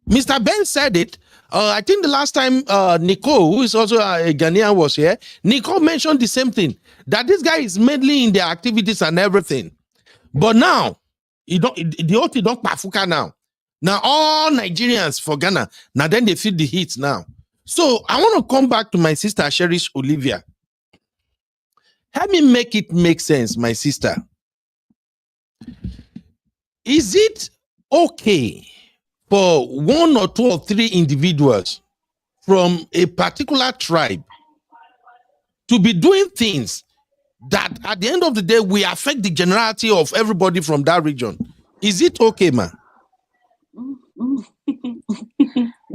Mr. Ben said it. I think the last time Nicole, who is also a Ghanaian, was here, Nicole mentioned the same thing, that this guy is meddling in their activities and everything. But now, the OT don't pafuka now. Now all Nigerians for Ghana, now then they feel the heat now. So I want to come back to my sister Cherish Olivia. Help me make it make sense, my sister. Is it okay for one or two or three individuals from a particular tribe to be doing things that at the end of the day will affect the generality of everybody from that region? Is it okay, man?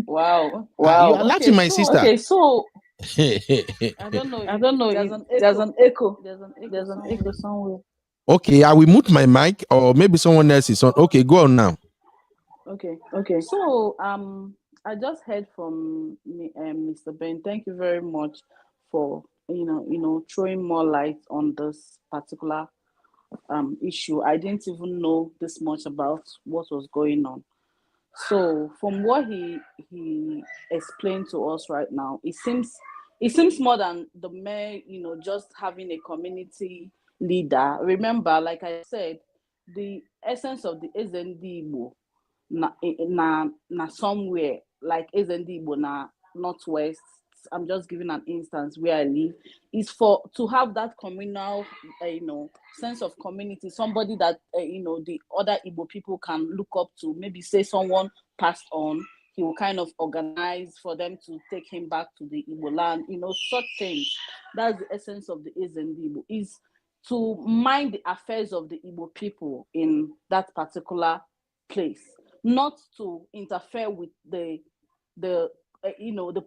Wow. You are laughing, my sister. Okay, so I don't know if there's an echo. There's an echo somewhere. Okay, I will mute my mic, or maybe someone else is on. Okay, go on now. Okay. So I just heard from Mr. Ben. Thank you very much for throwing more light on this particular issue. I didn't even know this much about what was going on. So from what he explained to us right now, it seems more than the mere just having a community leader. Remember, like I said, the essence of the Igbo na somewhere like Igbo na Northwest. I'm just giving an instance where I live, is to have that communal, sense of community. Somebody that the other Igbo people can look up to. Maybe say someone passed on, he will kind of organize for them to take him back to the Igbo land. Such things. That's the essence of the Igbo, is to mind the affairs of the Igbo people in that particular place, not to interfere with the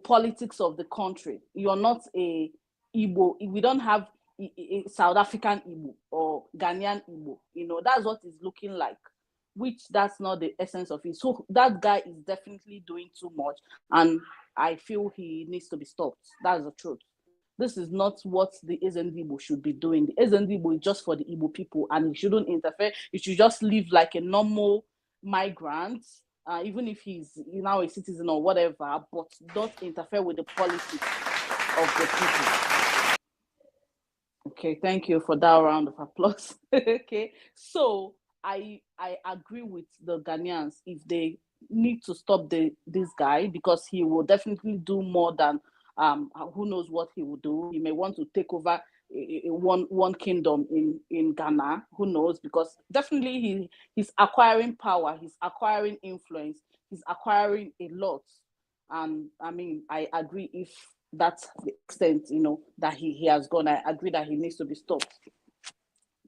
politics of the country. You're not a Igbo. We don't have a South African Igbo or Ghanaian Igbo. That's what it's looking like, which that's not the essence of it. So that guy is definitely doing too much, and I feel he needs to be stopped. That's the truth. This is not what the Igbo should be doing. The Igbo is just for the Igbo people, and he shouldn't interfere. He should just live like a normal migrant, even if he's now a citizen or whatever, but don't interfere with the politics of the people. Okay, thank you for that round of applause. Okay, so I agree with the Ghanaians if they need to stop this guy, because he will definitely do more than who knows what he will do. He may want to take over one kingdom in Ghana, who knows, because definitely he's acquiring power, he's acquiring influence, he's acquiring a lot. And I mean, I agree, if that's the extent that he has gone, I agree that he needs to be stopped.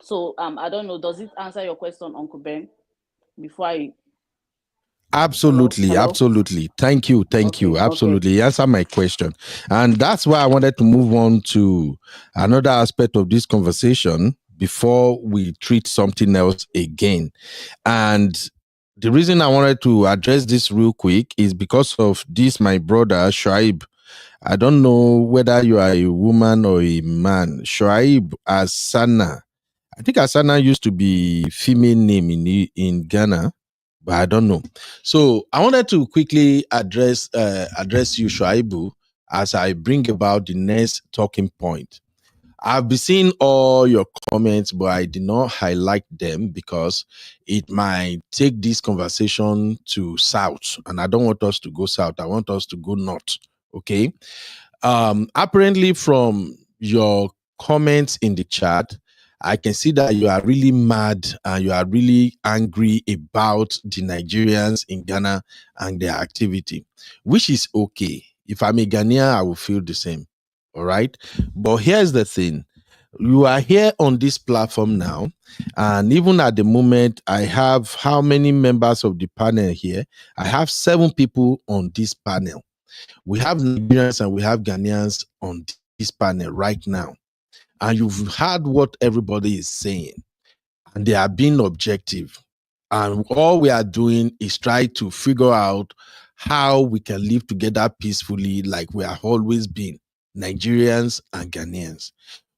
So I don't know, does it answer your question, Uncle Ben? Before I Absolutely. Hello? Absolutely. Thank you. Okay. Absolutely. You answered my question. And that's why I wanted to move on to another aspect of this conversation before we treat something else again. And the reason I wanted to address this real quick is because of this, my brother, Shoaib. I don't know whether you are a woman or a man. Shoaib Asana. I think Asana used to be female name in Ghana, but I don't know. So I wanted to quickly address you, Shoaibu, as I bring about the next talking point. I've been seeing all your comments, but I did not highlight them because it might take this conversation to south, and I don't want us to go south. I want us to go north. Okay. Apparently, from your comments in the chat, I can see that you are really mad and you are really angry about the Nigerians in Ghana and their activity, which is okay. If I'm a Ghanaian, I will feel the same. All right. But here's the thing. You are here on this platform now, and even at the moment, I have how many members of the panel here? I have 7 people on this panel. We have Nigerians and we have Ghanaians on this panel right now. And you've heard what everybody is saying, and they are being objective. And all we are doing is try to figure out how we can live together peacefully like we have always been, Nigerians and Ghanaians.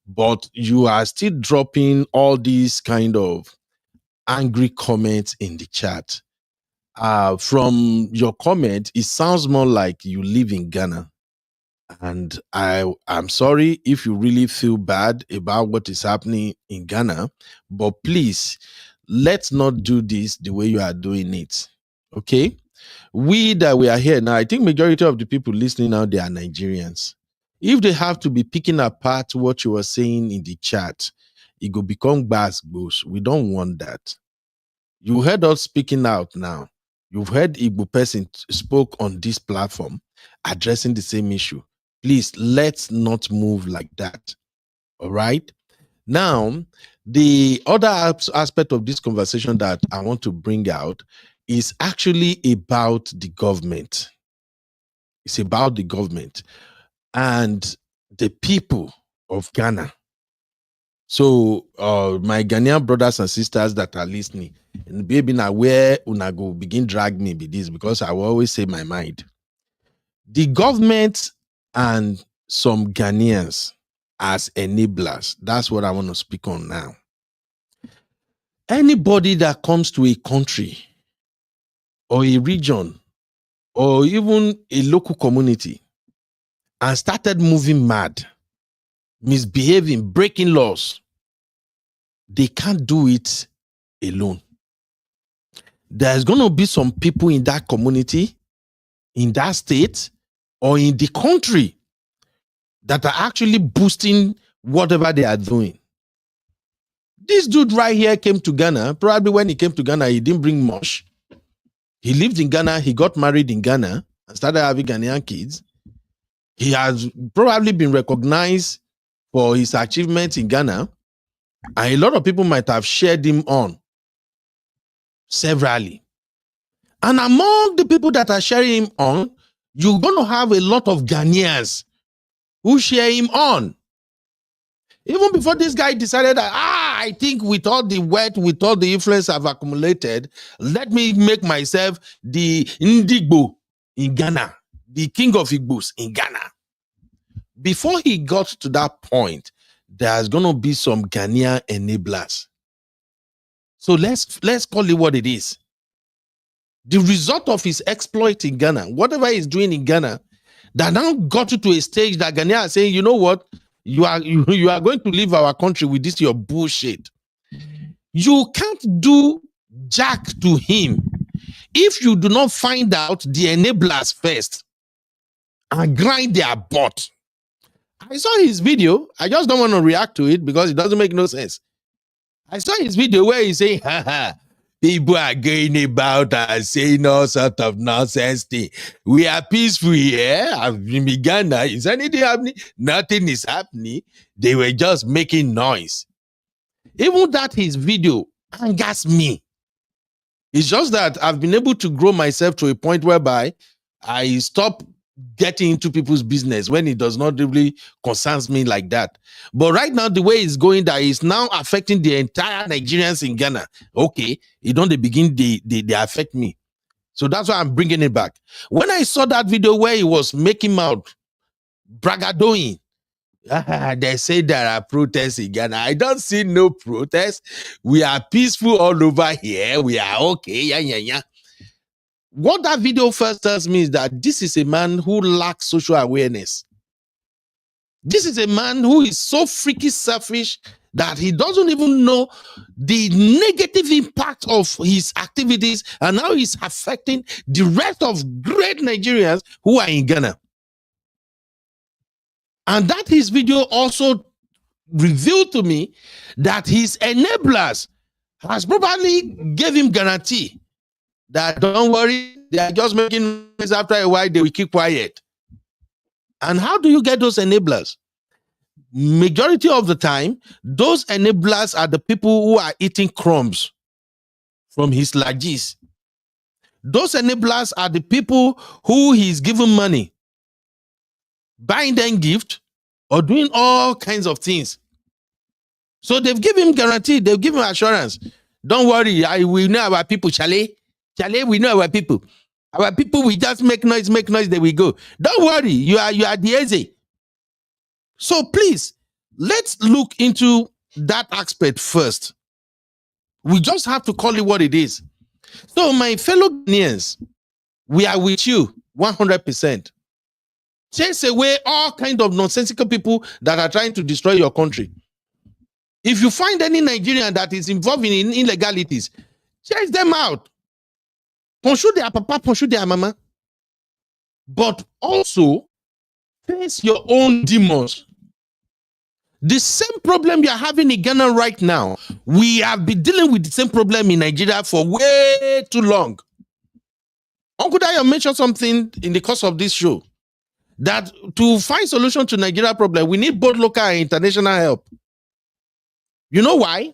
But you are still dropping all these kind of angry comments in the chat. From your comment, it sounds more like you live in Ghana. And I'm sorry if you really feel bad about what is happening in Ghana, but please, let's not do this the way you are doing it. Okay? We are here now, I think majority of the people listening now, they are Nigerians. If they have to be picking apart what you were saying in the chat, it will become gbas. We don't want that. You heard us speaking out now. You've heard Igbo person spoke on this platform addressing the same issue. Please, let's not move like that. All right? Now, the other aspect of this conversation that I want to bring out is actually about the government. It's about the government and the people of Ghana. So, my Ghanaian brothers and sisters that are listening, and baby, now where una go begin drag me be this, because I will always say my mind. The government and some Ghanaians as enablers. That's what I want to speak on now. Anybody that comes to a country or a region or even a local community and started moving mad, misbehaving, breaking laws, they can't do it alone. There's going to be some people in that community, in that state, or in the country that are actually boosting whatever they are doing. This dude right here came to Ghana. Probably when he came to Ghana, he didn't bring much. He lived in Ghana. He got married in Ghana and started having Ghanaian kids. He has probably been recognized for his achievements in Ghana. And a lot of people might have shared him on severally. And among the people that are sharing him on, you're going to have a lot of Ghanaians who share him on. Even before this guy decided that, I think with all the wealth, with all the influence I've accumulated, let me make myself the Igbo in Ghana, the king of Igbos in Ghana. Before he got to that point, there's going to be some Ghanaian enablers. So let's call it what it is. The result of his exploit in Ghana, whatever he's doing in Ghana, that now got you to a stage that Ghanaians are saying, you know what? You are going to leave our country with this your bullshit. You can't do jack to him if you do not find out the enablers first and grind their butt. I saw his video. I just don't want to react to it because it doesn't make no sense. I saw his video where he's saying, people are going about and saying all sorts of nonsense thing. We are peaceful here. I've been in Ghana. Is anything happening? Nothing is happening. They were just making noise. Even that his video angers me. It's just that I've been able to grow myself to a point whereby I stop getting into people's business when it does not really concerns me like that. But right now, the way it's going, that is now affecting the entire Nigerians in Ghana. Okay, it don't begin, they affect me. So that's why I'm bringing it back. When I saw that video where he was making out bragadoing, they say there are protests in Ghana. I don't see no protests. We are peaceful all over here. We are okay. Yeah. What that video first tells me is that this is a man who lacks social awareness. This is a man who is so freaky selfish that he doesn't even know the negative impact of his activities and how he's affecting the rest of great Nigerians who are in Ghana. And that his video also revealed to me that his enablers has probably gave him guarantee that don't worry, they are just making noise. After a while, they will keep quiet. And how do you get those enablers? majority of the time, those enablers are the people who are eating crumbs from his largesse. Those enablers are the people who he's giving money, buying them gift, or doing all kinds of things. So they've given him guarantee, they've given him assurance. Don't worry, we know our people, Charlie. Charlie, we know our people. Our people, we just make noise, there we go. Don't worry, you are the easy. So please, let's look into that aspect first. We just have to call it what it is. So my fellow Ghanaians, we are with you 100%. Chase away all kind of nonsensical people that are trying to destroy your country. If you find any Nigerian that is involved in illegalities, chase them out. Pursue their papa, pursue their mama. But also, face your own demons. The same problem you're having in Ghana right now, we have been dealing with the same problem in Nigeria for way too long. Uncle Dayo mentioned something in the course of this show, that to find solution to Nigeria problem, we need both local and international help. You know why?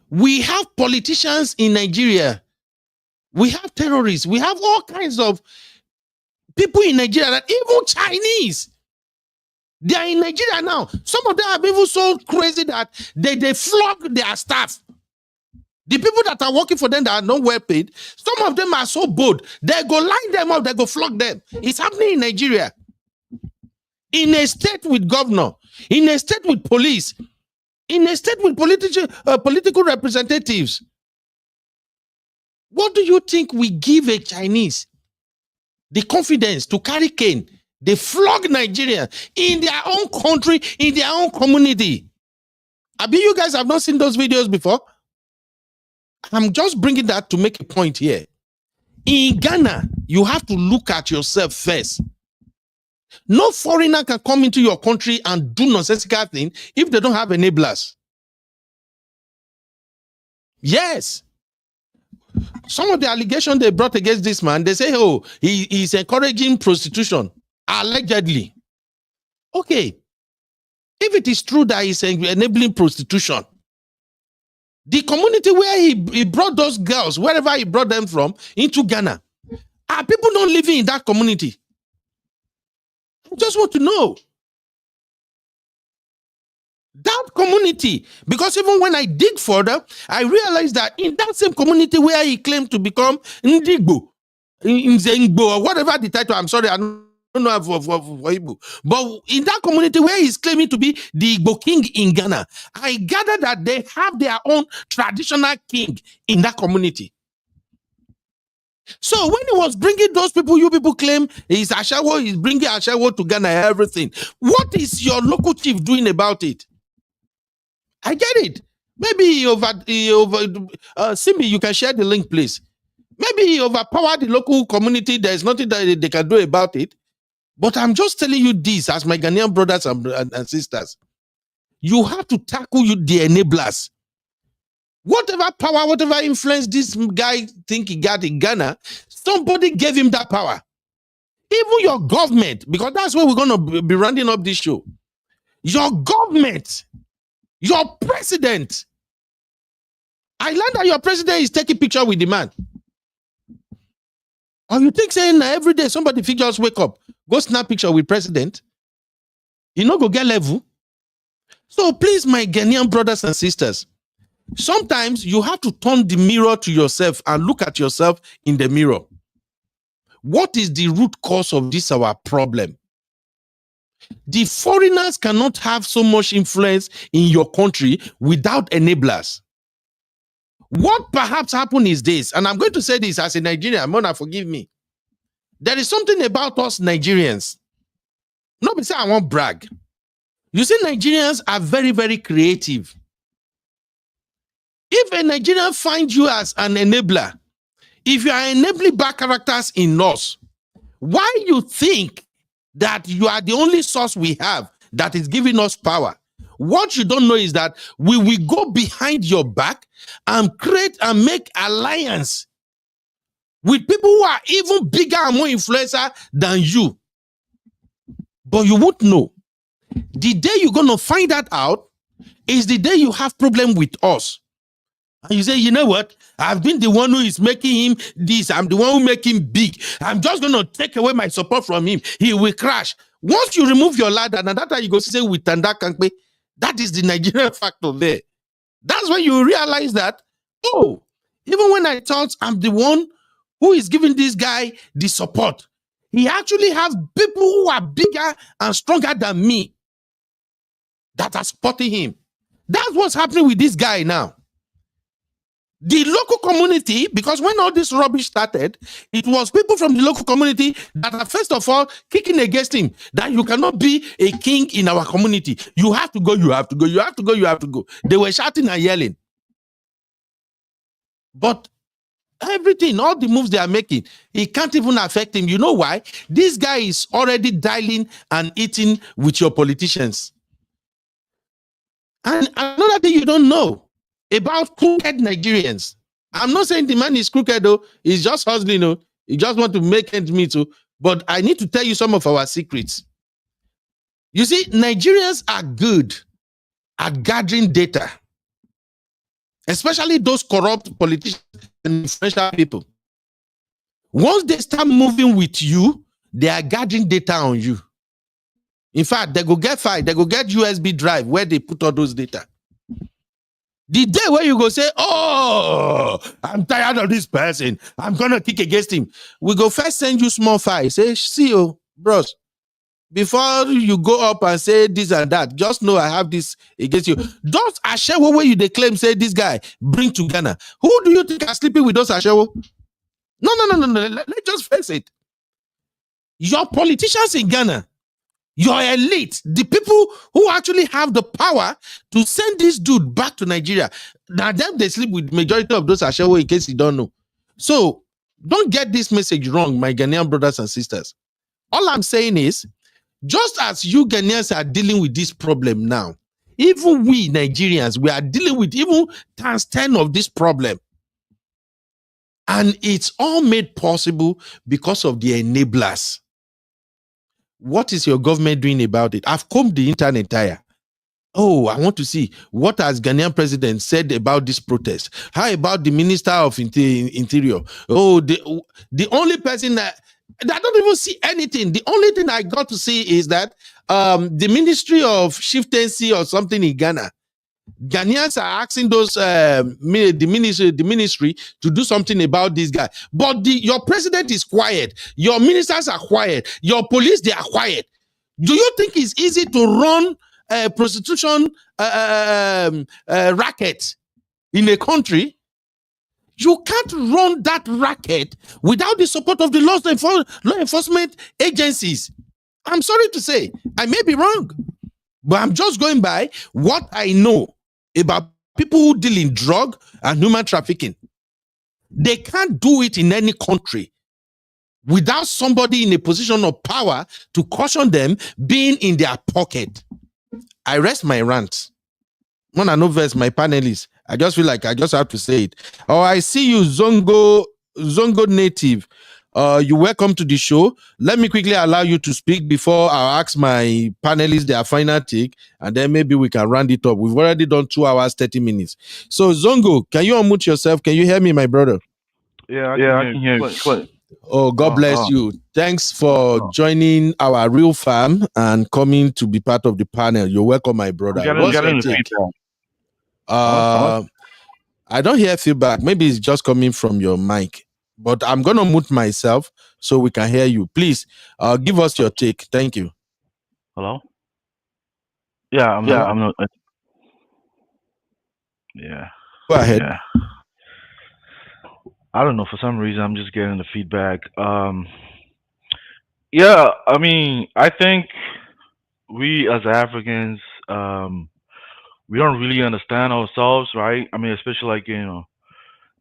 We have politicians in Nigeria. We have terrorists. We have all kinds of people in Nigeria, that even Chinese, they are in Nigeria now. Some of them are even so crazy that they flog their staff. The people that are working for them that are not well paid, some of them are so bold. They go line them up, they go flog them. It's happening in Nigeria. In a state with governor, in a state with police, in a state with political representatives. What do you think we give a Chinese the confidence to carry cane? They flog Nigeria in their own country, in their own community. I bet you guys have not seen those videos before. I'm just bringing that to make a point here. In Ghana, you have to look at yourself first. No foreigner can come into your country and do nonsensical thing if they don't have enablers. Yes. Some of the allegations they brought against this man, they say, oh, he's encouraging prostitution, allegedly. Okay. If it is true that he's enabling prostitution, the community where he brought those girls, wherever he brought them from, into Ghana, are people not living in that community? I just want to know. That community, because even when I dig further, I realized that in that same community where he claimed to become Igbo, or whatever the title, I'm sorry, I don't know for Igbo, but in that community where he's claiming to be the Igbo king in Ghana, I gather that they have their own traditional king in that community. So when he was bringing those people, you people claim he's Ashawo, he's bringing Ashawo to Ghana, everything. What is your local chief doing about it? I get it. Maybe Simi, you can share the link, please. Maybe he overpowered the local community. There's nothing that they can do about it. But I'm just telling you this as my Ghanaian brothers and sisters. You have to tackle the enablers. Whatever power, whatever influence this guy think he got in Ghana, somebody gave him that power. Even your government, because that's where we're going to be rounding up this show. Your government, your president. I learned that your president is taking picture with the man. Or you think saying every day somebody just wake up, go snap picture with president, you know, go get level. So please, my Ghanaian brothers and sisters, sometimes you have to turn the mirror to yourself and look at yourself in the mirror. What is the root cause of this our problem? The foreigners cannot have so much influence in your country without enablers. What perhaps happened is this, and I'm going to say this as a Nigerian, Mona, forgive me. There is something about us Nigerians. Nobody say I won't brag. You see, Nigerians are very, very creative. If a Nigerian finds you as an enabler, if you are enabling bad characters in us, why you think that you are the only source we have that is giving us power? What you don't know is that we will go behind your back and create and make alliance with people who are even bigger and more influential than you. But you won't know. The day you're going to find that out is the day you have problem with us. And you say, you know what? I've been the one who is making him this. I'm the one who make him big. I'm just going to take away my support from him. He will crash. Once you remove your ladder, and that time you go say with Tanda Kankpe, that is the Nigerian factor there. That's when you realize that, oh, even when I thought I'm the one who is giving this guy the support, he actually has people who are bigger and stronger than me that are supporting him. That's what's happening with this guy now. The local community, because when all this rubbish started, it was people from the local community that are first of all kicking against him, that you cannot be a king in our community. You have to go, you have to go, you have to go, you have to go. They were shouting and yelling. But everything, all the moves they are making, it can't even affect him. You know why? This guy is already dialing and eating with your politicians. And another thing you don't know about crooked Nigerians. I'm not saying the man is crooked, though. He's just hustling, though. He just want to make ends meet, too. But I need to tell you some of our secrets. You see, Nigerians are good at gathering data, especially those corrupt politicians and influential people. Once they start moving with you, they are gathering data on you. In fact, they go get file, they go get USB drive where they put all those data. The day where you go say, oh, I'm tired of this person, I'm going to kick against him, we go first send you small file. Say, see you, bros, before you go up and say this and that, just know I have this against you. Those Ashewo where you claim, say this guy, bring to Ghana. Who do you think are sleeping with those Ashewo? No. Let's just face it. Your politicians in Ghana, your elite, the people who actually have the power to send this dude back to Nigeria, now them they sleep with majority of those Ashewo, in case you don't know. So don't get this message wrong, my Ghanaian brothers and sisters. All I'm saying is, just as you Ghanaians are dealing with this problem now, even we Nigerians, we are dealing with even times 10 of this problem. And it's all made possible because of the enablers. What is your government doing about it? I've combed the internet tire. Oh, I want to see what has Ghanaian president said about this protest. How about the Minister of Interior? Oh, the only person that I don't even see anything. The only thing I got to see is that the Ministry of Chieftaincy or something in Ghana, Ghanaians are asking those the ministry to do something about this guy. But your president is quiet. Your ministers are quiet. Your police, they are quiet. Do you think it's easy to run a prostitution racket in a country? You can't run that racket without the support of the law enforcement agencies. I'm sorry to say, I may be wrong, but I'm just going by what I know about people who deal in drug and human trafficking. They can't do it in any country without somebody in a position of power to caution them being in their pocket. I rest my rant. When I know verse, my panelist, I just feel like I just have to say it. Oh, I see you, Zongo native. You're welcome to the show. Let me quickly allow you to speak before I ask my panelists their final take, and then maybe we can round it up. We've already done 2 hours, 30 minutes. So, Zongo, can you unmute yourself? Can you hear me, my brother? Yeah, I can hear you. Oh, God bless you. Thanks for joining our real fam and coming to be part of the panel. You're welcome, my brother. I don't hear feedback. Maybe it's just coming from your mic. But I'm going to mute myself so we can hear you. Please give us your take. Thank you. Hello? Yeah, I'm not. Yeah. Go ahead. Yeah. I don't know. For some reason, I'm just getting the feedback. Yeah, I mean, I think we as Africans, we don't really understand ourselves, right? I mean, especially like,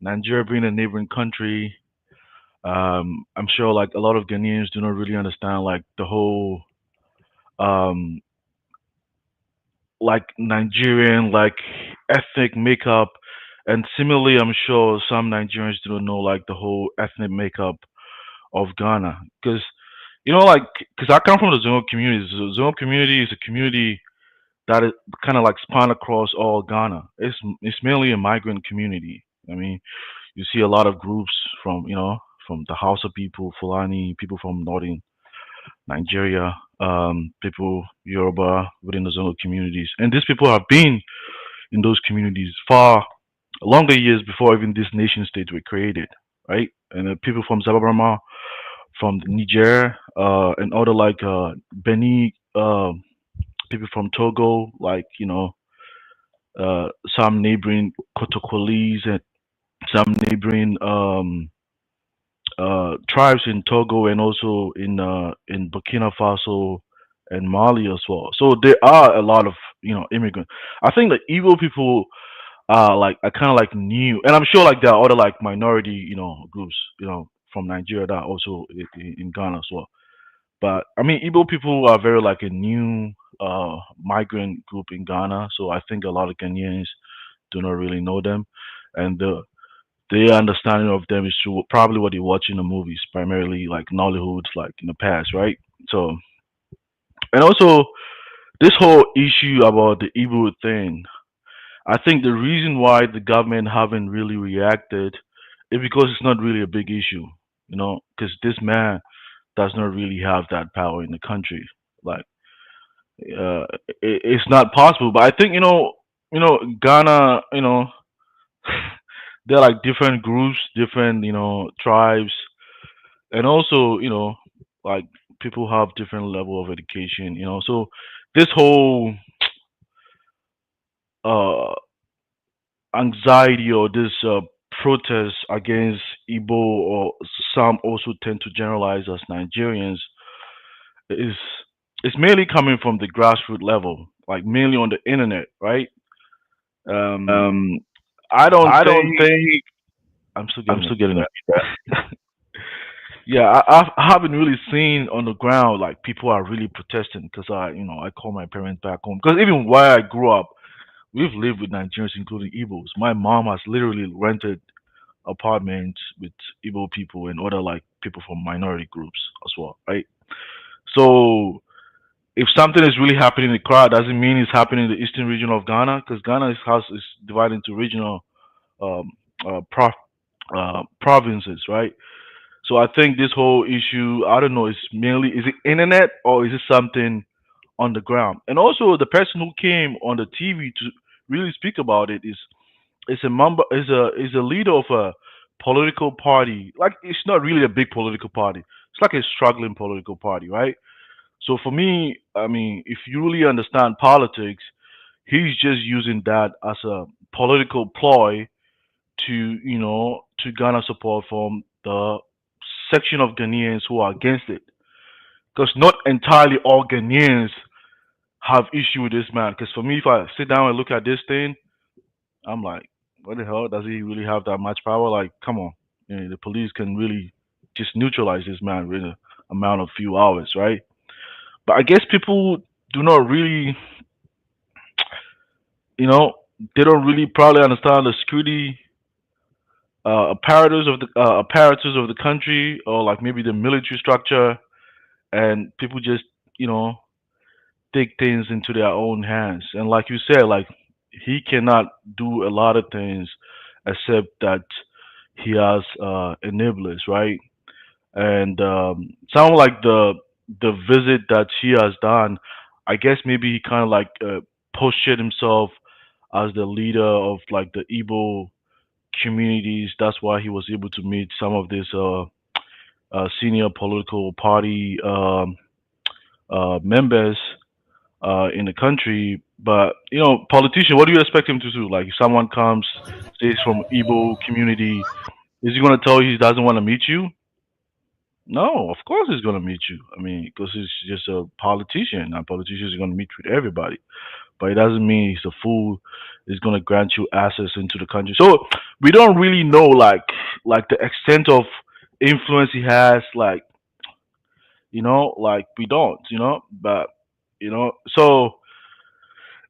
Nigeria being a neighboring country. I'm sure like a lot of Ghanaians do not really understand like the whole like Nigerian like ethnic makeup, and similarly I'm sure some Nigerians do not know like the whole ethnic makeup of Ghana, because like, because I come from the Zulu community. The Zulu community is a community that is kind of like span across all Ghana. It's mainly a migrant community. I mean, you see a lot of groups from from the Hausa people, Fulani people from northern Nigeria, people Yoruba within the Zulu communities, and these people have been in those communities far longer years before even these nation states were created, right? And people from Zababrama, from Niger, and other like Beni, people from Togo, like some neighboring Kotokolis and some neighboring tribes in Togo and also in Burkina Faso and Mali as well. So there are a lot of immigrants. I think the Igbo people are kind of like new, and I'm sure like there are other like minority groups from Nigeria that are also in Ghana as well. But I mean, Igbo people are very like a new migrant group in Ghana, so I think a lot of Ghanaians do not really know them, and their understanding of them is through probably what they watch in the movies, primarily like Nollywood, like in the past, right? So, and also this whole issue about the Igbo thing, I think the reason why the government haven't really reacted is because it's not really a big issue, because this man does not really have that power in the country. Like, it's not possible. But I think Ghana, they're like different groups, different tribes, and also like people have different level of education. So this whole uh anxiety or this protest against Igbo, or some also tend to generalize as Nigerians, is mainly coming from the grassroots level, like mainly on the internet, right? Um, Um, I don't I don't think think I'm still I'm getting still it. getting it. Yeah, I haven't really seen on the ground like people are really protesting because I call my parents back home because even where I grew up, we've lived with Nigerians, including Igbos. My mom has literally rented apartments with Igbo people and other like people from minority groups as well, right? So if something is really happening in Accra, doesn't mean it's happening in the eastern region of Ghana, because Ghana is divided into regional um, provinces, right? So I think this whole issue, I don't know, is it internet or is it something on the ground? And also the person who came on the TV to really speak about it is a member is a leader of a political party. Like, it's not really a big political party. It's like a struggling political party, right? So for me, I mean, if you really understand politics, he's just using that as a political ploy to to garner support from the section of Ghanaians who are against it. Because not entirely all Ghanaians have issue with this man. Because for me, if I sit down and look at this thing, I'm like, what the hell? Does he really have that much power? Like, come on. The police can really just neutralize this man within a amount of few hours, right? But I guess people do not really, you know, they don't really probably understand the security apparatus of the country, or like maybe the military structure, and people just you know take things into their own hands. And like you said, like, he cannot do a lot of things except that he has enablers, right? And sound like the visit that he has done, I guess maybe he kind of like posted himself as the leader of like the Igbo communities. That's why he was able to meet some of these senior political party members in the country. But politician, what do you expect him to do? Like, if someone comes, says from Igbo community, is he going to tell you he doesn't want to meet you? No, of course he's going to meet you. I mean, because he's just a politician, and politicians are going to meet with everybody. But it doesn't mean he's a fool. Is going to grant you access into the country. So we don't really know like the extent of influence he has. Like, like, we don't. But so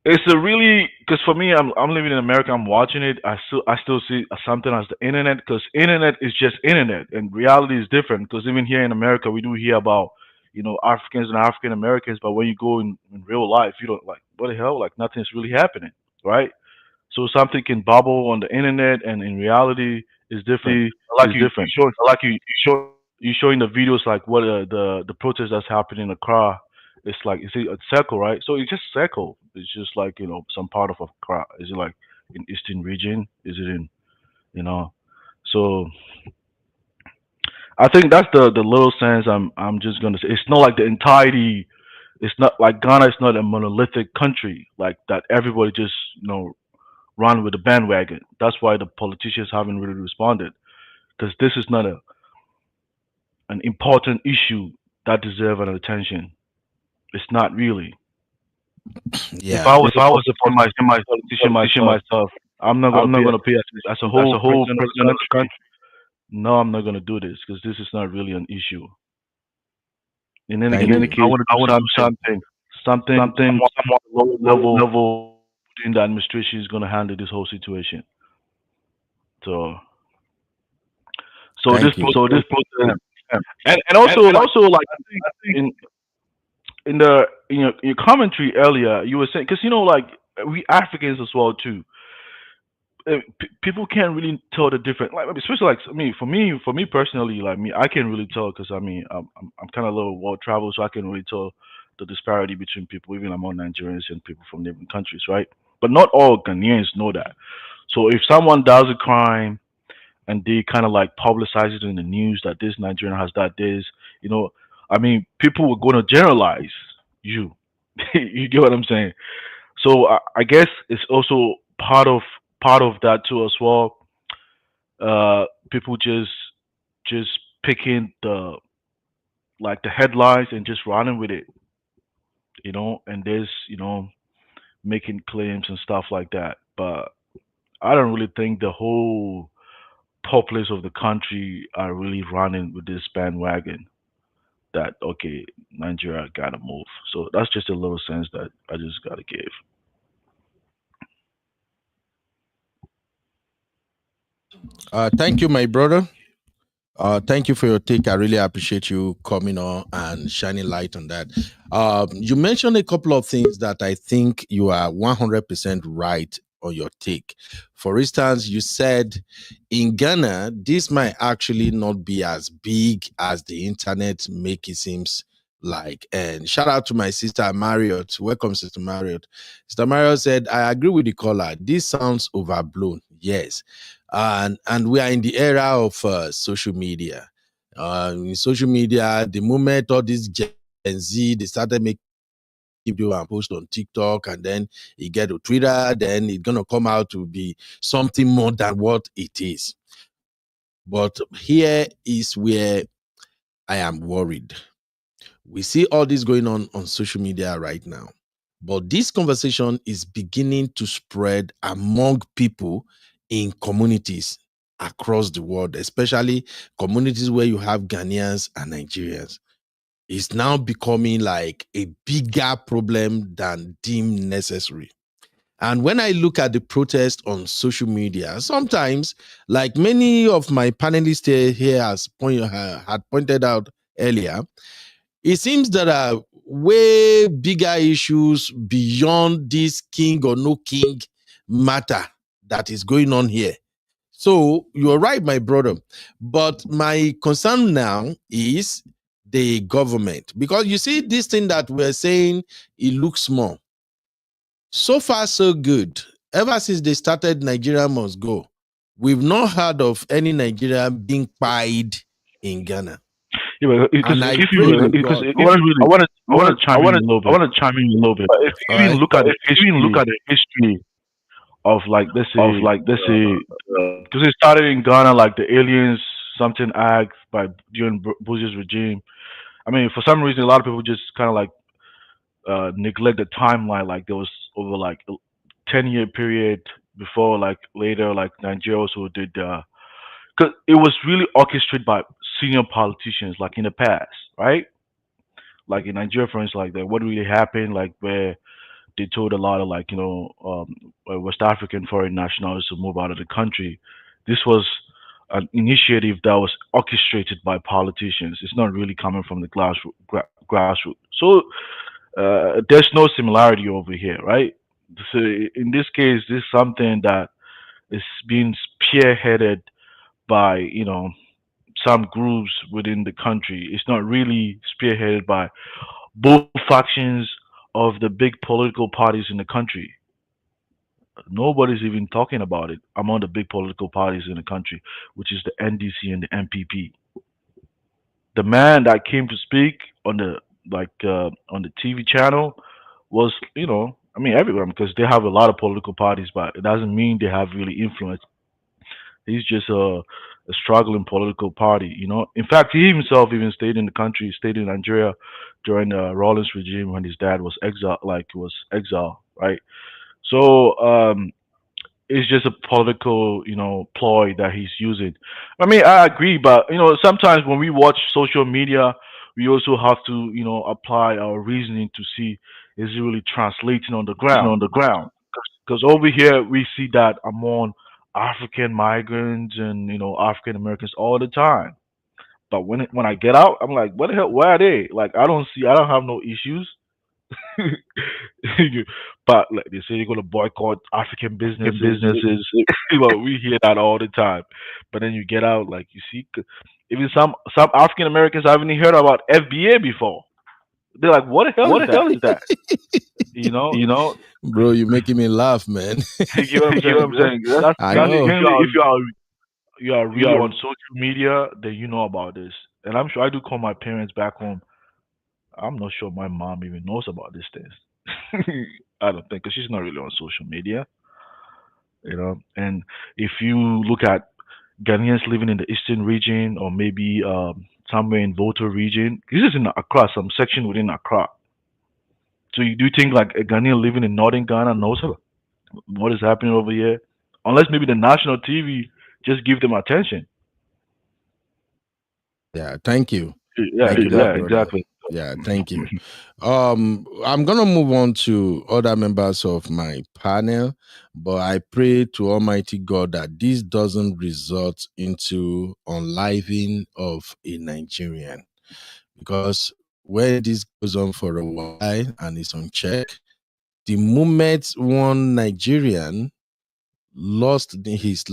it's a really, because for me, I'm living in America. I'm watching it. I still see something as the internet, because internet is just internet, and reality is different. Because even here in America, we do hear about Africans and African Americans, but when you go in real life, you don't like what the hell, like nothing's really happening, right? So something can bubble on the internet, and in reality, is different. Like you showing the videos like what the protest that's happening in Accra. It's like it's a circle, right? So it's just circle. It's just like some part of Accra. Is it like in Eastern region? Is it in you know? So I think that's the little sense I'm just gonna say. It's not like the entirety. It's not like Ghana is not a monolithic country like that. Everybody just run with the bandwagon. That's why the politicians haven't really responded, because this is not an important issue that deserves an attention. It's not really. Yeah. If I was a politician myself, I'm not gonna pay as a whole president of the country. No, I'm not gonna do this because this is not really an issue. In any case, I want to do something lower level in the administration is gonna handle this whole situation. So Thank this you. protest, and also like I think in your commentary earlier, you were saying, because like we Africans as well too. People can't really tell the difference. Like especially like for me personally, like me, I can really tell because I'm kind of a little world traveled, so I can really tell the disparity between people, even among Nigerians and people from neighboring countries, right? But not all Ghanaians know that. So if someone does a crime and they kind of like publicize it in the news that this Nigerian has that this, people were going to generalize you. You get what I'm saying? So I guess it's also part of that too as well. People just picking the headlines and just running with it, and there's making claims and stuff like that. But I don't really think the whole populace of the country are really running with this bandwagon that okay, Nigeria gotta move. So that's just a little sense that I just gotta give. Thank you, my brother. Thank you for your take. I really appreciate you coming on and shining light on that. You mentioned a couple of things that I think you are 100% right on your take. For instance, you said in Ghana, this might actually not be as big as the internet make it seems like. And shout out to my sister Marriott. Welcome, Sister Marriott. Sister Marriott said, I agree with the caller. This sounds overblown. Yes. And we are in the era of social media. In social media, the moment all this Gen Z, they started making video and post on TikTok, and then it get to Twitter, then it's gonna come out to be something more than what it is. But here is where I am worried. We see all this going on social media right now, but this conversation is beginning to spread among people in communities across the world, especially communities where you have Ghanaians and Nigerians. It's now becoming like a bigger problem than deemed necessary. And when I look at the protest on social media, sometimes, like many of my panelists here had pointed out earlier, it seems there are way bigger issues beyond this king or no king matter that is going on here. So you're right, my brother. But my concern now is the government. Because you see, this thing that we're saying, it looks small. So far, so good. Ever since they started Nigerians Must Go, we've not heard of any Nigerian being pied in Ghana. Yeah, because I want to chime in a little bit. But if you even look at the history of let's say because it started in Ghana, like the aliens something act during Bush's regime. I mean, for some reason, a lot of people just kind of neglect the timeline. Like there was over 10-year period before, later, Nigeria also did. Because it was really orchestrated by senior politicians, like in the past, right? Like in Nigeria, for instance, what really happened, where they told a lot of West African foreign nationals to move out of the country. This was an initiative that was orchestrated by politicians. It's not really coming from the grassroots. So there's no similarity over here, right? So in this case, this is something that is being spearheaded by some groups within the country. It's not really spearheaded by both factions of the big political parties in the country. Nobody's even talking about it among the big political parties in the country, which is the NDC and the MPP. The man that came to speak on the on the TV channel was, I mean, everyone, because they have a lot of political parties, but it doesn't mean they have really influence. He's just a struggling political party. In fact, he himself even stayed in the country, stayed in Nigeria during the Rawlings regime when his dad was exiled, right? So it's just a political, ploy that he's using. I mean, I agree, but sometimes when we watch social media, we also have to, apply our reasoning to see is it really translating on the ground. On the ground. Because over here we see that among African migrants and African Americans all the time. But when I get out, I'm like, what the hell? Where are they? Like, I don't have no issues. But like they say, you're gonna boycott African businesses. Businesses. We hear that all the time. But then you get out, like you see, even some African Americans haven't even heard about FBA before. They're like, what the hell What is the that? hell is that? You know, You know, Bro, you're making me laugh, man. you get what I'm you know saying? what I'm saying? I That's know. mainly if you are you really are on social media, then you know about this. And I'm sure I do call my parents back home. I'm not sure my mom even knows about these things. I don't think, because she's not really on social media. And if you look at Ghanaians living in the eastern region or maybe somewhere in Volta region, this is in Accra, some section within Accra. So you do think like a Ghanaian living in northern Ghana knows what is happening over here? Unless maybe the national TV just give them attention. Yeah, thank you. Yeah, Thank you, my yeah, brother. exactly. Yeah, thank you. I'm gonna move on to other members of my panel, but I pray to Almighty God that this doesn't result into unliving of a Nigerian, because when this goes on for a while and it's unchecked, the moment one Nigerian lost his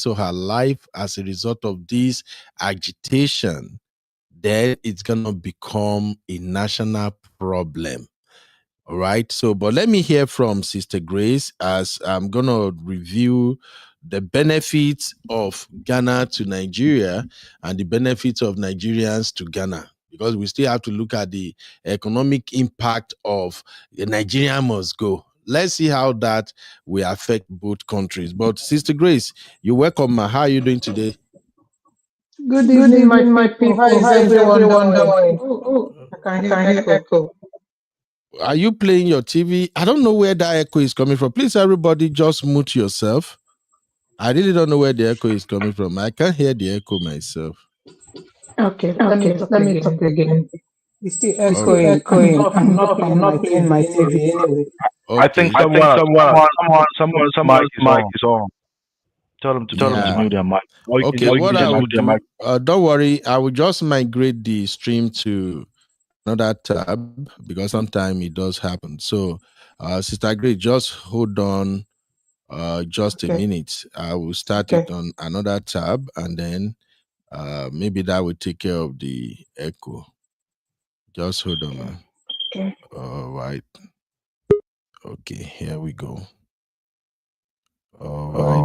or her life as a result of this agitation, then it's gonna become a national problem. All right. So, but let me hear from Sister Grace as I'm gonna review the benefits of Ghana to Nigeria and the benefits of Nigerians to Ghana, because we still have to look at the economic impact of the Nigeria Must Go. Let's see how that will affect both countries. But Sister Grace, you're welcome, ma. How are you doing today? Good Good evening, my evening, my people. How people. is How is everyone everyone doing? doing? Oh, I can I hear can hear echo. echo. Are you playing your TV? I don't know where that echo is coming from. Please, everybody, just mute yourself. I really don't know where the echo is coming from. I can't hear the echo myself. Okay, let me Okay, talk let me talk again. again. It's still It's still echoing. echoing. I'm I'm not not playing playing my my TV TV anyway. anyway. I think Okay. someone's mic is on. Tell them to Yeah. mute their mic. Or you can Okay, just what I will mute their do, mic. don't worry, I will just migrate the stream to another tab because sometimes it does happen. So, Sister Grace, just hold on just a Okay. minute. I will start Okay. it on another tab and then maybe that will take care of the echo. Just hold on, man. Okay. All right. Okay, here we go. All right.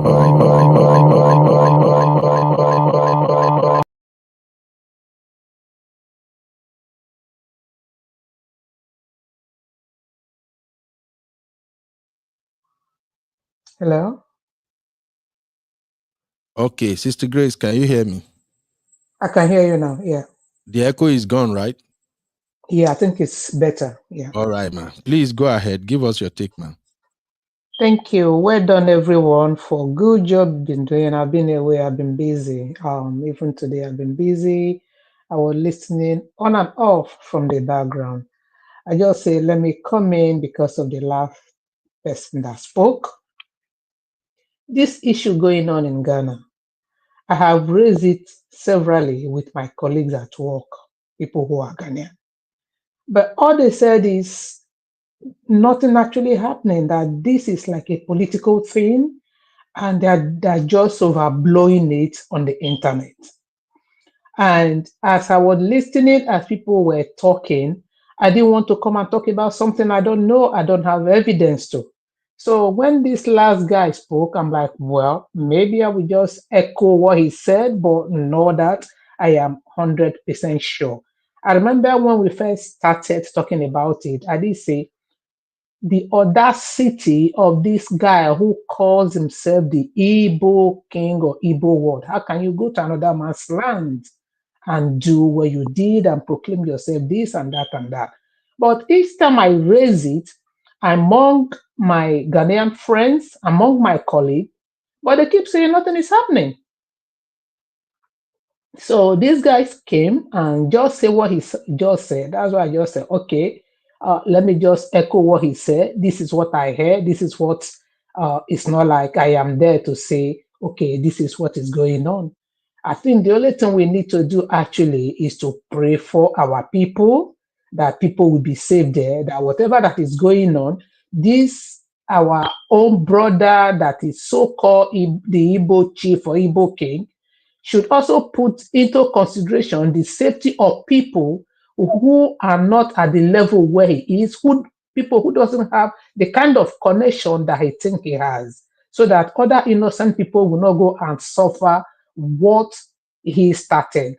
Hello? Okay, Sister Grace, can you hear me? I can hear you now. Yeah. The echo is gone, right? Yeah, I think it's better. Yeah. All right, man. Please go ahead. Give us your take, man. Thank you. Well done, everyone, for good job you've been doing. I've been away. I've been busy. Even today, I've been busy. I was listening on and off from the background. I just say, let me come in because of the last person that spoke. This issue going on in Ghana, I have raised it severally with my colleagues at work, people who are Ghanaian. But all they said is nothing actually happening, that this is like a political thing and they're just overblowing it on the internet. And as I was listening, as people were talking, I didn't want to come and talk about something I don't know, I don't have evidence to. So when this last guy spoke, I'm like, well, maybe I will just echo what he said, but know that I am 100% sure. I remember when we first started talking about it, I did say, the audacity of this guy who calls himself the Igbo king or Igbo word. How can you go to another man's land and do what you did and proclaim yourself this and that and that? But each time I raise it among my Ghanaian friends, among my colleagues, but they keep saying nothing is happening. So these guys came and just say what just said. That's why I just said, okay, let me just echo what he said. This is what I heard. This is what it's not like I am there to say, okay, this is what is going on. I think the only thing we need to do actually is to pray for our people, that people will be saved there, that whatever that is going on, this our own brother that is so-called the Igbo chief or Igbo king, should also put into consideration the safety of people who are not at the level where he is, who people who doesn't have the kind of connection that he think he has, so that other innocent people will not go and suffer what he started.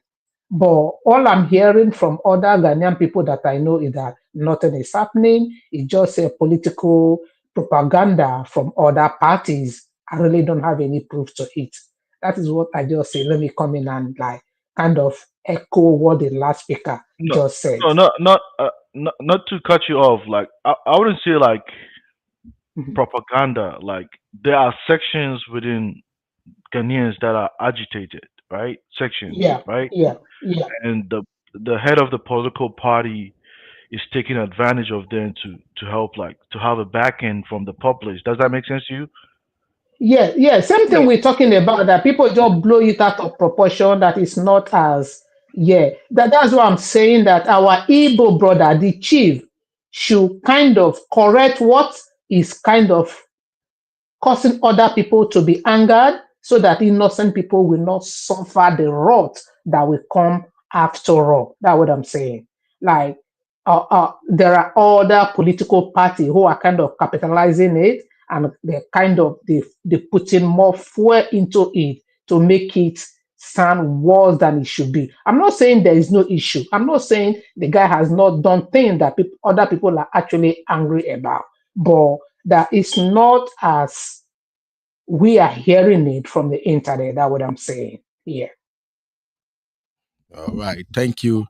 But all I'm hearing from other Ghanaian people that I know is that nothing is happening. It's just a political propaganda from other parties. I really don't have any proof to it. That is what I just say. Let me come in and like kind of echo what the last speaker No, just said. no, not to cut you off. Like I wouldn't say like propaganda. Like there are sections within Ghanaians that are agitated, right? Sections, Yeah, right? yeah, yeah. And the head of the political party is taking advantage of them to help, like to have a back end from the populace. Does that make sense to you? Yeah, yeah. Same thing we're talking about, that people just blow it out of proportion, that is not as, yeah. That's why I'm saying that our Igbo brother, the chief, should kind of correct what is kind of causing other people to be angered, so that innocent people will not suffer the wrath that will come after all. That's what I'm saying. Like, there are other political parties who are kind of capitalizing it, and they putting more fuel into it to make it sound worse than it should be. I'm not saying there is no issue. I'm not saying the guy has not done things that other people are actually angry about, but that is not as we are hearing it from the internet. That's what I'm saying. Yeah. All right. Thank you.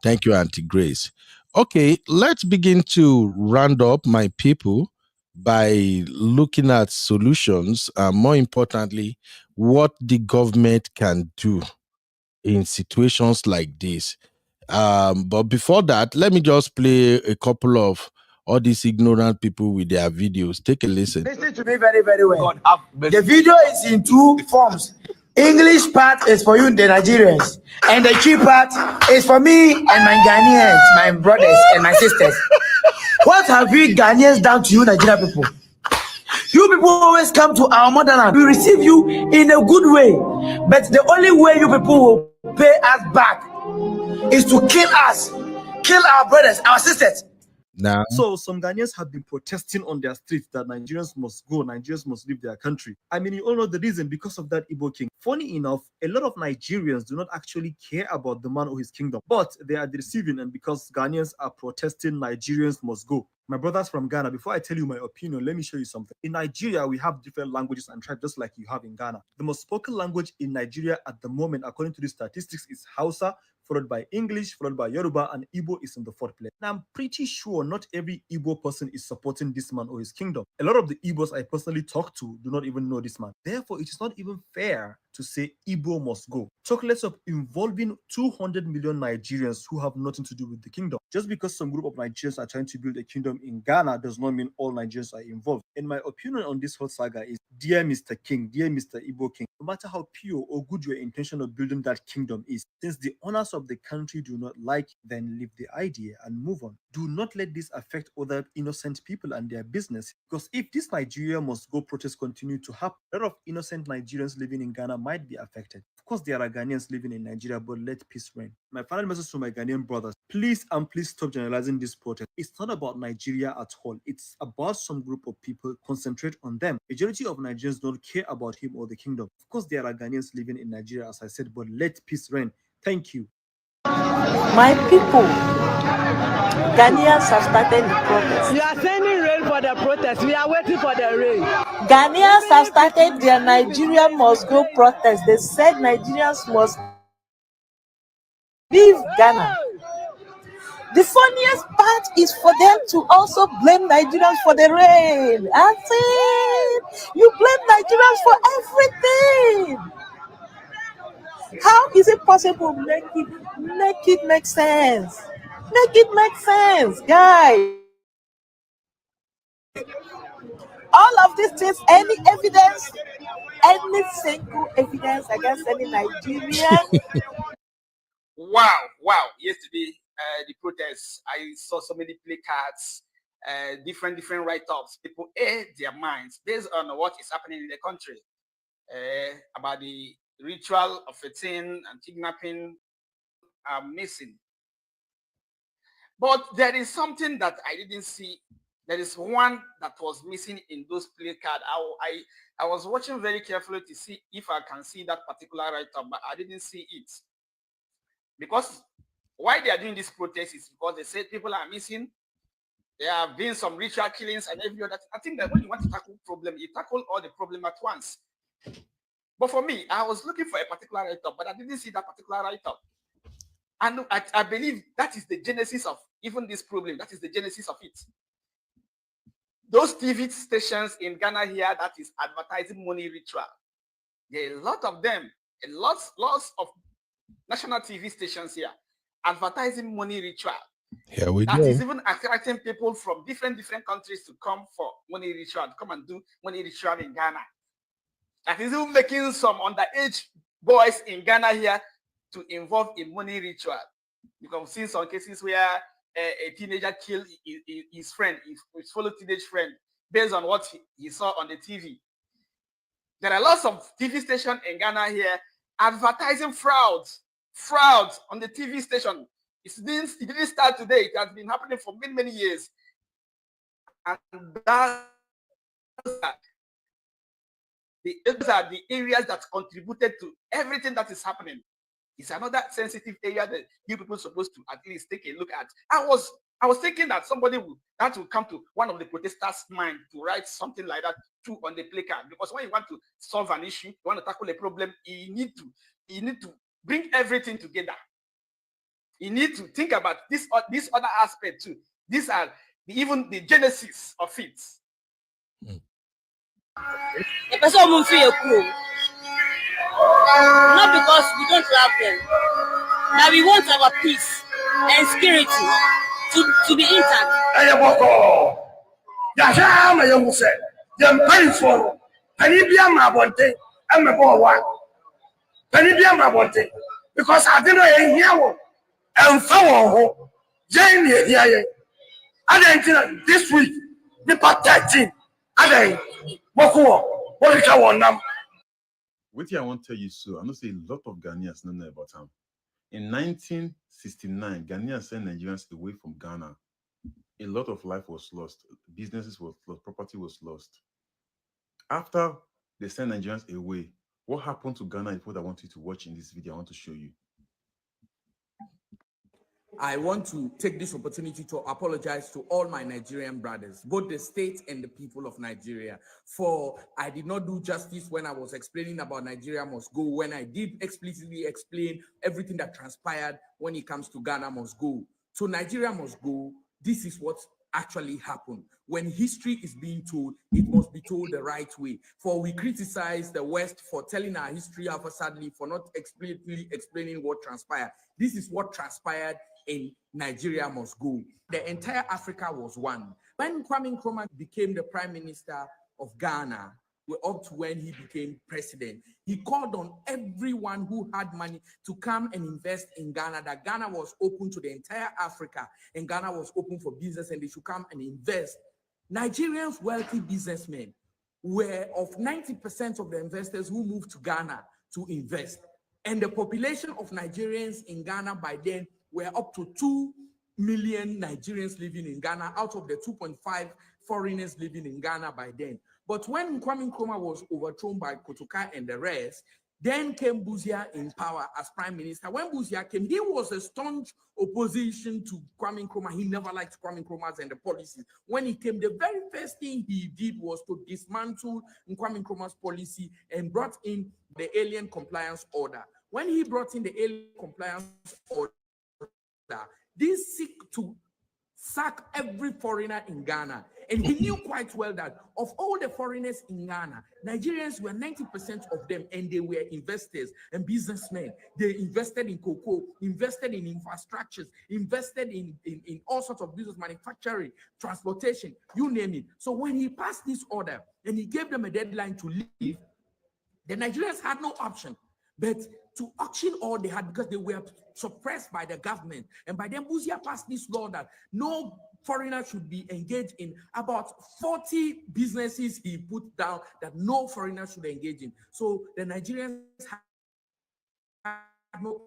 Thank you, Auntie Grace. Okay, let's begin to round up, my people, by looking at solutions, and more importantly, what the government can do in situations like this. But before that, let me just play a couple of all these ignorant people with their videos. Take a listen. Listen to me very, very well. The video is in two forms. English part is for you, the Nigerians, and the cheap part is for me and my Ghanaians, my brothers and my sisters. What have we Ghanaians done to you, Nigerian people? You people always come to our motherland. We receive you in a good way, but the only way you people will pay us back is to kill us, kill our brothers, our sisters. Now, so some Ghanaians have been protesting on their streets that Nigerians must go, Nigerians must leave their country. I mean, you all know the reason, because of that Igbo king. Funny enough, a lot of Nigerians do not actually care about the man or his kingdom, but they are deceiving, and because Ghanaians are protesting, Nigerians must go. My brothers from Ghana, before I tell you my opinion, let me show you something. In Nigeria, we have different languages and tribes, just like you have in Ghana. The most spoken language in Nigeria at the moment, according to the statistics, is Hausa, followed by English, followed by Yoruba, and Igbo is in the fourth place. Now, I'm pretty sure not every Igbo person is supporting this man or his kingdom. A lot of the Igbos I personally talk to do not even know this man. Therefore, it is not even fair to say Igbo must go. Talk less of involving 200 million Nigerians who have nothing to do with the kingdom. Just because some group of Nigerians are trying to build a kingdom in Ghana does not mean all Nigerians are involved. And my opinion on this whole saga is, dear Mr. King, dear Mr. Igbo King, no matter how pure or good your intention of building that kingdom is, since the owners of the country do not like, then leave the idea and move on. Do not let this affect other innocent people and their business, because if this Nigeria must go protest continue to happen, a lot of innocent Nigerians living in Ghana might be affected. Of course, there are Ghanaians living in Nigeria, but let peace reign. My final message to my Ghanaian brothers, please and please stop generalizing this protest. It's not about Nigeria at all. It's about some group of people. Concentrate on them. Majority of Nigerians don't care about him or the kingdom. Of course, there are Ghanaians living in Nigeria, as I said, but let peace reign. Thank you. My people, Ghanaians have started the protest. You are sending rain for the protest. We are waiting for the rain. Ghanaians have started their Nigerian Must Go protest. They said Nigerians must leave Ghana. The funniest part is for them to also blame Nigerians for the rain. I said, you blame Nigerians for everything. How is it possible? Make it make sense. Make it make sense, guys. All of these things, any evidence, any single evidence against any Nigerian. Wow. Yesterday, the protests, I saw so many placards, different write-ups. People air their minds based on what is happening in the country, about the ritual of a thing and kidnapping are missing. But there is something that I didn't see. There is one that was missing in those placards. I was watching very carefully to see if I can see that particular write-up, but I didn't see it. Because why they are doing this protest is because they said people are missing. There have been some ritual killings and every other. I think that when you want to tackle problem, you tackle all the problem at once. But for me, I was looking for a particular write-up, but I didn't see that particular write-up. And I believe that is the genesis of even this problem. That is the genesis of it. Those TV stations in Ghana here, that is advertising money ritual. There are a lot of them, lots of national TV stations here advertising money ritual. Here we That go. is even attracting people from different countries to come for money ritual, to come and do money ritual in Ghana. That is even making some underage boys in Ghana here to involve in money ritual. You can see some cases where a teenager killed his friend, his fellow teenage friend, based on what he saw on the TV. There are lots of TV stations in Ghana here advertising frauds on the TV station. It didn't start today. It has been happening for many years. And those are the areas that contributed to everything that is happening. It's another sensitive area that you people are supposed to at least take a look at. I was thinking that somebody will come to one of the protesters' mind to write something like that too on the placard. Because when you want to solve an issue, you want to tackle a problem, you need to bring everything together. You need to think about this other aspect too. These are even the genesis of it. Not because we don't love them, but we want our peace and security to be intact. Because I didn't know and follow Jane here. I didn't this week, the part 13. I didn't what is our number? What I want to tell you, so I know say a lot of Ghanaians don't know about him. In 1969, Ghanaians sent Nigerians away from Ghana. A lot of life was lost, businesses was lost, property was lost. After they sent Nigerians away, what happened to Ghana is what I want you to watch in this video. I want to show you. I want to take this opportunity to apologize to all my Nigerian brothers, both the state and the people of Nigeria, for I did not do justice when I was explaining about Nigeria Must Go, when I did explicitly explain everything that transpired when it comes to Ghana Must Go. So Nigeria Must Go, this is what actually happened. When history is being told, it must be told the right way. For we criticize the West for telling our history sadly for not explicitly explaining what transpired. This is what transpired in Nigeria Must Go. The entire Africa was one. When Kwame Nkrumah became the Prime Minister of Ghana, up to when he became president, he called on everyone who had money to come and invest in Ghana, that Ghana was open to the entire Africa and Ghana was open for business and they should come and invest. Nigerians, wealthy businessmen, were of 90% of the investors who moved to Ghana to invest. And the population of Nigerians in Ghana by then were up to 2 million Nigerians living in Ghana out of the 2.5 foreigners living in Ghana by then. But when Kwame Nkrumah was overthrown by Kotoka and the rest, then came Busia in power as prime minister. When Busia came, he was a staunch opposition to Kwame Nkrumah. He never liked Kwame Nkrumah and the policies. When he came, the very first thing he did was to dismantle Kwame Nkrumah's policy and brought in the Alien Compliance Order. When he brought in the Alien Compliance Order, this seek to sack every foreigner in Ghana. And he knew quite well that of all the foreigners in Ghana, Nigerians were 90% of them, and they were investors and businessmen. They invested in cocoa, invested in infrastructures, invested in all sorts of business, manufacturing, transportation, you name it. So when he passed this order and he gave them a deadline to leave, the Nigerians had no option but to auction all they had, because they were suppressed by the government. And by then, Busia passed this law that no foreigner should be engaged in. About 40 businesses he put down that no foreigner should engage in. So the Nigerians had no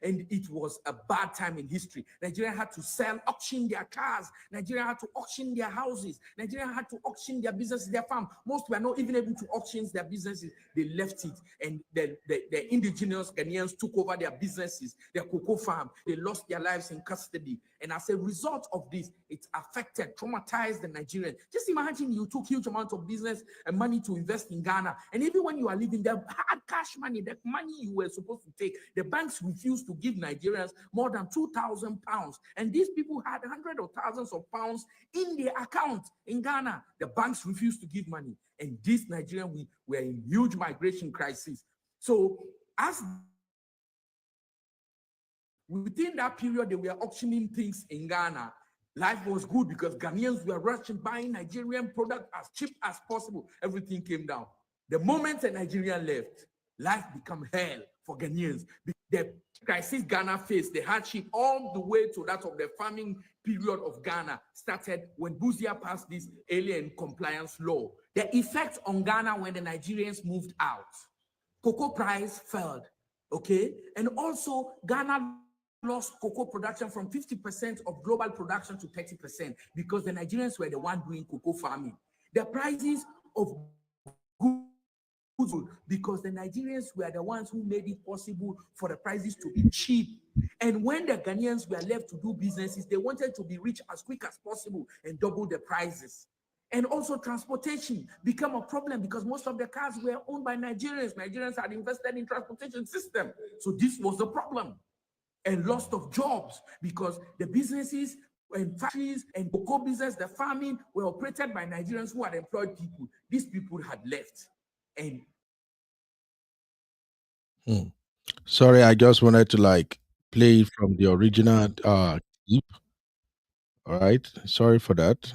and it was a bad time in history. Nigeria had to auction their cars. Nigeria had to auction their houses. Nigeria had to auction their businesses, their farm. Most were not even able to auction their businesses. They left it, and the indigenous Ghanaians took over their businesses, their cocoa farm. They lost their lives in custody. And as a result of this, it affected, traumatized the Nigerians. Just imagine you took huge amounts of business and money to invest in Ghana. And even when you are leaving, the hard cash money, the money you were supposed to take, the banks refused to give Nigerians more than 2,000 pounds. And these people had hundreds of thousands of pounds in their account in Ghana. The banks refused to give money. And this Nigerian, we were in huge migration crisis. So as within that period, they were auctioning things in Ghana. Life was good because Ghanaians were rushing, buying Nigerian products as cheap as possible. Everything came down. The moment a Nigerian left, life became hell for Ghanaians. The crisis Ghana faced, the hardship, all the way to that of the farming period of Ghana started when Busia passed this alien compliance law. The effect on Ghana when the Nigerians moved out, cocoa price fell, okay? And also Ghana lost cocoa production from 50% of global production to 30% because the Nigerians were the one doing cocoa farming. The prices of goods, because the Nigerians were the ones who made it possible for the prices to be cheap. And when the Ghanaians were left to do businesses, they wanted to be rich as quick as possible and double the prices. And also transportation became a problem because most of the cars were owned by Nigerians. Nigerians had invested in transportation system. So this was the problem. And loss of jobs because the businesses and factories and cocoa business, the farming were operated by Nigerians who had employed people. These people had left. And Sorry, I just wanted to play from the original clip. All right, sorry for that.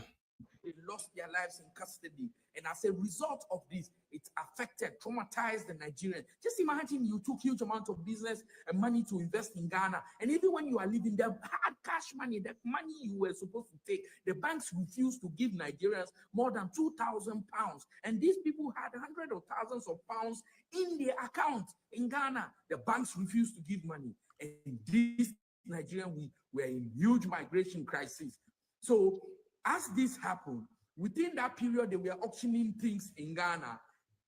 they lost their lives in custody. And as a result of this, it affected, traumatized the Nigerians. Just imagine you took huge amounts of business and money to invest in Ghana. And even when you are leaving, the hard cash money, the money you were supposed to take, the banks refused to give Nigerians more than 2,000 pounds. And these people had hundreds of thousands of pounds in their account in Ghana. The banks refused to give money. And this Nigerian, we were in huge migration crisis. So as this happened, within that period, they were auctioning things in Ghana.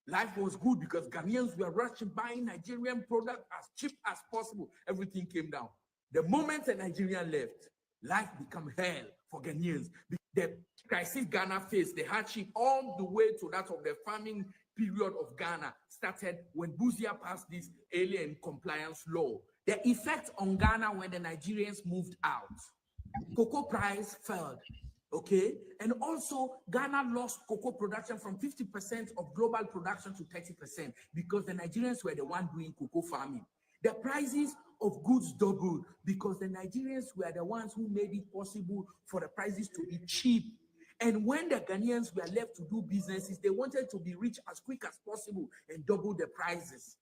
Life was good because Ghanaians were rushing, buying Nigerian products as cheap as possible. Everything came down. The moment a Nigerian left, life became hell for Ghanaians. The crisis Ghana faced, the hardship, all the way to that of the farming period of Ghana started when Busia passed this alien compliance law. The effect on Ghana when the Nigerians moved out, cocoa price fell. Okay, and also Ghana lost cocoa production from 50% of global production to 30% because the Nigerians were the one doing cocoa farming. The prices of goods doubled because the Nigerians were the ones who made it possible for the prices to be cheap. And when the Ghanaians were left to do businesses, they wanted to be rich as quick as possible and double the prices.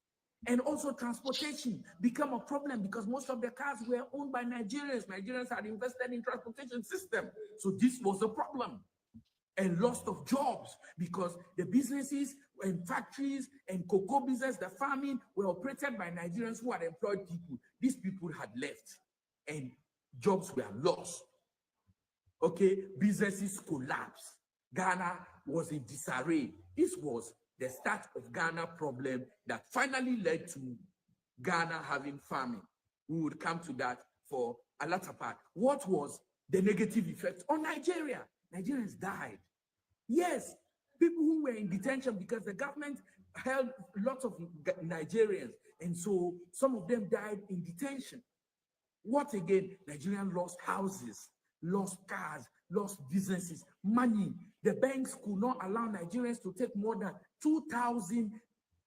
And also transportation became a problem because most of the cars were owned by Nigerians. Nigerians had invested in transportation system. So this was a problem. And loss of jobs because the businesses and factories and cocoa business, the farming were operated by Nigerians who had employed people. These people had left and jobs were lost. Okay, businesses collapsed. Ghana was in disarray. This was the start of Ghana problem that finally led to Ghana having famine. We would come to that for a latter part. What was the negative effect on Nigeria? Nigerians died. Yes, people who were in detention because the government held lots of Nigerians, and so some of them died in detention. What again? Nigerians lost houses, lost cars, lost businesses, money. The banks could not allow Nigerians to take more than 2,000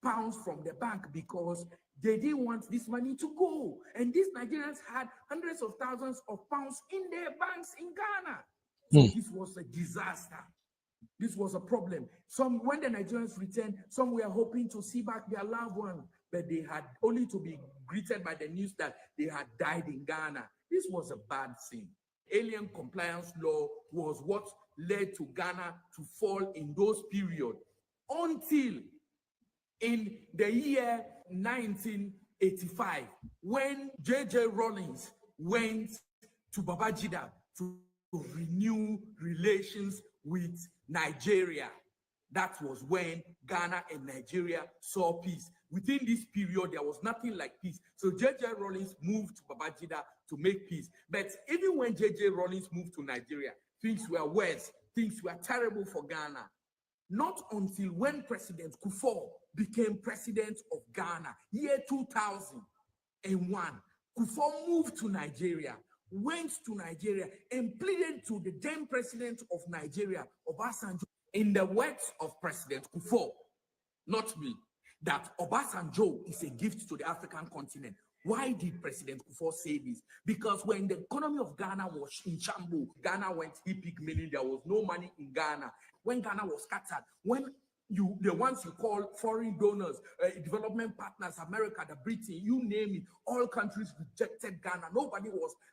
pounds from the bank because they didn't want this money to go. And these Nigerians had hundreds of thousands of pounds in their banks in Ghana. So this was a disaster. This was a problem. When the Nigerians returned, some were hoping to see back their loved ones, but they had only to be greeted by the news that they had died in Ghana. This was a bad thing. Alien compliance law was what led to Ghana to fall in those periods until in the year 1985, when J.J. Rawlings went to Babangida to renew relations with Nigeria. That was when Ghana and Nigeria saw peace. Within this period, there was nothing like peace. So J.J. Rawlings moved to Babangida to make peace. But even when J.J. Rawlings moved to Nigeria, things were worse. Things were terrible for Ghana. Not until when President Kufuor became president of Ghana, year 2001, Kufuor moved to Nigeria, went to Nigeria and pleaded to the then president of Nigeria, Obasanjo, in the words of President Kufuor, not me, that Obasanjo is a gift to the African continent. Why did President Kufuor say this? Because when the economy of Ghana was in shambles, Ghana went epic, meaning there was no money in Ghana. When Ghana was scattered, when the ones you call foreign donors, development partners, America, the Britain, you name it, all countries rejected Ghana. Nobody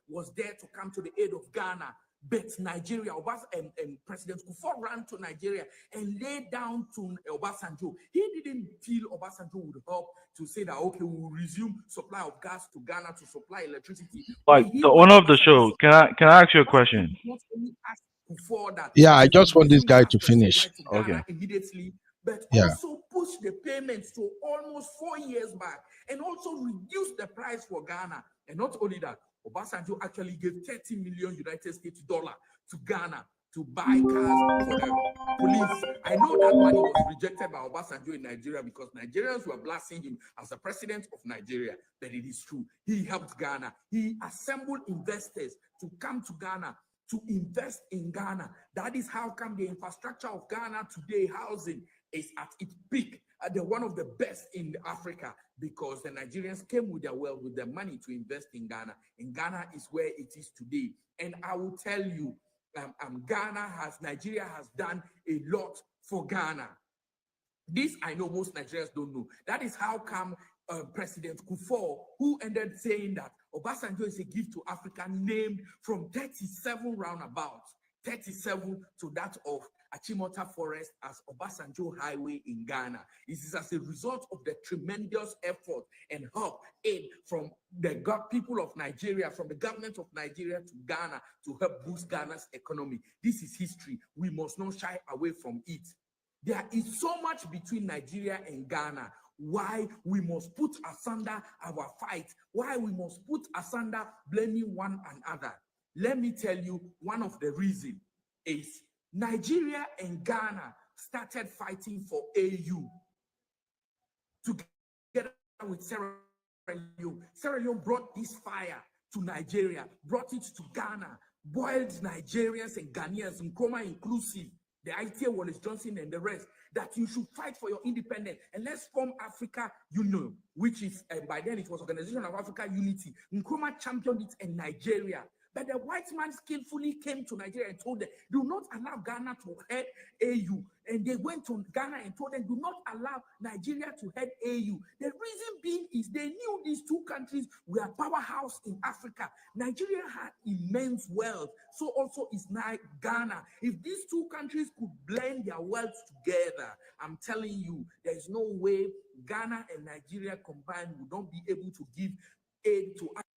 was there to come to the aid of Ghana. But Nigeria, and President Kufuor ran to Nigeria and laid down to Obasanjo. He didn't feel Obasanjo would help to say that, okay, we'll resume supply of gas to Ghana to supply electricity. Like the owner of the show, can I ask you a question? Not only ask Kufuor that Yeah, I just want this guy to finish. Ghana immediately, but also push the payments to almost 4 years back and also reduce the price for Ghana. And not only that, Obasanjo actually gave $30 million United States dollar to Ghana to buy cars for the police. I know that money was rejected by Obasanjo in Nigeria because Nigerians were blasting him as the president of Nigeria, but it is true. He helped Ghana. He assembled investors to come to Ghana to invest in Ghana. That is how come the infrastructure of Ghana today, housing, is at its peak. They're one of the best in Africa because the Nigerians came with their wealth, with their money to invest in Ghana. And Ghana is where it is today. And I will tell you, Nigeria has done a lot for Ghana. This I know most Nigerians don't know. That is how come President Kufuor, who ended saying that Obasanjo is a gift to Africa, named from 37 roundabouts, 37 to that of Achimota Forest as Obasanjo Highway in Ghana. This is as a result of the tremendous effort and help, aid from the people of Nigeria, from the government of Nigeria to Ghana to help boost Ghana's economy. This is history. We must not shy away from it. There is so much between Nigeria and Ghana. Why we must put asunder our fight, why we must put asunder blaming one another. Let me tell you, one of the reasons is Nigeria and Ghana started fighting for AU together with Sierra Leone. Sierra Leone brought this fire to Nigeria, brought it to Ghana. boiled Nigerians and Ghanaians, Nkrumah inclusive, the ITA Wallace Johnson and the rest, that you should fight for your independence and let's form Africa Union, which is, by then it was Organization of Africa Unity. Nkrumah championed it in Nigeria. But the white man skillfully came to Nigeria and told them, do not allow Ghana to head AU. And they went to Ghana and told them, do not allow Nigeria to head AU. The reason being is they knew these two countries were a powerhouse in Africa. Nigeria had immense wealth. So also is Ghana. If these two countries could blend their wealth together, I'm telling you, there is no way Ghana and Nigeria combined would not be able to give aid to Africa.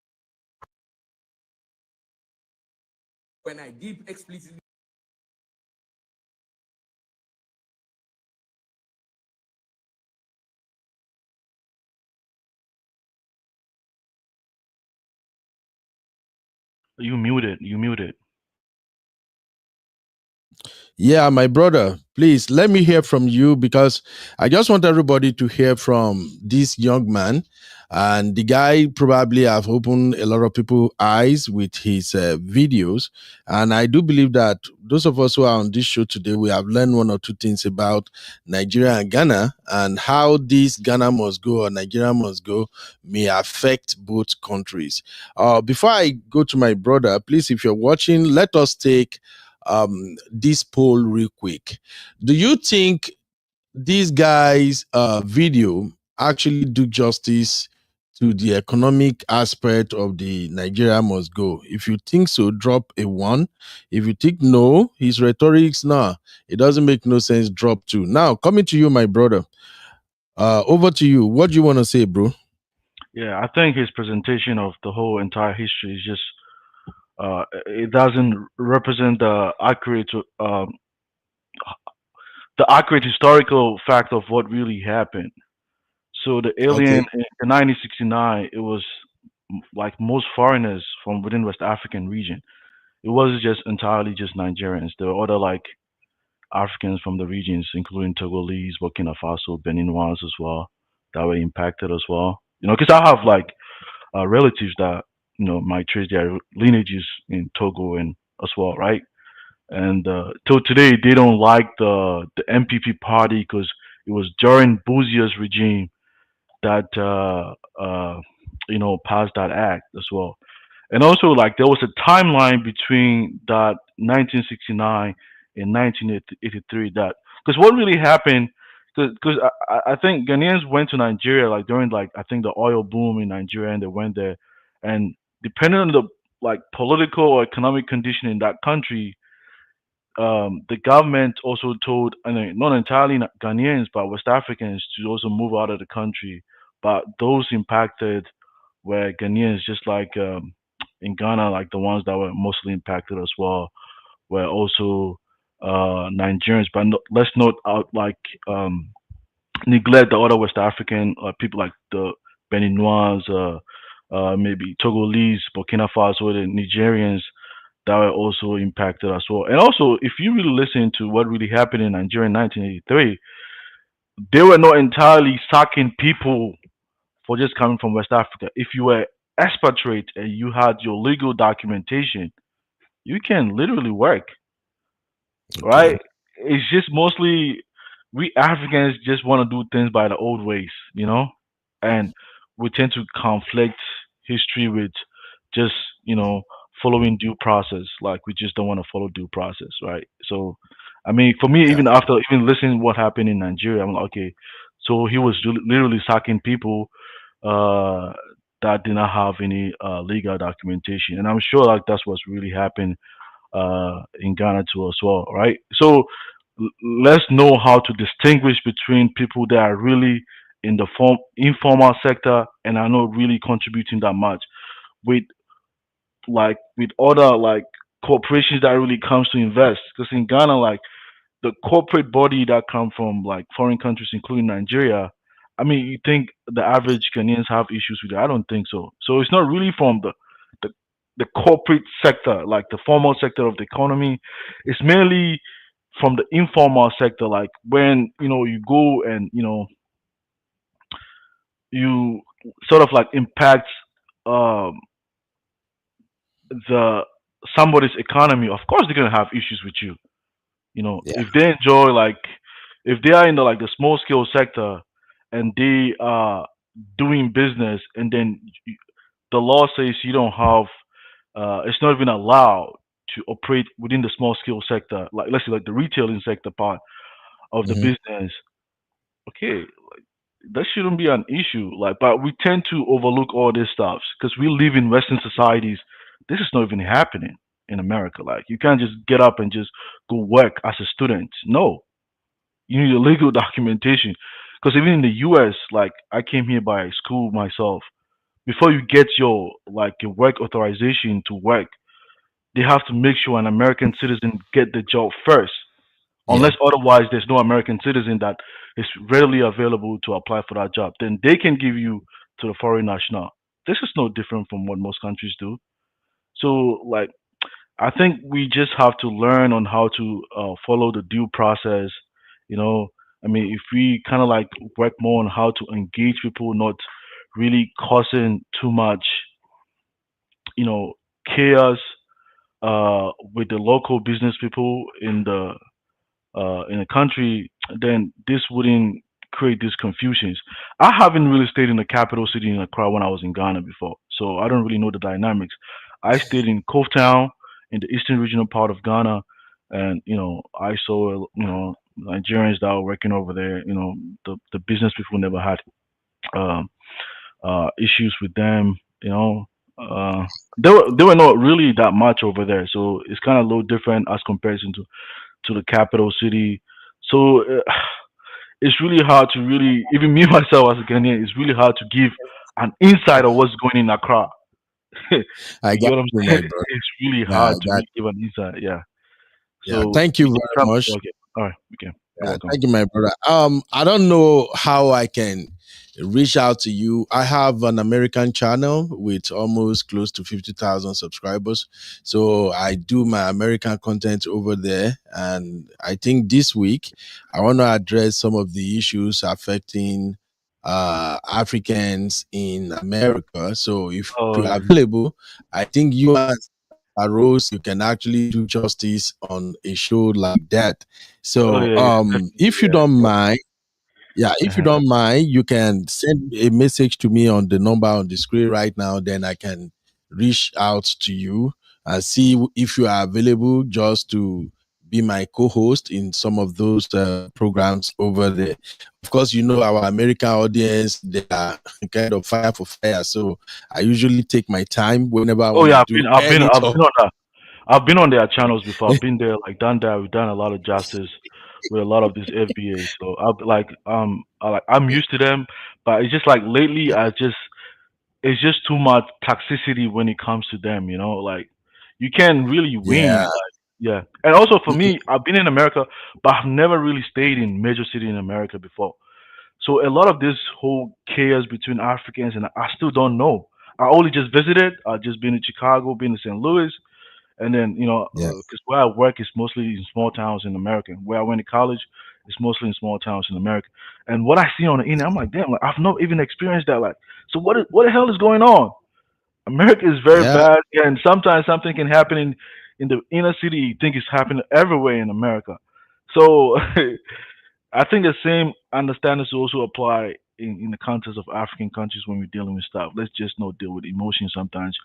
When I did explicitly You muted. You muted. Yeah, my brother, please let me hear from you because I just want everybody to hear from this young man. And the guy probably have opened a lot of people's eyes with his videos. And I do believe that those of us who are on this show today, we have learned one or two things about Nigeria and Ghana and how this Ghana must go or Nigeria must go may affect both countries. Before I go to my brother, please, if you're watching, let us take this poll real quick. Do you think these guys video actually do justice to the economic aspect of the Nigeria must go? If you think so, drop a 1. If you think no, his rhetorics, nah, it doesn't make no sense, drop 2. Now coming to you, my brother, over to you. What do you want to say, bro? Yeah, I think his presentation of the whole entire history is just it doesn't represent the accurate historical fact of what really happened. So the Okay. alien in 1969, it was like most foreigners from within West African region. It wasn't just entirely just Nigerians. There were other like Africans from the regions, including Togolese, Burkina Faso, Beninois as well, that were impacted as well. You know, because I have like relatives that might trace their lineages in Togo and as well, right? And till today, they don't like the MPP party because it was during Bouzia's regime that passed that act as well. And also, like there was a timeline between that 1969 and 1983. That because what really happened, because I think Ghanaians went to Nigeria like during like I think the oil boom in Nigeria, and they went there, and depending on the like political or economic condition in that country, the government also told, I mean, not entirely Ghanaians, but West Africans to also move out of the country. But those impacted were Ghanaians, just like in Ghana, like the ones that were mostly impacted as well, were also Nigerians. But let's not out like neglect the other West African people like the Beninois, maybe Togolese, Burkina Faso, the Nigerians that were also impacted as well. And also, if you really listen to what really happened in Nigeria in 1983, they were not entirely sacking people for just coming from West Africa. If you were expatriate and you had your legal documentation, you can literally work, right? It's just mostly we Africans just want to do things by the old ways, and we tend to conflict history with just following due process. Like we just don't want to follow due process, right? So, I mean, for me, even after even listening what happened in Nigeria, I'm like, okay, so he was literally sacking people uh, that did not have any legal documentation, and I'm sure like that's what's really happened in Ghana too as well, right? So let's know how to distinguish between people that are really in the informal sector and are not really contributing that much with with other like corporations that really comes to invest. Because in Ghana, like the corporate body that come from like foreign countries, including Nigeria, I mean, you think the average Ghanaians have issues with it? I don't think so. So it's not really from the the corporate sector, like the formal sector of the economy. It's mainly from the informal sector, like when you go and you sort of like impact um, the somebody's economy, of course they're gonna have issues with you. You know, Yeah. if they enjoy like, if they are in the like the small scale sector and they are doing business, and then the law says you don't have, it's not even allowed to operate within the small scale sector, like let's say like the retailing sector part of the Mhm. business. Okay, that shouldn't be an issue. Like, but we tend to overlook all this stuff because we live in Western societies. This is not even happening in America. Like, you can't just get up and just go work as a student. No, you need a legal documentation. Because even in the U.S., like, I came here by school myself. Before you get your like your work authorization to work, they have to make sure an American citizen get the job first. Yeah. Unless otherwise there's no American citizen that is readily available to apply for that job, then they can give you to the foreign national. This is no different from what most countries do. So, like, I think we just have to learn on how to follow the due process. You know, I mean, if we kind of like work more on how to engage people, not really causing too much, you know, chaos with the local business people in a country, then this wouldn't create these confusions. I haven't really stayed in the capital city in Accra when I was in Ghana before, so I don't really know the dynamics. I stayed in Cove Town in the eastern regional part of Ghana, and I saw Nigerians that were working over there. The business people never had um, issues with them. They were not really that much over there, so it's kind of a little different as comparison to the capital city. So it's really hard to really, even me myself as a Ghanaian, it's really hard to give an insight of what's going in Accra. I You get got what I'm you, my saying? brother. It's really Yeah, I hard to got. really give an insight. Yeah. Yeah, So thank we you can very come. much. Okay. All right. We can. You're Yeah, welcome. thank you, my brother. I don't know how I can reach out to you. I have an American channel with almost close to 50,000 subscribers. So I do my American content over there. And I think this week I want to address some of the issues affecting Africans in America. So if Oh you're yeah. available, I think you and Rose, you can actually do justice on a show like that. Oh So, yeah. Yeah. Definitely. if you don't mind, yeah, if you Uh-huh. don't mind, you can send a message to me on the number on the screen right now. Then I can reach out to you and see if you are available just to be my co-host in some of those programs over there. Of course, our American audience, they are kind of fire for fire. So I usually take my time whenever I Oh want to yeah. do I've any been talk. on that. I've been on their channels before. I've been there, like done that. We've done a lot of justice with a lot of these FBA. So I'm used to them, but it's just like lately it's just too much toxicity when it comes to them. Like you can't really win. Yeah. Like yeah, and also for me, I've been in America, but I've never really stayed in major city in America before. So a lot of this whole chaos between Africans and I still don't know. I only just visited. I just been in Chicago, been in St. Louis, and then Yeah. because where I work is mostly in small towns in America. Where I went to college is mostly in small towns in America. And what I see on the internet, I'm like, damn, like I've not even experienced that. Like, so what the hell is going on? America is very Yeah. bad, and sometimes something can happen in the inner city. You think it's happening everywhere in America. So I think the same understanding should also apply in the context of African countries when we're dealing with stuff. Let's just not deal with emotions. Sometimes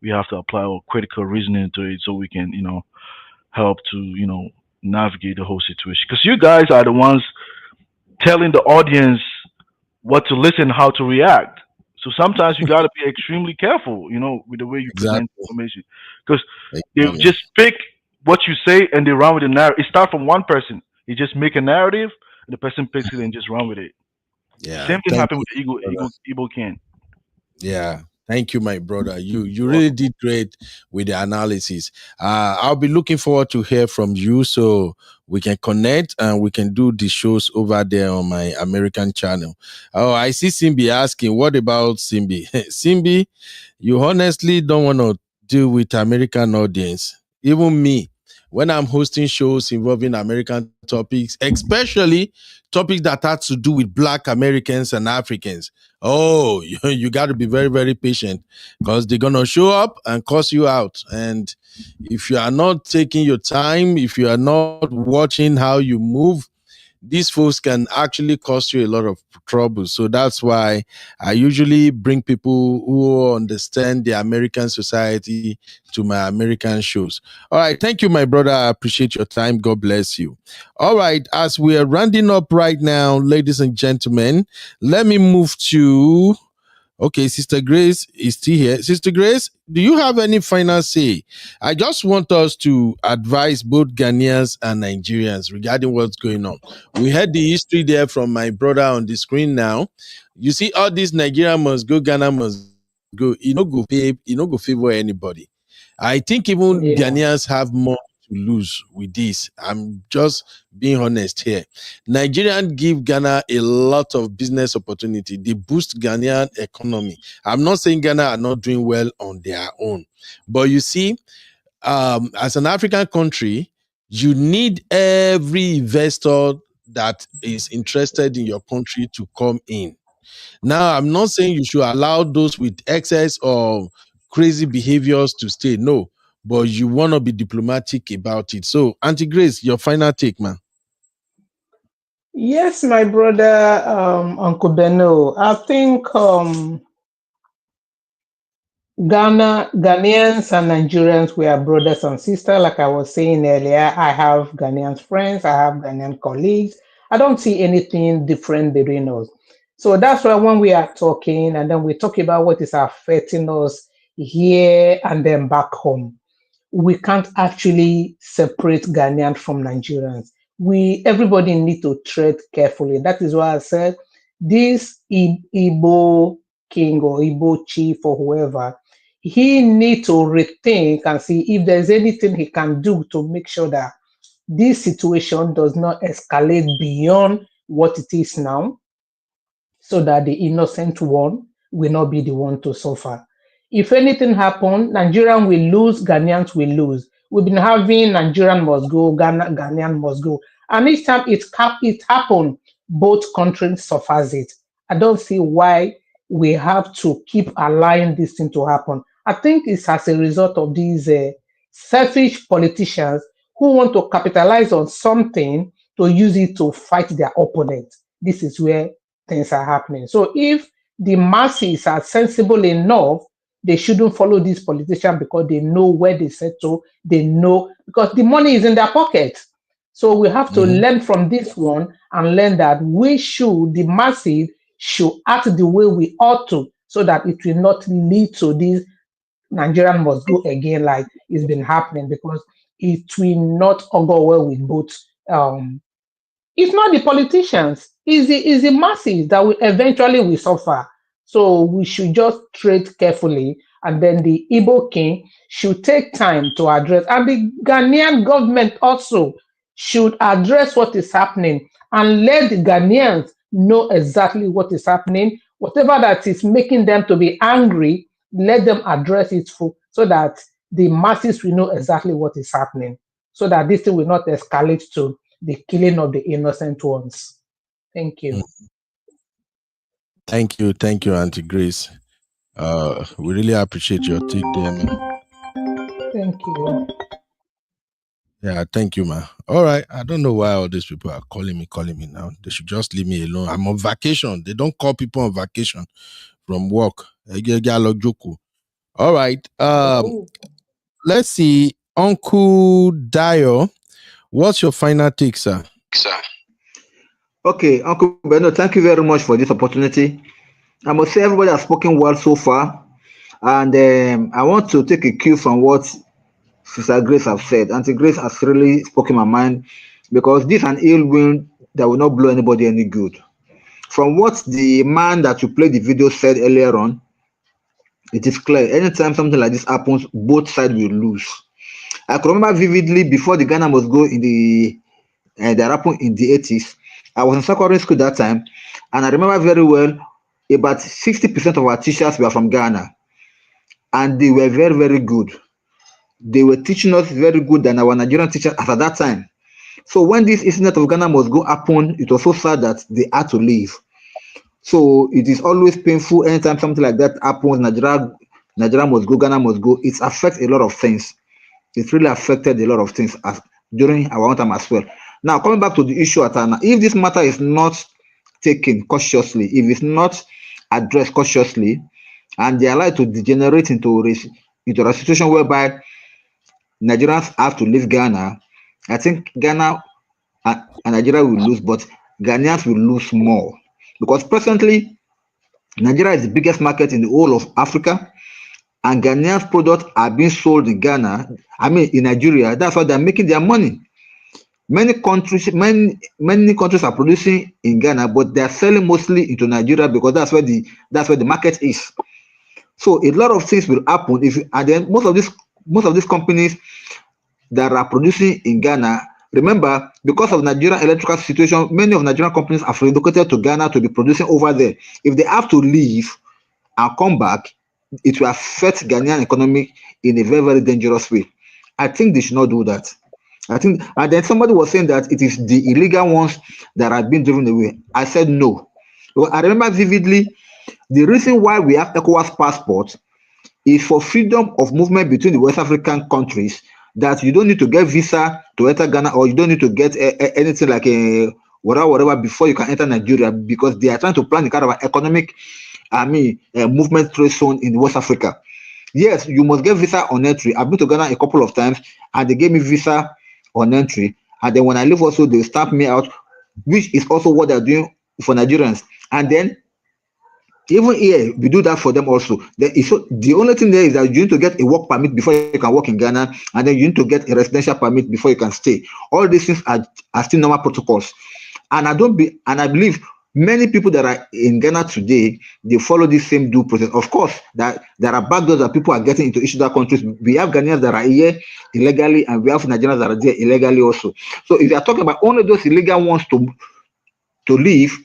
we have to apply our critical reasoning to it so we can, help to, navigate the whole situation. Because you guys are the ones telling the audience what to listen, how to react. So sometimes you got to be extremely careful, with the way you present Exactly. information, because they Exactly. just pick what you say and they run with the narrative. It starts from one person. You just make a narrative, and the person picks it and just run with it. Yeah. Same thing Thank happened you, with the brother. Igbo can. Yeah. Thank you, my brother. You You're really welcome. did great with the analysis. I'll be looking forward to hear from you so we can connect and we can do the shows over there on my American channel. Oh, I see Simbi asking, what about Simbi? Simbi, you honestly don't want to deal with American audience. Even me, when I'm hosting shows involving American topics, especially topics that have to do with Black Americans and Africans. Oh, you got to be very, very patient because they're going to show up and cuss you out. And if you are not taking your time, if you are not watching how you move, these folks can actually cause you a lot of trouble. So that's why I usually bring people who understand the American society to my American shows. All right. Thank you, my brother. I appreciate your time. God bless you. All right. As we are rounding up right now, ladies and gentlemen, let me move to... Okay, Sister Grace is still here. Sister Grace, do you have any final say? I just want us to advise both Ghanaians and Nigerians regarding what's going on. We had the history there from my brother on the screen now. You see all this Nigeria must go, Ghana must go. You know, go pay, you know, go favor anybody. I think even Ghanaians have more to lose with this. I'm just being honest here. Nigerians give Ghana a lot of business opportunity. They boost Ghanaian economy. I'm not saying Ghana are not doing well on their own, but you see, as an African country, you need every investor that is interested in your country to come in. Now, I'm not saying you should allow those with excess or crazy behaviors to stay. No, but you want to be diplomatic about it. So, Auntie Grace, your final take, man. Yes, my brother, Uncle Beno. I think Ghanaians and Nigerians, we are brothers and sisters. Like I was saying earlier, I have Ghanaian friends, I have Ghanaian colleagues. I don't see anything different between us. So that's why when we are talking and then we talk about what is affecting us here and then back home, we can't actually separate Ghanaians from Nigerians. Everybody need to tread carefully. That is why I said this Igbo king or Igbo chief or whoever, he need to rethink and see if there's anything he can do to make sure that this situation does not escalate beyond what it is now, so that the innocent one will not be the one to suffer. If anything happens, Nigerian will lose, Ghanaians will lose. We've been having Nigerian must go, Ghanaian must go. And each time it happened, both countries suffers it. I don't see why we have to keep allowing this thing to happen. I think it's as a result of these selfish politicians who want to capitalize on something to use it to fight their opponent. This is where things are happening. So if the masses are sensible enough, they shouldn't follow these politicians because they know where they settle. They know because the money is in their pocket. So we have to learn from this one and learn that the masses should act the way we ought to, so that it will not lead to this Nigerian must go again like it's been happening, because it will not go well with both. It's not the politicians, it's the masses that will eventually suffer. So we should just tread carefully, and then the Igbo king should take time to address, and the Ghanaian government also should address what is happening and let the Ghanaians know exactly what is happening. Whatever that is making them to be angry, let them address it so that the masses will know exactly what is happening, so that this thing will not escalate to the killing of the innocent ones. Thank you. Thank you, Auntie Grace. We really appreciate your take there, man. Thank you. Yeah, thank you, man. All right. I don't know why all these people are calling me now. They should just leave me alone. I'm on vacation. They don't call people on vacation from work. All right. Let's see. Uncle Dio, what's your final take, sir? Okay, Uncle Beno, thank you very much for this opportunity. I must say everybody has spoken well so far, and I want to take a cue from what Sister Grace has said. Auntie Grace has really spoken my mind, because this is an ill wind that will not blow anybody any good. From what the man that you played the video said earlier on, it is clear anytime something like this happens, both sides will lose. I can remember vividly before the Ghana must go in that happened in the 80s. I was in secondary school that time, and I remember very well about 60% of our teachers were from Ghana, and they were very, very good. they were teaching us very good than our Nigerian teachers at that time. So when this incident of Ghana Must Go happened, it was so sad that they had to leave. So it is always painful anytime something like that happens. Nigeria must go, Ghana must go. It affects a lot of things. It really affected a lot of things during our own time as well. Now, coming back to the issue at hand, if this matter is not taken cautiously, if it's not addressed cautiously, and they are allowed to degenerate into a situation whereby Nigerians have to leave Ghana, I think Ghana and Nigeria will lose, but Ghanaians will lose more. Because presently, Nigeria is the biggest market in the whole of Africa, and Ghanaians products are being sold in Ghana, in Nigeria. That's why they're making their money. Many countries are producing in Ghana, but they're selling mostly into Nigeria because that's where the market is. So a lot of things will happen and then most of these companies that are producing in Ghana, remember, because of Nigerian electrical situation, many of Nigerian companies have relocated to Ghana to be producing over there. If they have to leave and come back, it will affect Ghanaian economy in a very, very dangerous way. I think they should not do that. I think, and then somebody was saying that it is the illegal ones that have been driven away. I said no. Well, I remember vividly the reason why we have ECOWAS passport is for freedom of movement between the West African countries, that you don't need to get visa to enter Ghana, or you don't need to get anything like a whatever before you can enter Nigeria, because they are trying to plan a kind of economic movement trade zone in West Africa. Yes, you must get visa on entry. I've been to Ghana a couple of times and they gave me visa on entry, and then when I leave also they stamp me out, which is also what they're doing for Nigerians. And then even here we do that for them also. The only thing there is that you need to get a work permit before you can work in Ghana, and then you need to get a residential permit before you can stay. All these things are still normal protocols, and I believe many people that are in Ghana today, they follow this same due process. Of course, that there are backdoors that people are getting into each other countries. We have Ghanaians that are here illegally, and we have Nigerians that are there illegally also. So if you are talking about only those illegal ones to leave,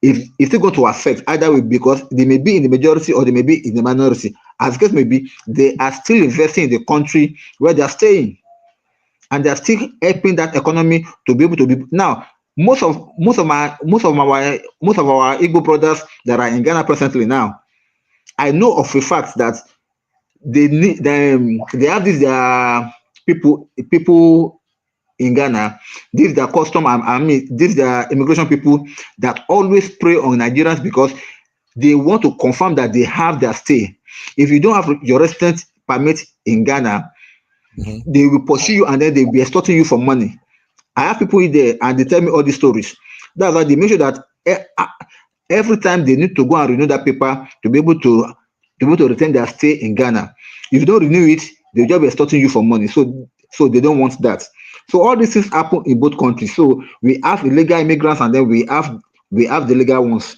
it's still going to affect either way, because they may be in the majority or they may be in the minority. As the case may be, they are still investing in the country where they are staying, and they are still helping that economy to be able to be. Now, most of our Igbo brothers that are in Ghana presently now, I know of a fact that they have these people in Ghana, these are custom, these are immigration people that always prey on Nigerians because they want to confirm that they have their stay. If you don't have your residence permit in Ghana, they will pursue you and then they'll be extorting you for money. I have people in there and they tell me all these stories. That's why they make sure that every time they need to go and renew that paper to be able to retain their stay in Ghana. If you don't renew it, they'll just be extorting you for money. So they don't want that. So all these things happen in both countries. So we have illegal immigrants and then we have the legal ones.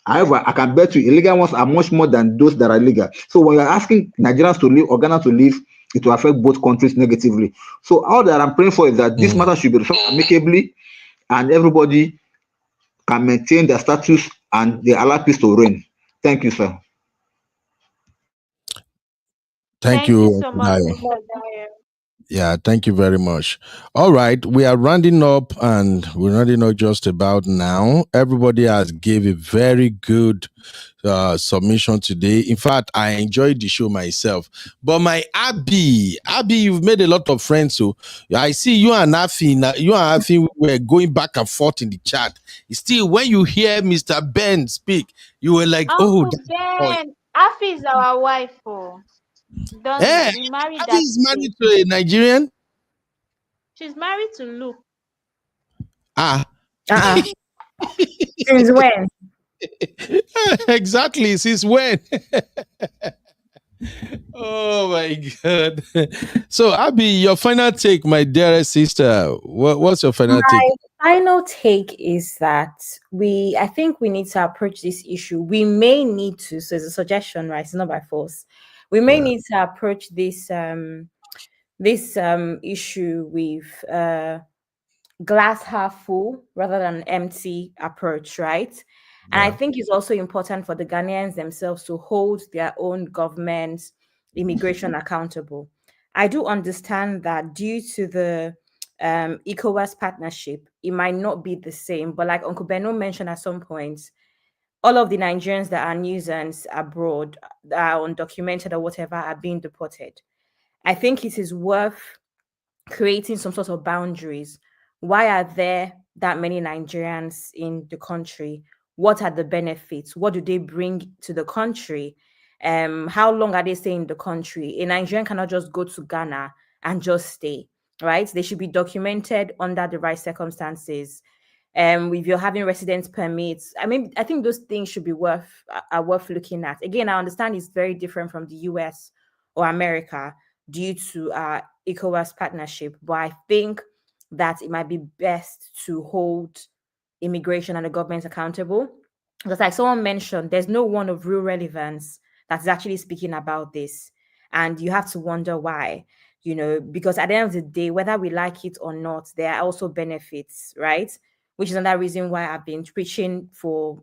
However, I can bet you illegal ones are much more than those that are legal. So when you're asking Nigerians to leave or Ghana to leave, it will affect both countries negatively. So all that I'm praying for is that this matter should be resolved amicably, and everybody can maintain their status and they allow peace to reign. Thank you, sir. Thank you so much, Dayo. Mr. Dayo. Yeah, thank you very much. All right, we are rounding up, and we're rounding up just about now. Everybody has gave a very good submission today. In fact, I enjoyed the show myself. But my Abby, you've made a lot of friends. So I see you and Afi were going back and forth in the chat. Still, when you hear Mr. Ben speak, you were like, Uncle Ben, Afi is our wife. Hey, We married Abby that. is married to a Nigerian? She's married to Luke. Since when? Exactly, since when? Oh my God. So Abby, your final take, my dearest sister. What's your final take? My final take is that I think we need to approach this issue. We may need to, so it's a suggestion, right? It's not by force. We may need to approach this issue with glass half full rather than empty approach, right? And I think it's also important for the Ghanaians themselves to hold their own government immigration accountable. I do understand that due to the ECOWAS partnership, it might not be the same. But like Uncle Beno mentioned at some point, all of the Nigerians that are nuisance abroad, that are undocumented or whatever, are being deported. I think it is worth creating some sort of boundaries. Why are there that many Nigerians in the country? What are the benefits? What do they bring to the country? How long are they staying in the country? A Nigerian cannot just go to Ghana and just stay, right? They should be documented under the right circumstances. If you're having residence permits, I mean, I think those things should be worth looking at. Again, I understand it's very different from the US or America due to ECOWAS partnership, but I think that it might be best to hold immigration and the government accountable. Because like someone mentioned, there's no one of real relevance that's actually speaking about this. And you have to wonder why, because at the end of the day, whether we like it or not, there are also benefits, right? Which is another reason why I've been preaching for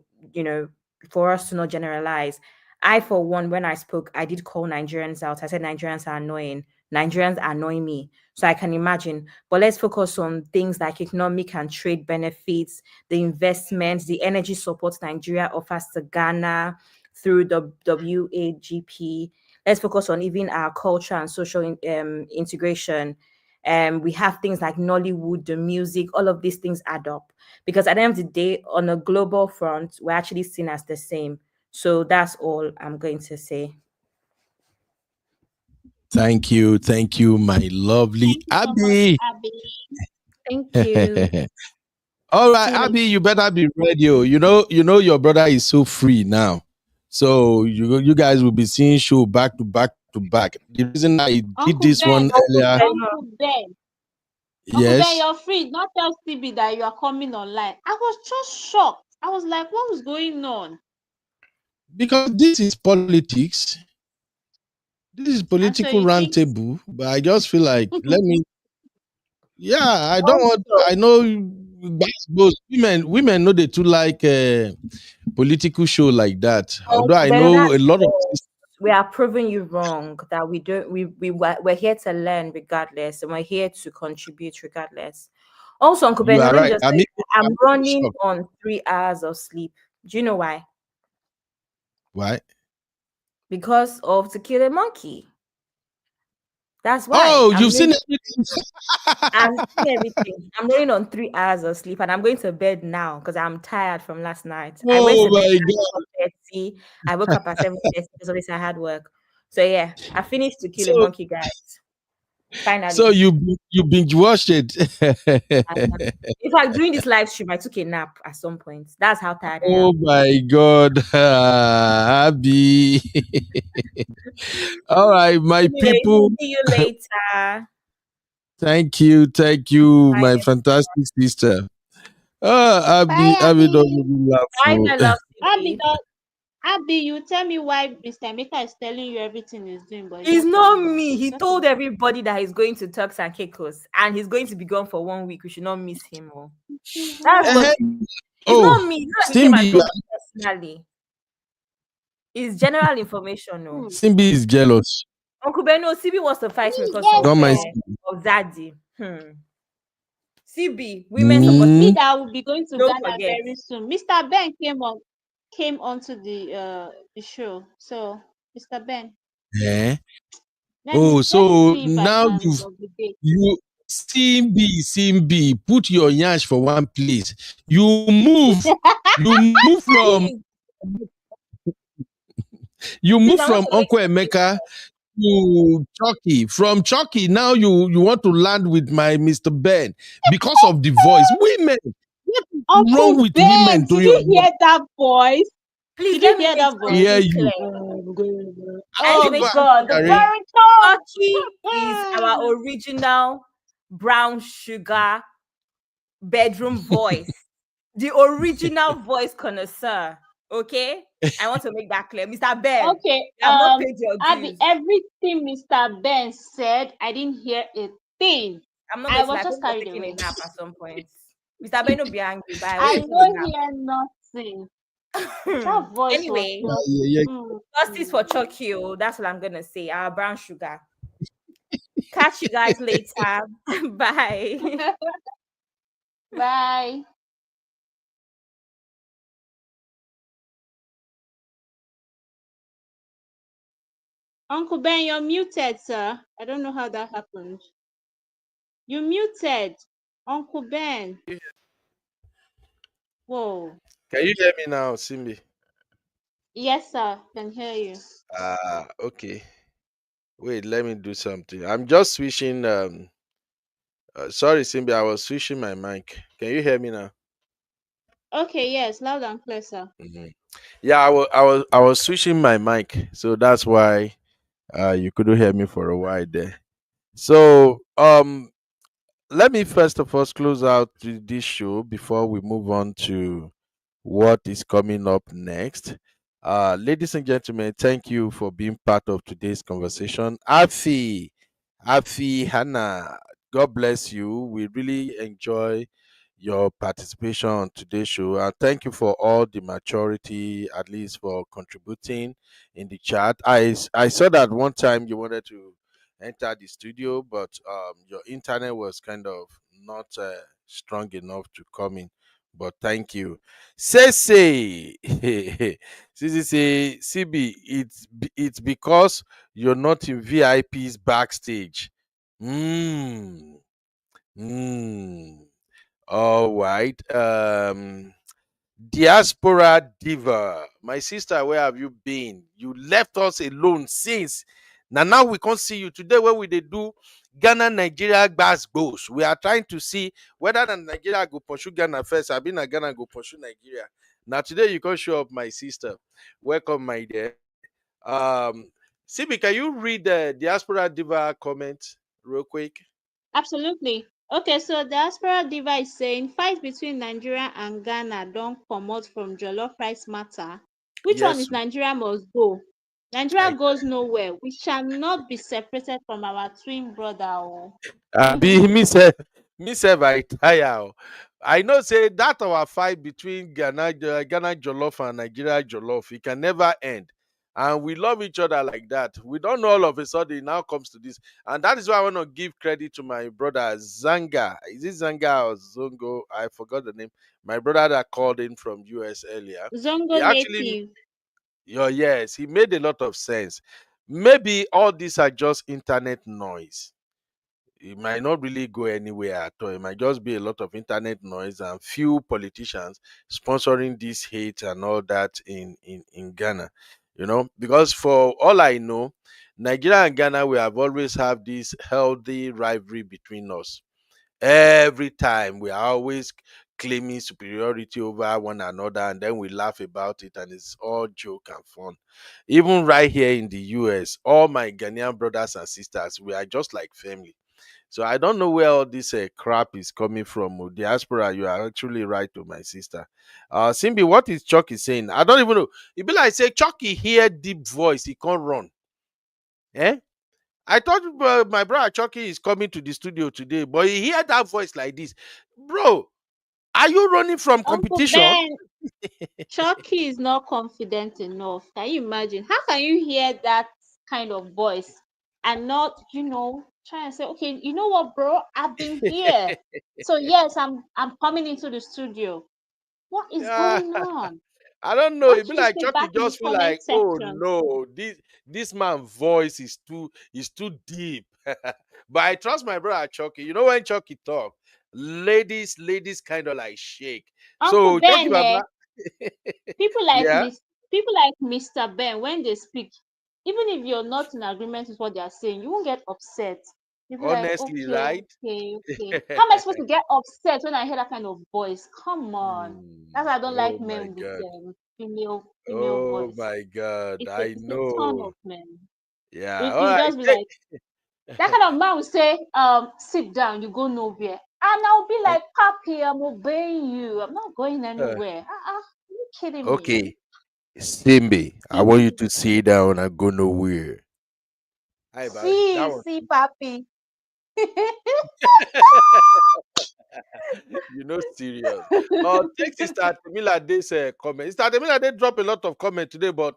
us to not generalize. I, for one, when I spoke, I did call Nigerians out. I said Nigerians are annoying. Nigerians annoy me. So I can imagine. But let's focus on things like economic and trade benefits, the investments, the energy support Nigeria offers to Ghana through the WAGP. Let's focus on even our culture and social integration. We have things like Nollywood, the music, all of these things add up. Because at the end of the day, on a global front, we're actually seen as the same. So that's all I'm going to say. Thank you, my lovely Abby. Thank you. All right, Abby, you better be ready. You know your brother is so free now, so you guys will be seeing show back to back to back. The reason I did this one earlier. Uncle Ben, Yes, you're free. Not tell CB that you are coming online. I was just shocked. I was like, what was going on? because this is politics. This is political roundtable, but I just feel like let me. Yeah, I don't want. I know women know they too like political show like that. Although I know a lot of. We are proving you wrong that we're here to learn regardless, and we're here to contribute regardless. Also, Uncle Ben, Right. I'm running on 3 hours of sleep. Do you know why? Why? Because of To Kill a Monkey. That's why. Oh, you've seen everything. I've seen everything. I'm running on 3 hours of sleep, and I'm going to bed now because I'm tired from last night. I went to bed at 7:30. I woke up at 7:30 because obviously I had work. So yeah, I finished To Kill a Monkey, guys. Finally. So you binge watched it. In fact, during this live stream, I took a nap at some point. That's how tired I am. Oh my God, Abby. All right, my people. See you later. Thank you, my fantastic sister. Abby doesn't laugh. Bye, my love. Abby, you tell me why Mr. Emeka is telling you everything he's doing, but it's not me. He told everybody that he's going to Turks and Caicos and he's going to be gone for 1 week. We should not miss him. That's what it's not me. Personally. It's general information. No. Simbi is jealous. Uncle Beno, CB wants to fight me because of Zaddy. CB, women support that will be going to Ghana very soon. Mr. Ben came onto the show. So, Mr. Ben. Yeah. So now you Simbi, put your yash for one place. You move from Uncle Emeka to Chucky. From Chucky, now you want to land with my Mr. Ben because of the voice. Women, what's wrong with women? Did you hear that voice? Please, did you hear that voice? Yeah, you. God, the Chucky is our original brown sugar bedroom voice. The original voice connoisseur. Okay, I want to make that clear, Mr. Ben. Okay, Abby, everything Mr. Ben said, I didn't hear a thing. I was just carried away. A nap at some point. Mr. Ben will be angry. I don't hear nothing. That voice. Anyway, justice for Chucky. That's what I'm gonna say. Our brown sugar. Catch you guys later. Bye. Bye. Uncle Ben, you're muted, sir. I don't know how that happened. You muted, Uncle Ben. Whoa. Can you hear me now, Simbi? Yes, sir. Can hear you. Okay. Wait, let me do something. I'm just switching. Sorry, Simbi, I was switching my mic. Can you hear me now? Okay, yes, loud and clear, sir. Mhm. Yeah, I was switching my mic, so that's why you couldn't hear me for a while there. So let me first of all close out this show before we move on to what is coming up next. Ladies and gentlemen, thank you for being part of today's conversation. Afi, Hannah, God bless you. We really enjoy your participation on today's show. And thank you for all the maturity, at least for contributing in the chat. I saw that one time you wanted to enter the studio, but your internet was kind of not strong enough to come in. But thank you. Say, CB, it's because you're not in VIP's backstage. Hmm. Hmm. All right. Diaspora diva, my sister, where have you been? You left us alone since. Now we can't see you today. Where we they do Ghana Nigeria gbas goes. We are trying to see whether the Nigeria go pursue Ghana first. I've been a Ghana go pursue Nigeria. Now today you can't show up, my sister. Welcome, my dear. Sibi, can you read the diaspora diva comment real quick? Absolutely. Okay, so diaspora diva is saying fight between Nigeria and Ghana don't come out from jollof rice matter. Which one Yes, is Nigeria must go? Nigeria I goes nowhere. We shall not be separated from our twin brother. Oh. be me self I tire. I know say that our fight between Ghana Jollof and Nigeria Jollof, it can never end. And we love each other like that. We don't know all of a sudden it now comes to this. And that is why I want to give credit to my brother Zanga. Is it Zanga or Zongo? I forgot the name. My brother that called in from US earlier. Zongo He actually, native. yes, he made a lot of sense. Maybe all these are just internet noise. It might not really go anywhere at all. It might just be a lot of internet noise and few politicians sponsoring this hate and all that in Ghana. Because for all I know, Nigeria and Ghana, we have always have this healthy rivalry between us. Every time we are always claiming superiority over one another, and then we laugh about it, and it's all joke and fun. Even right here in the US, all my Ghanaian brothers and sisters, we are just like family. So I don't know where all this crap is coming from. Diaspora, you are actually right to my sister. Simbi, what is Chucky saying? I don't even know. It be like say Chucky hear deep voice, he can't run. Eh? I thought my brother Chucky is coming to the studio today, but he hear that voice like this. Bro, are you running from Uncle competition? Ben, Chucky is not confident enough. Can you imagine? How can you hear that kind of voice and not, try and say, okay, you know what, bro? I've been here. So yes, I'm coming into the studio. What is Yeah. going on? I don't know. Why It don't be you just like stay Chucky back in the just feel comment like, oh section? no, this man voice is too deep. But I trust my brother Chucky. You know when Chucky talk, ladies kind of like shake. Uncle So Chucky Ben, Baba, people like yeah, people like Mr. Ben, when they speak, even if you're not in agreement with what they are saying, you won't get upset. You'll be like, honestly, okay, right? okay. How am I supposed to get upset when I hear that kind of voice? Come on. That's why I don't like Oh my men with God. female Oh voice. my God. I It's a turn know. of men. Yeah. You, All you right. just be like, that kind of man will say, sit down, you go nowhere. And I'll be like, Papi, I'm obeying you. I'm not going anywhere. Are you kidding me? Okay. Simbi, I want you to sit down and go nowhere. Hi, buddy. That one. See, Papi. Serious. Thanks, Sister Temila Day's comment. Sister Temila Day drop a lot of comment today, but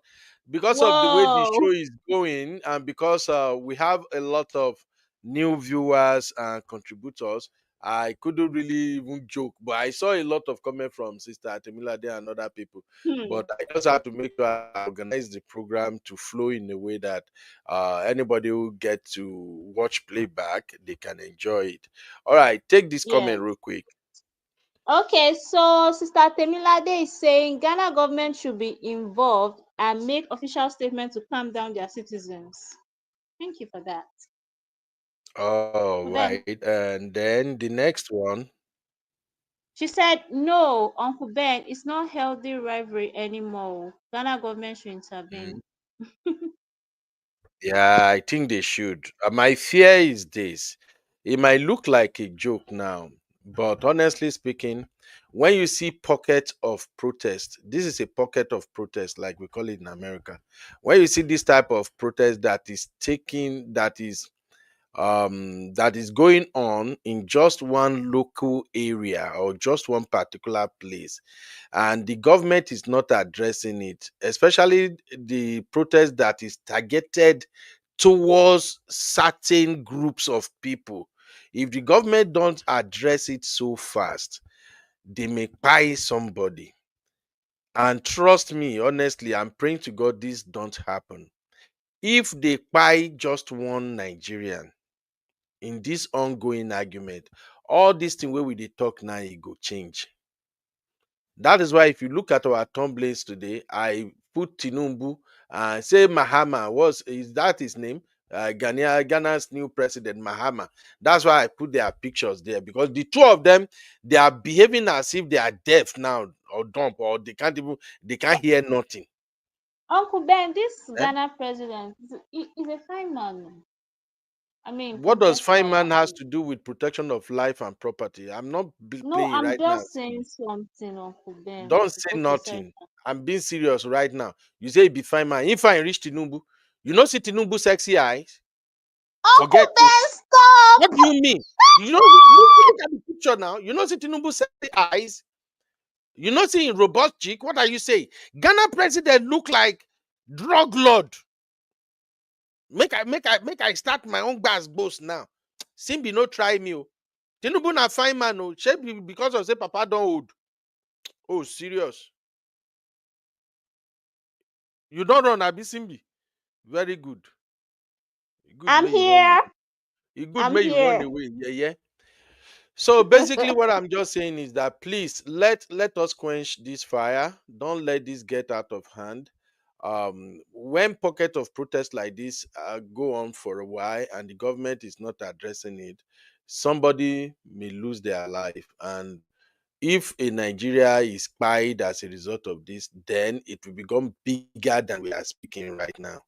because of the way the Whoa. show is going, and because we have a lot of new viewers and contributors, I couldn't really even joke, but I saw a lot of comment from Sister Temilade and other people. But I just had to make sure I organize the program to flow in a way that anybody who get to watch playback, they can enjoy it. All right, take this Yeah. comment real quick. Okay, so Sister Temilade is saying Ghana government should be involved and make official statement to calm down their citizens. Thank you for that. All And then right, and then the next one. she said, no, Uncle Ben, it's not healthy rivalry anymore. Ghana government should intervene. Yeah, I think they should. My fear is this. It might look like a joke now, but honestly speaking, when you see pocket of protest, this is a pocket of protest, like we call it in America. When you see this type of protest that is going on in just one local area or just one particular place, and the government is not addressing it, especially the protest that is targeted towards certain groups of people. If the government don't address it so fast, they may buy somebody. And trust me, honestly, I'm praying to God this don't happen. If they buy just one Nigerian in this ongoing argument, all this thing where we dey talk now, it go change. That is why if you look at our tumblers today, I put Tinumbu and say Mahama. Is that his name? Ghana's new president, Mahama. That's why I put their pictures there, because the two of them, they are behaving as if they are deaf now or dumb, or they can't hear nothing. Uncle Ben, this Eh? Ghana president is a fine man. I mean, What does compared to fine man our has own. to do with protection of life and property? I'm not No, playing I'm right now. just saying something, Uncle Ben. Don't say Okay, sorry. nothing. I'm being serious right now. You say be fine man. If I reach Tinubu, you know see Tinubu sexy eyes. Uncle Forget it. Ben, stop! What do you mean? You know, look at the picture now. You know see Tinubu sexy eyes. You know see in robust cheek. What are you saying? Ghana president look like drug lord. Make I start my own gas boast now. Simbi no try me. Oh. Tinubu na fine man. Oh, shape because of say Papa don't old. Oh, serious. You don't run Abi Simbi. Very good. Good I'm may you run away. here. It good I'm may you run here. away. Yeah. So basically, what I'm just saying is that please let us quench this fire. Don't let this get out of hand. When pocket of protest like this go on for a while and the government is not addressing it, somebody may lose their life. And if a Nigeria is spied as a result of this, then it will become bigger than we are speaking right now.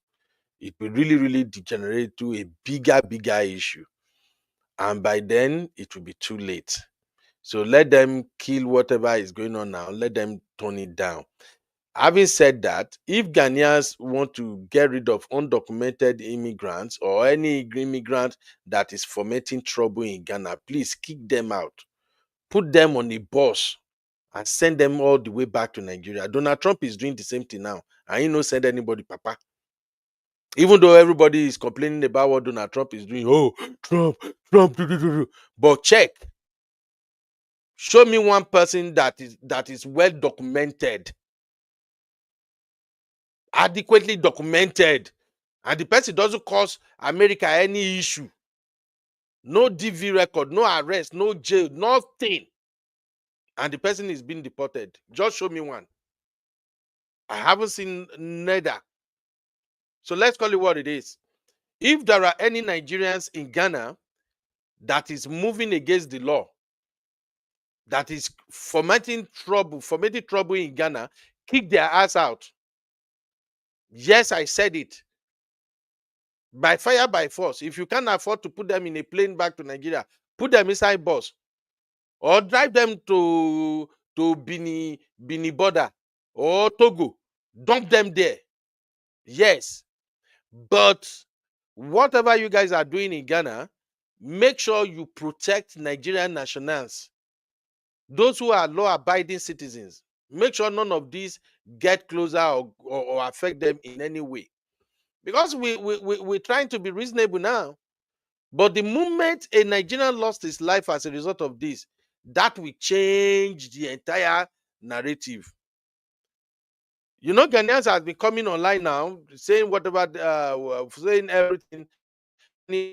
It will really, really degenerate to a bigger issue. And by then, it will be too late. So let them kill whatever is going on now. Let them tone it down. Having said that, if Ghanaians want to get rid of undocumented immigrants or any immigrant that is fomenting trouble in Ghana, please kick them out. Put them on a bus and send them all the way back to Nigeria. Donald Trump is doing the same thing now. And he no send anybody, Papa. Even though everybody is complaining about what Donald Trump is doing, oh, Trump, but check. Show me one person that is well documented, adequately documented, and the person doesn't cause America any issue. No DV record, no arrest, no jail, nothing. And the person is being deported. Just show me one. I haven't seen neither. So let's call it what it is. If there are any Nigerians in Ghana that is moving against the law, that is fomenting trouble in Ghana, kick their ass out. Yes, I said it. By fire, by force. If you can't afford to put them in a plane back to Nigeria, put them inside bus or drive them to Bini border or Togo. Dump them there. Yes. But whatever you guys are doing in Ghana, make sure you protect Nigerian nationals. Those who are law-abiding citizens. Make sure none of these get closer or affect them in any way. Because we're trying to be reasonable now. But the moment a Nigerian lost his life as a result of this, that will change the entire narrative. You know, Ghanaians have been coming online now, saying whatever, saying everything,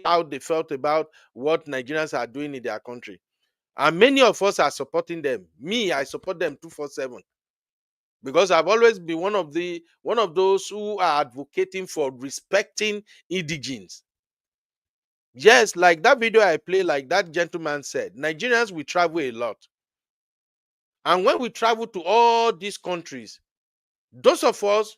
how they felt about what Nigerians are doing in their country. And many of us are supporting them. Me, I support them 247. Because I've always been one of those who are advocating for respecting indigenes. Yes, like that video I play, like that gentleman said, Nigerians, we travel a lot. And when we travel to all these countries, those of us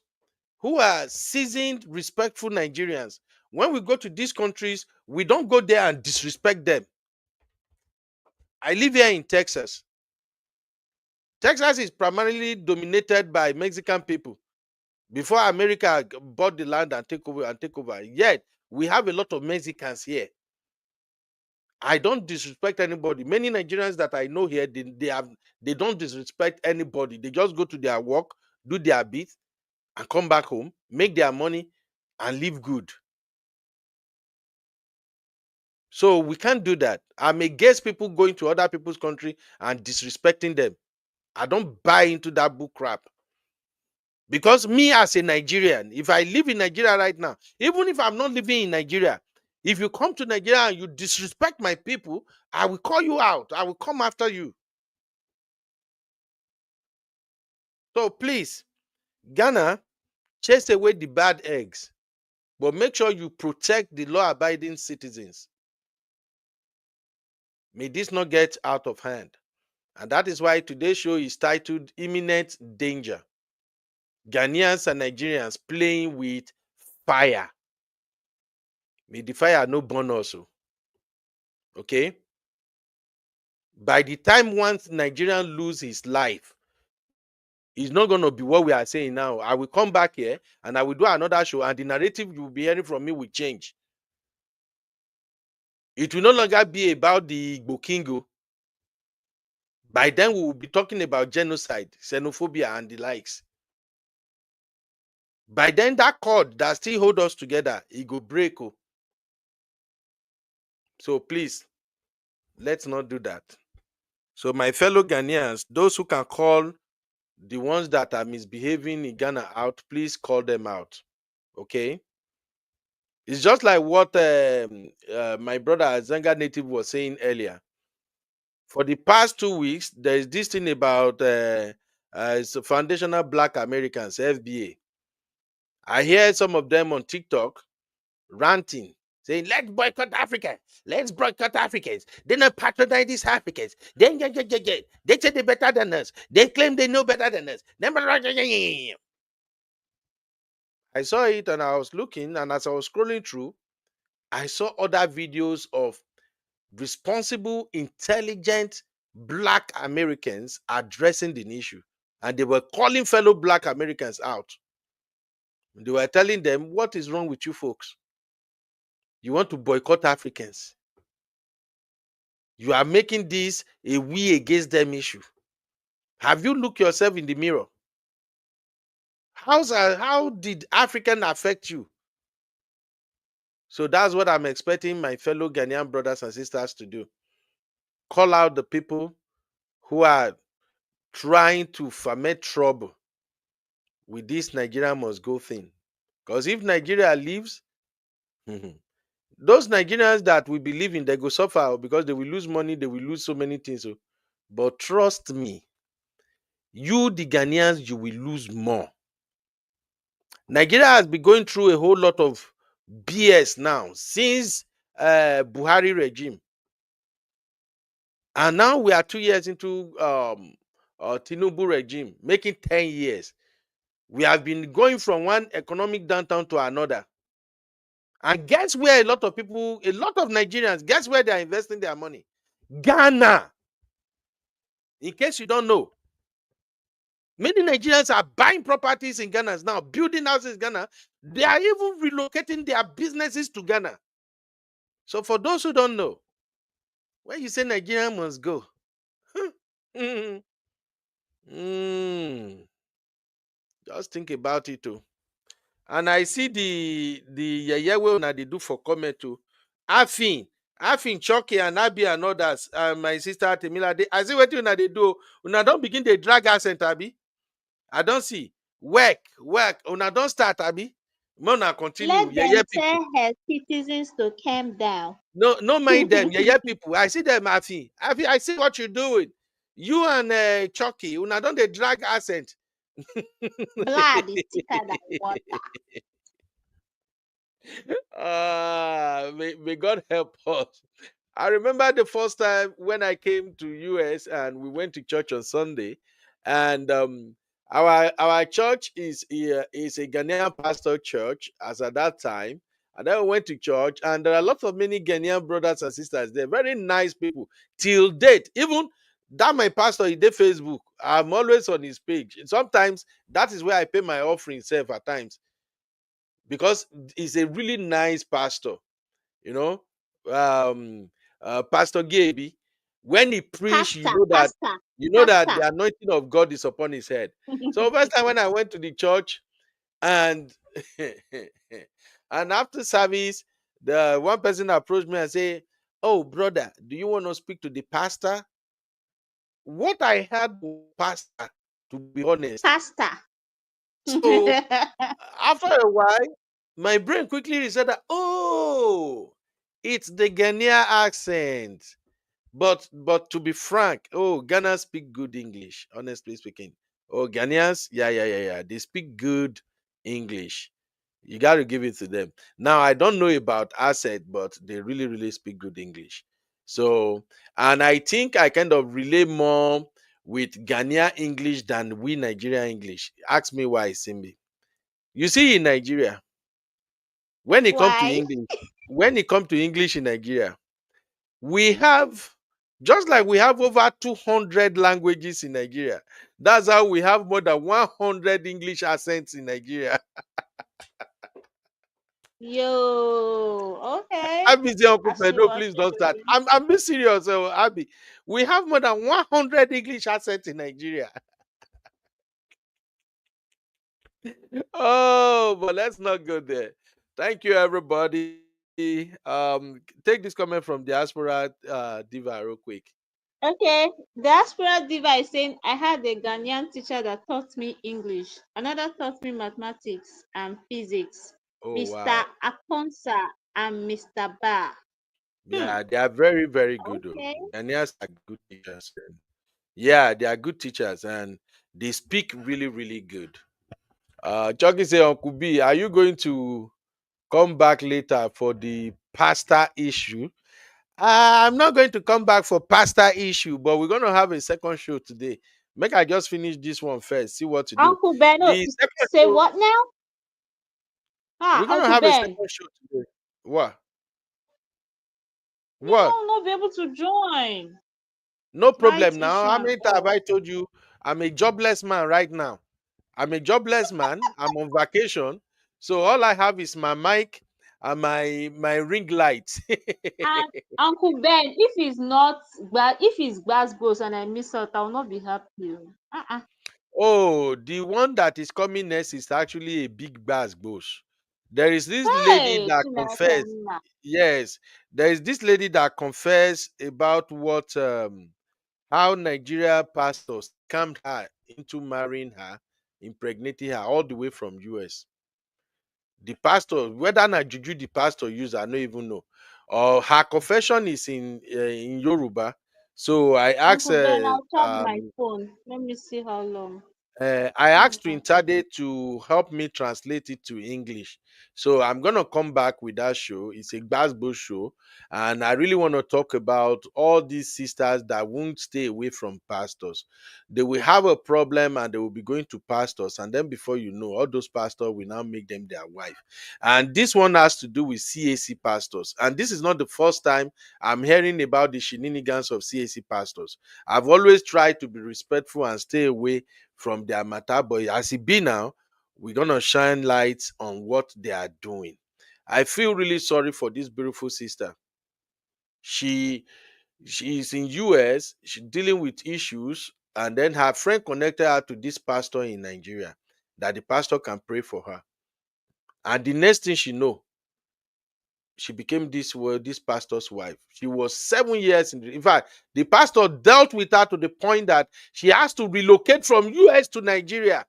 who are seasoned, respectful Nigerians, when we go to these countries, we don't go there and disrespect them. I live here in Texas. Texas is primarily dominated by Mexican people. Before America bought the land and take over, yet we have a lot of Mexicans here. I don't disrespect anybody. Many Nigerians that I know here, they don't disrespect anybody. They just go to their work, do their bit, and come back home, make their money, and live good. So we can't do that. I'm against people going to other people's country and disrespecting them. I don't buy into that book crap. Because me as a Nigerian, if I live in Nigeria right now, even if I'm not living in Nigeria, if you come to Nigeria and you disrespect my people, I will call you out. I will come after you. So please, Ghana, chase away the bad eggs, but make sure you protect the law-abiding citizens. May this not get out of hand. And that is why today's show is titled Imminent Danger. Ghanaians and Nigerians playing with fire. May the fire no burn also. Okay? By the time once Nigerian lose his life, it's not going to be what we are saying now. I will come back here and I will do another show, and the narrative you will be hearing from me will change. It will no longer be about the Igbo Kingo. By then, we will be talking about genocide, xenophobia, and the likes. By then, that cord that still hold us together, it go break. So please, let's not do that. So my fellow Ghanaians, those who can call the ones that are misbehaving in Ghana out, please call them out. Okay? It's just like what my brother Zenga Native was saying earlier. For the past 2 weeks, there is this thing about it's Foundational Black Americans, FBA. I hear some of them on TikTok ranting, saying, let's boycott Africa. Let's boycott Africans. They don't patronize these Africans. They say they're better than us. They claim they know better than us. I saw it and I was looking, and as I was scrolling through, I saw other videos of responsible, intelligent Black Americans addressing the issue. And they were calling fellow Black Americans out. They were telling them, what is wrong with you folks? You want to boycott Africans. You are making this a we against them issue. Have you looked yourself in the mirror? How did African affect you? So that's what I'm expecting my fellow Ghanaian brothers and sisters to do. Call out the people who are trying to ferment trouble with this Nigeria must go thing. Because if Nigeria leaves, those Nigerians that we believe in, they go suffer because they will lose money, they will lose so many things. But trust me, you, the Ghanaians, you will lose more. Nigeria has been going through a whole lot of BS now since Buhari regime. And now we are 2 years into Tinubu regime, making 10 years. We have been going from one economic downturn to another. And guess where a lot of Nigerians, guess where they are investing their money? Ghana. In case you don't know, many Nigerians are buying properties in Ghana now, building houses in Ghana. They are even relocating their businesses to Ghana. So for those who don't know, when you say Nigeria must go, just think about it too. And I see the Yeyewe that they do for comment too. Afin, Chucky and Abi and others, my sister Temila, I see what they do. Una don't begin to drag accent, Abi. I don't see. Work. Una don't start, Abi. Mona continue. Let Yeah, them people. tell her citizens to calm down. No mind them. Yeah, people. I see them, Afi. I see what you're doing. You and Chucky, una don't they drag accent. Blood is thicker than water. May God help us. I remember the first time when I came to US and we went to church on Sunday, and our church is a Ghanaian pastor church as at that time. And then we went to church, and there are lots of many Ghanaian brothers and sisters. They're very nice people till date. Even that my pastor, he did Facebook. I'm always on his page. Sometimes that is where I pay my offering self at times because he's a really nice pastor, you know. Pastor Gaby, when he preached, Pastor, that pastor. the anointing of God is upon his head. So first time when I went to the church, and and after service, the one person approached me and say, "Oh, brother, do you want to speak to the pastor?" What I heard was pastor, to be honest. Pastor. So after a while, my brain quickly said that, oh, it's the Ghanaian accent. But to be frank, oh, Ghana speak good English, honestly speaking. Oh, Ghanaians, yeah. They speak good English. You got to give it to them. Now, I don't know about accent, but they really, really speak good English. So, and I think I kind of relate more with Ghanaian English than we Nigerian English. Ask me why, Simbi. You see, in Nigeria, when it comes to Why? English in Nigeria, we have, just like we have over 200 languages in Nigeria. That's how we have more than 100 English accents in Nigeria. Yo, okay. Abby say, Uncle I see Pedro, what please you're don't start. doing. I'm being serious, Abby. We have more than 100 English accents in Nigeria. Oh, but let's not go there. Thank you, everybody. Take this comment from Diaspora Diva real quick. Okay, diaspora diva is saying, I had a Ghanaian teacher that taught me English. Another taught me mathematics and physics. Oh, Mr. wow. Akonsa and Mr. Ba. Yeah, they are very, very good. Okay. Ghanaians are good teachers. Yeah, they are good teachers and they speak really, really good. Chucky say, Uncle B, are you going to come back later for the pasta issue? I'm not going to come back for pasta issue, but we're going to have a second show today. Make I just finish this one first, see what to do. Uncle Ben, The second say show, what now? we're going to Uncle have a Ben, second show today. What? you will not be able to join. No problem Right now. issue How and many times have all. I told you I'm a jobless man right now? I'm a jobless man. I'm on vacation. So all I have is my mic and my ring light. And Uncle Ben, if it's Glasgow and I miss out, I will not be happy. Oh, the one that is coming next is actually a big bass bush. There is this lady Hey, that confessed. Chineke. Yes, there is this lady that confessed about what how Nigeria pastors scammed her into marrying her, impregnating her all the way from US. The pastor, whether na juju the pastor use, I don't even know. Or her confession is in Yoruba. So I asked Uncle Ben, I'll charge my phone. Let me see how long. I asked Twintade to help me translate it to English. So I'm gonna come back with that show. It's a Glasgow show, and I really want to talk about all these sisters that won't stay away from pastors. They will have a problem and they will be going to pastors, and then before you know, all those pastors will now make them their wife. And this one has to do with CAC pastors. And this is not the first time I'm hearing about the shenanigans of CAC pastors. I've always tried to be respectful and stay away from their matter, but as it be now, we're gonna shine lights on what they are doing. I feel really sorry for this beautiful sister. She is in US, she's dealing with issues, and then her friend connected her to this pastor in Nigeria that the pastor can pray for her. And the next thing she know, she became this pastor's wife. She was 7 years in fact, the pastor dealt with her to the point that she has to relocate from US to Nigeria.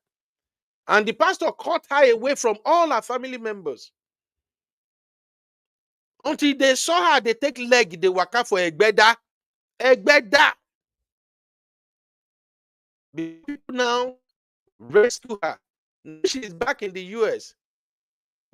And the pastor cut her away from all her family members. Until they saw her, they take leg, they waka for Egbeda. Egbeda. People now rescue her. She's back in the US.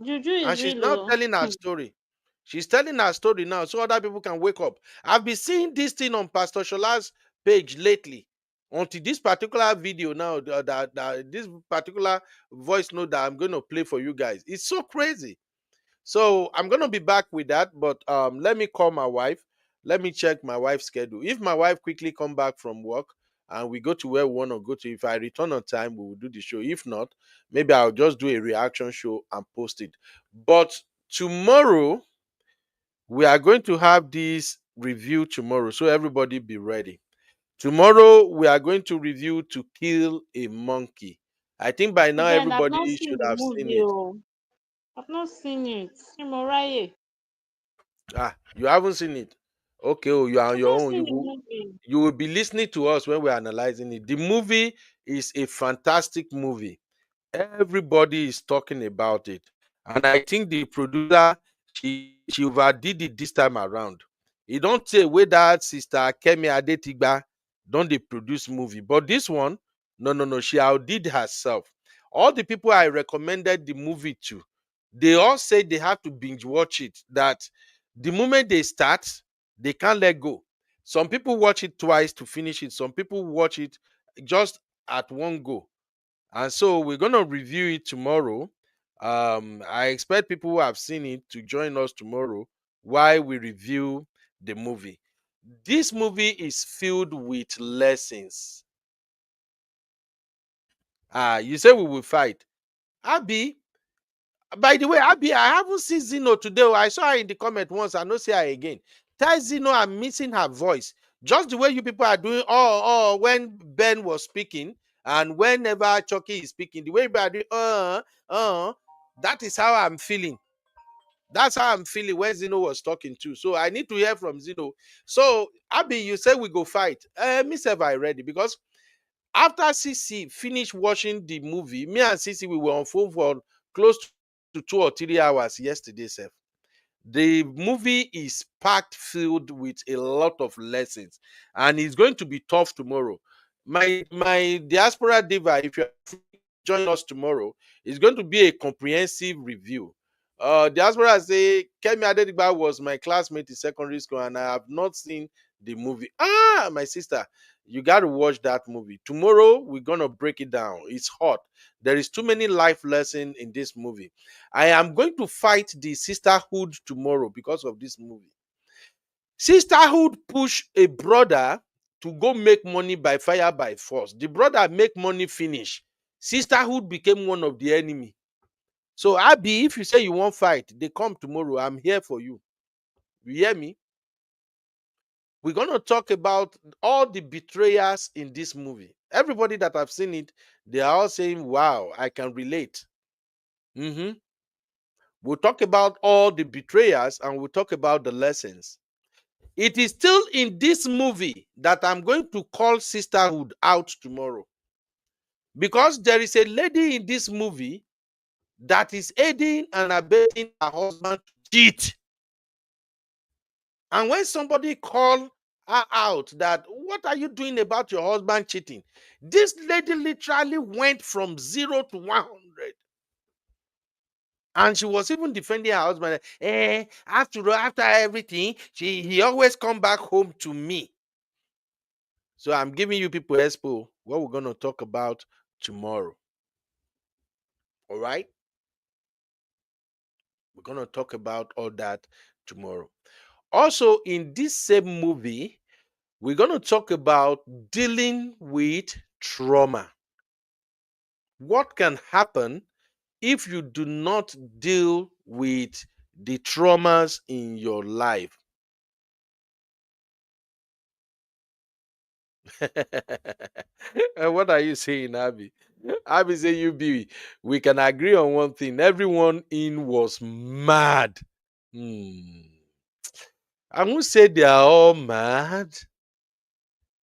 Juju And is she's real. now Oh. telling her story. She's telling her story now so other people can wake up. I've been seeing this thing on Pastor Shola's page lately. Until this particular video now, this particular voice note that I'm going to play for you guys. It's so crazy. So I'm going to be back with that. But let me call my wife. Let me check my wife's schedule. If my wife quickly come back from work and we go to where we want to go to, if I return on time, we will do the show. If not, maybe I'll just do a reaction show and post it. But tomorrow, we are going to have this review tomorrow. So everybody be ready. Tomorrow, we are going to review To Kill a Monkey. I think by now, Ben, I've not everybody seen should the have seen movie. it. Oh. I've not seen it. Imoraye. You haven't seen it. Okay, you are on I've your not own. seen the movie. You will be listening to us when we're analyzing it. The movie is a fantastic movie. Everybody is talking about it. And I think the producer, she overdid it this time around. You don't say where that sister Kemi Adetigba don't they produce movie. But this one, no, she outdid herself. All the people I recommended the movie to, they all say they have to binge watch it. That the moment they start, they can't let go. Some people watch it twice to finish it. Some people watch it just at one go. And so we're going to review it tomorrow. I expect people who have seen it to join us tomorrow while we review the movie. This movie is filled with lessons. You say we will fight. Abby, by the way, Abby, I haven't seen Zeno today. I saw her in the comment once. I don't see her again. Tell Zeno I'm missing her voice. Just the way you people are doing, when Ben was speaking and whenever Chucky is speaking, the way you are doing, that is how I'm feeling. That's how I'm feeling when Zeno was talking too. So I need to hear from Zeno. So, Abby, you say we go fight. Me say I ready because after CC finished watching the movie, me and CC we were on phone for close to 2 or 3 hours yesterday, sir. The movie is packed filled with a lot of lessons, and it's going to be tough tomorrow. My diaspora diva, if you're join us tomorrow, it's going to be a comprehensive review. Diaspora say Kemi Adedigba was my classmate in secondary school, and I have not seen the movie. My sister, you got to watch that movie. Tomorrow, we're going to break it down. It's hot. There is too many life lessons in this movie. I am going to fight the sisterhood tomorrow because of this movie. Sisterhood push a brother to go make money by fire by force. The brother make money finish. Sisterhood became one of the enemy. So Abby, if you say you won't fight, they come tomorrow. I'm here for you. You hear me? We're going to talk about all the betrayers in this movie. Everybody that have seen it, they are all saying, wow, I can relate. We'll talk about all the betrayers and we'll talk about the lessons. It is still in this movie that I'm going to call sisterhood out tomorrow. Because there is a lady in this movie that is aiding and abetting her husband to cheat. And when somebody call her out that, what are you doing about your husband cheating? This lady literally went from 0 to 100. And she was even defending her husband. After everything, he always come back home to me. So I'm giving you people expo what we're going to talk about tomorrow. All right? We're going to talk about all that tomorrow. Also, in this same movie, we're going to talk about dealing with trauma. What can happen if you do not deal with the traumas in your life? What are you saying, Abby? Abby say we can agree on one thing. Everyone in was mad. I won't say they are all mad.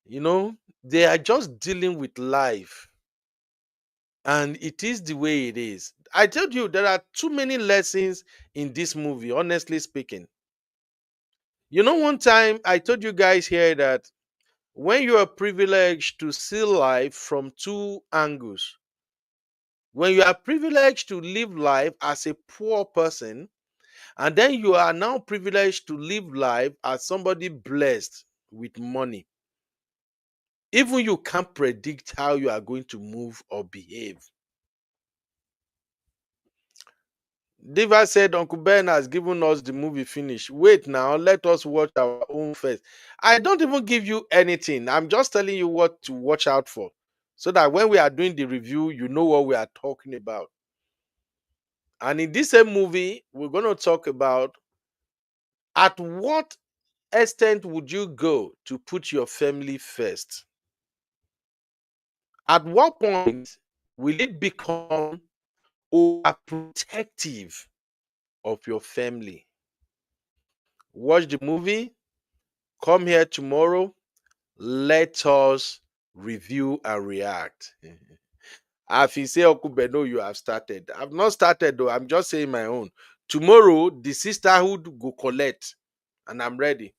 You know, they are just dealing with life. And it is the way it is. I told you there are too many lessons in this movie, honestly speaking. You know, one time I told you guys here that when you are privileged to see life from two angles, when you are privileged to live life as a poor person, and then you are now privileged to live life as somebody blessed with money, even you can't predict how you are going to move or behave. Diva said Uncle Ben has given us the movie finish. Wait now, let us watch our own first. I don't even give you anything. I'm just telling you what to watch out for. So that when we are doing the review, you know what we are talking about. And in this same movie, we're going to talk about at what extent would you go to put your family first? At what point will it become overprotective of your family? Watch the movie. Come here tomorrow. Let us review and react. If you say, Uncle Beno, you have started. I've not started though. I'm just saying my own. Tomorrow, the sisterhood go collect, and I'm ready.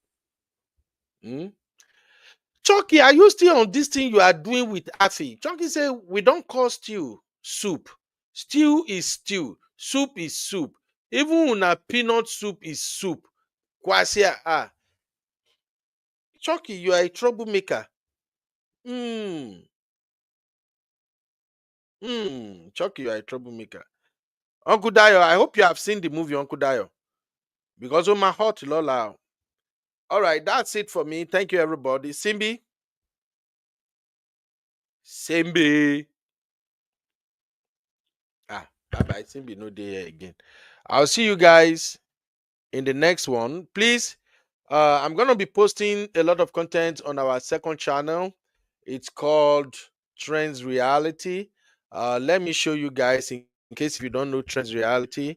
Chucky, are you still on this thing you are doing with Afi? Chucky said, we don't call stew soup. Stew is stew. Soup is soup. Even una peanut soup is soup. Kwasia, Chucky, you are a troublemaker. Chucky, you are a troublemaker. Uncle Dio, I hope you have seen the movie Uncle Dio. Because of my heart, Lola. All right, that's it for me. Thank you, everybody. Simbi. Simbi. Bye-bye. Simbi, no day here again. I'll see you guys in the next one. Please, I'm going to be posting a lot of content on our second channel. It's called Trends Reality. Let me show you guys, in case if you don't know Trends Reality.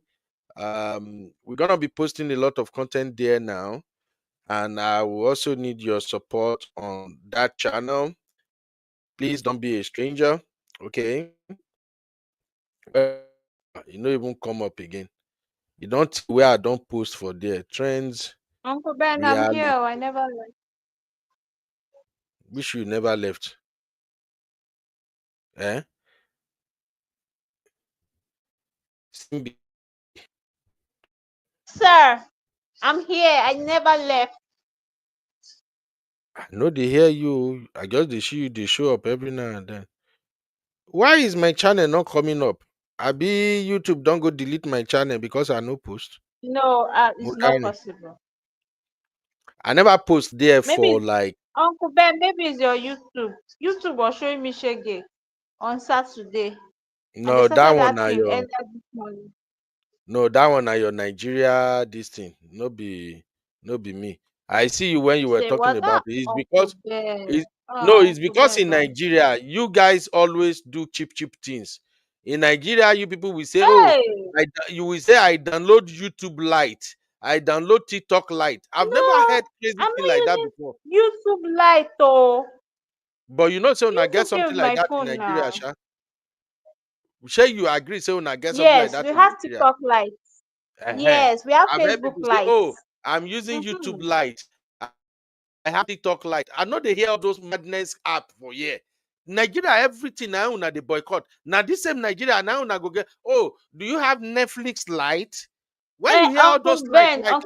We're going to be posting a lot of content there now. And I will also need your support on that channel. Please don't be a stranger. Okay. You don't even come up again. You don't where I don't post for there. Trends. Uncle Ben, I'm Reality. here. I never left. Wish you never left. Eh? Sir, I'm here. I never left. I know they hear you. I just they see you, they show up every now and then. Why is my channel not coming up? I be YouTube don't go delete my channel because I no post. No, it's not possible. I never post there Maybe for like Uncle Ben, maybe it's your YouTube. YouTube was showing me Shege on Saturday. And they no that started one are acting your earlier this morning. no that one are your Nigeria this thing. No be me. I see you when you were Say talking what about that it. It's Uncle because Ben. it's no, it's Uncle because Ben, in don't. Nigeria, you guys always do cheap things. In Nigeria, you people will say, "Oh, Hey, you will say I download YouTube Lite, I download TikTok Lite." I've never no, heard crazy I'm thing not like that using before. YouTube Lite though. But you know, say when I get YouTube came something with like my that in phone Nigeria, now. Sha. Sure, you agree? Say when I get something like Yes, that we in have Nigeria. TikTok Lite. Ehen. Yes, we have I've heard Facebook people say, Lite. "Oh, I'm using YouTube Mm-hmm. Lite. I have TikTok Lite." I know they hear all those madness app for yeah. Nigeria, everything now una the boycott. Now this same Nigeria now una go get. Oh, do you have Netflix Lite? When you hear all those Uncle Ben, those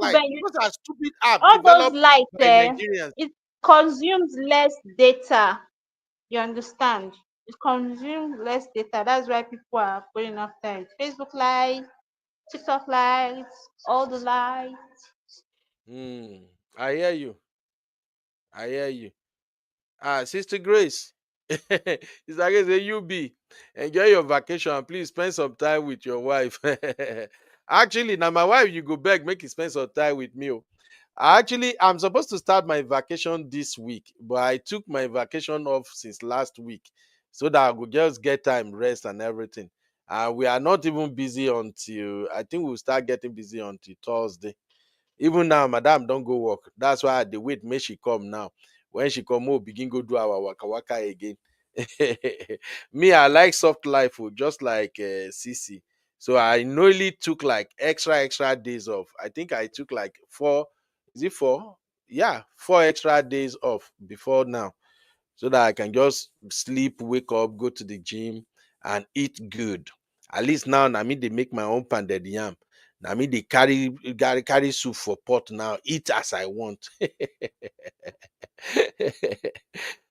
are stupid app all those developed lights, by Nigerians. it consumes less data. You understand? It consumes less data. That's why people are going after it. Facebook Live, TikTok Live, all the lights. I hear you. I hear you. Sister Grace. It's like I say, you be enjoy your vacation and please spend some time with your wife. Actually, now my wife, you go back, make you spend some time with me. Actually, I'm supposed to start my vacation this week, but I took my vacation off since last week so that I could just get time, rest, and everything. We are not even busy until I think we'll start getting busy until Thursday. Even now, madam don't go work. That's why they wait make she come now. When she come, we'll begin go do our waka waka again. Me, I like soft life, just like Cece. So I nearly took like extra days off. I think I took like 4. Is it 4? Yeah, 4 extra days off before now, so that I can just sleep, wake up, go to the gym, and eat good. At least now, I mean, they make my own pounded yam. I mean, they carry soup for pot now. Eat as I want.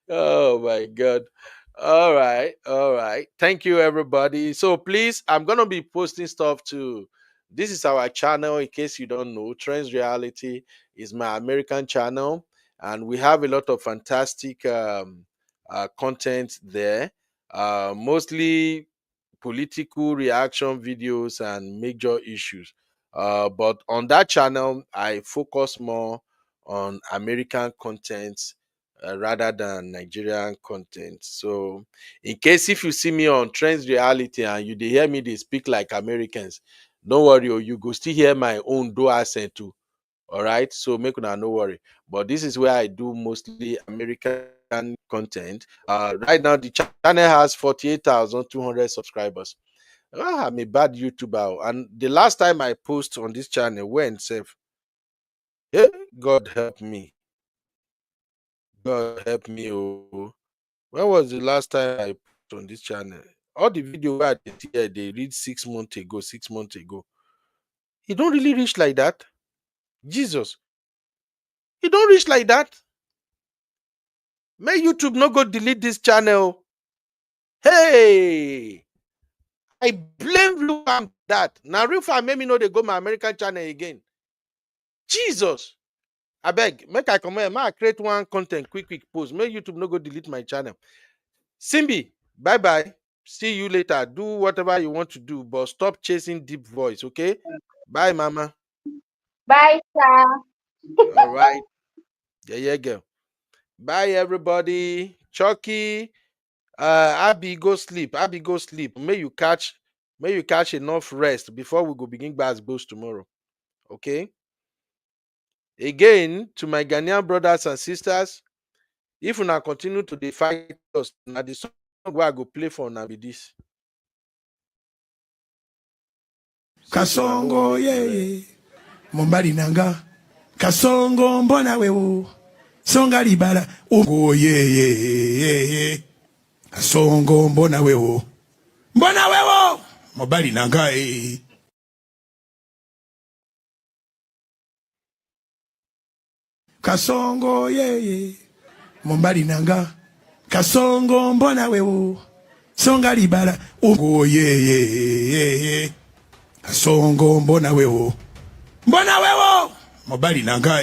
Oh my God. All right. All right. Thank you, everybody. So please, I'm going to be posting stuff too. This is our channel. In case you don't know, Trends Reality is my American channel. And we have a lot of fantastic content there. Mostly political reaction videos and major issues. But on that channel, I focus more on American content rather than Nigerian content. So, in case if you see me on Trends Reality and you hear me, they speak like Americans, don't worry, you go still hear my own do accent too. All right, so make una no worry. But this is where I do mostly American content. Right now, the channel has 48,200 subscribers. I'm a bad YouTuber, and the last time I post on this channel, when safe, yeah, God help me. God help me. Oh, when was the last time I put on this channel? All the video I did here, they read 6 months ago, 6 months ago. It don't really reach like that. Jesus. It don't reach like that. May YouTube not go delete this channel. Hey, I blame Refram that. Now Refram made me know they go my American channel again. Jesus. I beg, make I come here. May I create one content, quick post. May YouTube no go delete my channel. Simbi, bye. See you later. Do whatever you want to do, but stop chasing deep voice, okay? Bye, mama. Bye, sir. All right. Yeah, girl. Bye, everybody. Chucky, Abby, go sleep. Abby, go sleep. May you catch enough rest before we go begin basketballs tomorrow. Okay? Again, to my Ghanaian brothers and sisters, if we now continue to fight us, now the song where I go play for now be this. Kasongo ye Mombari nanga Kasongo mbona wewo Songa libala Ugo ye Kasongo mbona wewo Mombari nanga Kasongo ye Mombari nanga Kasongo mbona wewo Songa libala Ugo ye Kasongo mbona wewo Mombari nanga